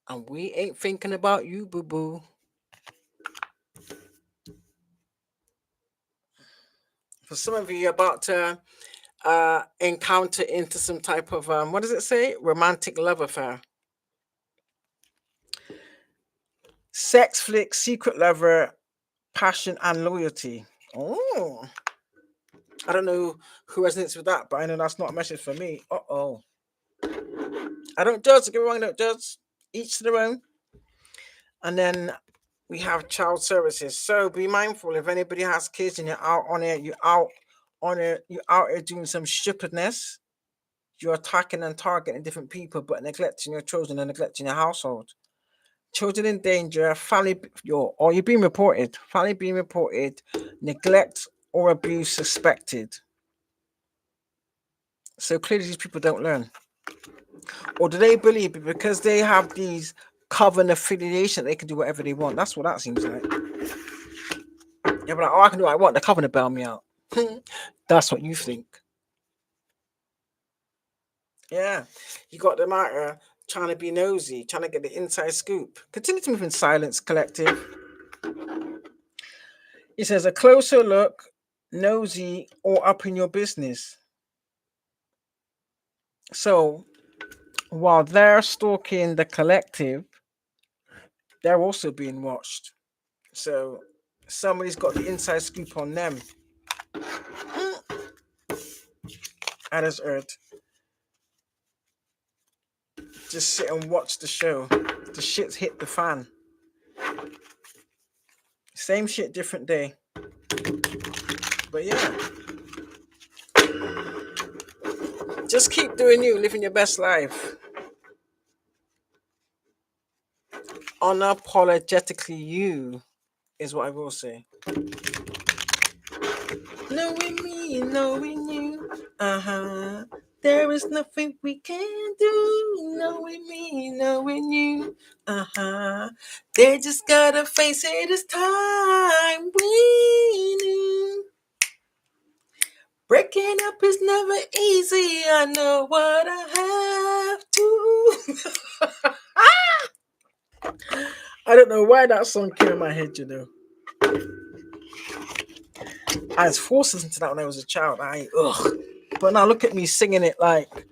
And we ain't thinking about you, boo boo. For some of you, you're about to encounter into some type of, what does it say? Romantic love affair. Sex flick, secret lover, passion, and loyalty. Oh, I don't know who resonates with that, but I know that's not a message for me. Uh-oh. I don't judge, get me wrong, I don't judge. Each to their own. And then we have child services. So be mindful if anybody has kids and you're out on it, you're out here doing some stupidness. You're attacking and targeting different people, but neglecting your children and neglecting your household. Children in danger, or you're being reported, family being reported, neglect or abuse suspected. So clearly these people don't learn. Or do they believe because they have these covenant affiliation they can do whatever they want? That's what that seems like. Yeah, but like, oh, I can do what I want. The covenant bail me out. That's what you think. Yeah, you got them out here trying to be nosy, trying to get the inside scoop. Continue to move in silence, collective. He says a closer look, nosy, or up in your business. So while they're stalking the collective, they're also being watched. So somebody's got the inside scoop on them. As Earth. Just sit and watch the show. The shit's hit the fan. Same shit, different day. But yeah. Just keep doing you, living your best life. Unapologetically you is what I will say. Knowing me, knowing you. Uh-huh. There is nothing we can do. Knowing me, knowing you. Uh-huh. They just gotta face it as time. We knew. Breaking up is never easy. I know what I have to. I don't know why that song came in my head, you know. I was forced to listen to that when I was a child. But now look at me singing it like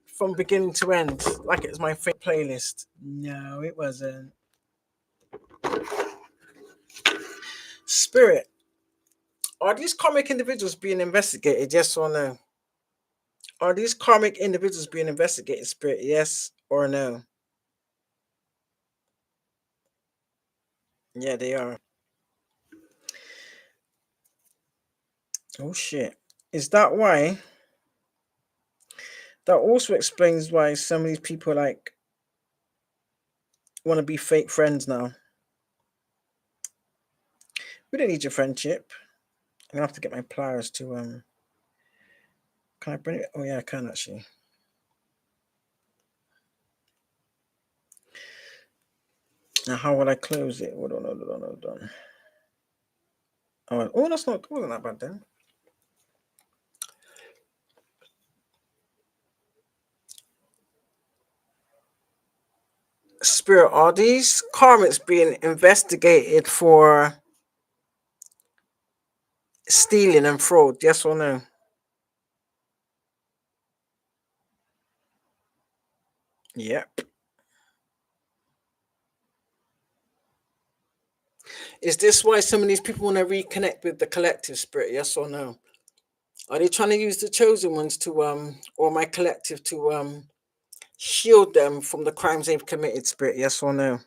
from beginning to end, like it was my favorite playlist. No, it wasn't. Spirit. Are these comic individuals being investigated? Yes or no? Are these karmic individuals being investigated, spirit? Yes or no? Yeah, they are. Oh shit. Is that why? That also explains why some of these people like want to be fake friends now. We don't need your friendship. I'm gonna have to get my pliers to can I bring it? Oh yeah, I can actually. Now how would I close it? Hold on. Oh, that's not wasn't that bad then. Spirit, are these karmics being investigated for stealing and fraud? Yes or no? Yep. Is this why some of these people want to reconnect with the collective spirit? Yes or no? Are they trying to use the chosen ones to or my collective to shield them from the crimes they've committed, spirit? Yes or no?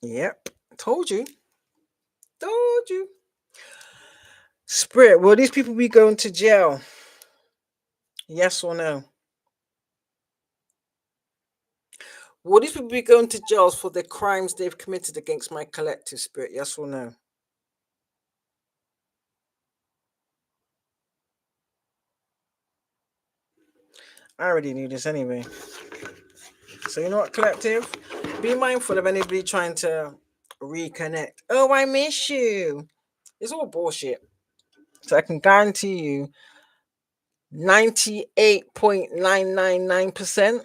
Yep. Told you. Told you. Spirit, will these people be going to jail? Yes or no? Will these people be going to jails for the crimes they've committed against my collective spirit? Yes or no? I already knew this anyway. So you know what, collective? Be mindful of anybody trying to reconnect. Oh, I miss you. It's all bullshit. So I can guarantee you 98.999%,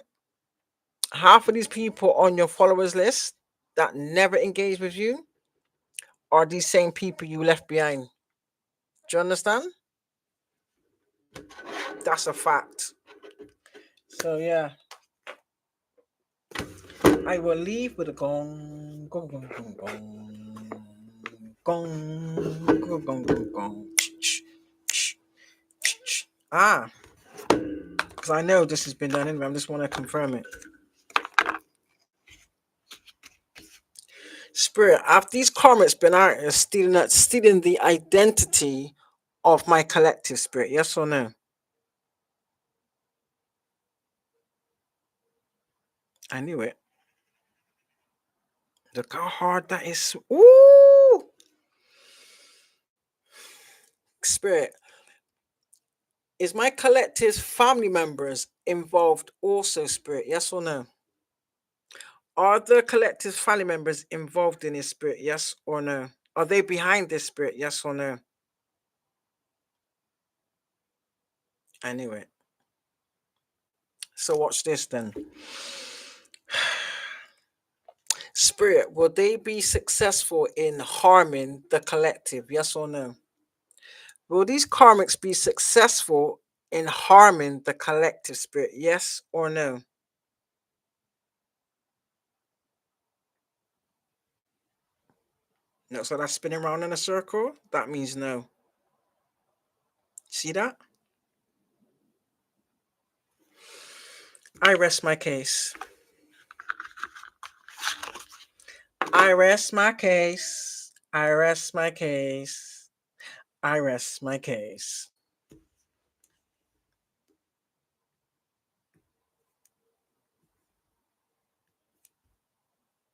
half of these people on your followers list that never engage with you are these same people you left behind. Do you understand? That's a fact. So yeah, I will leave with a gong, gong, gong, gong, gong, gong, gong, gong, gong, gong. Ah, because I know this has been done anyway. I just want to confirm it. Spirit, have these karmics been out here stealing the identity of my collective spirit? Yes or no? I knew it. Look how hard that is. Ooh! Spirit, is my collective's family members involved also, spirit? Yes or no? Are the collective's family members involved in this spirit? Yes or no? Are they behind this spirit? Yes or no? I knew it. So watch this then. Spirit, will they be successful in harming the collective? Yes or no? Will these karmics be successful in harming the collective spirit? Yes or no? No, so that's spinning around in a circle. That means no. See that? I rest my case. I rest my case. I rest my case. I rest my case.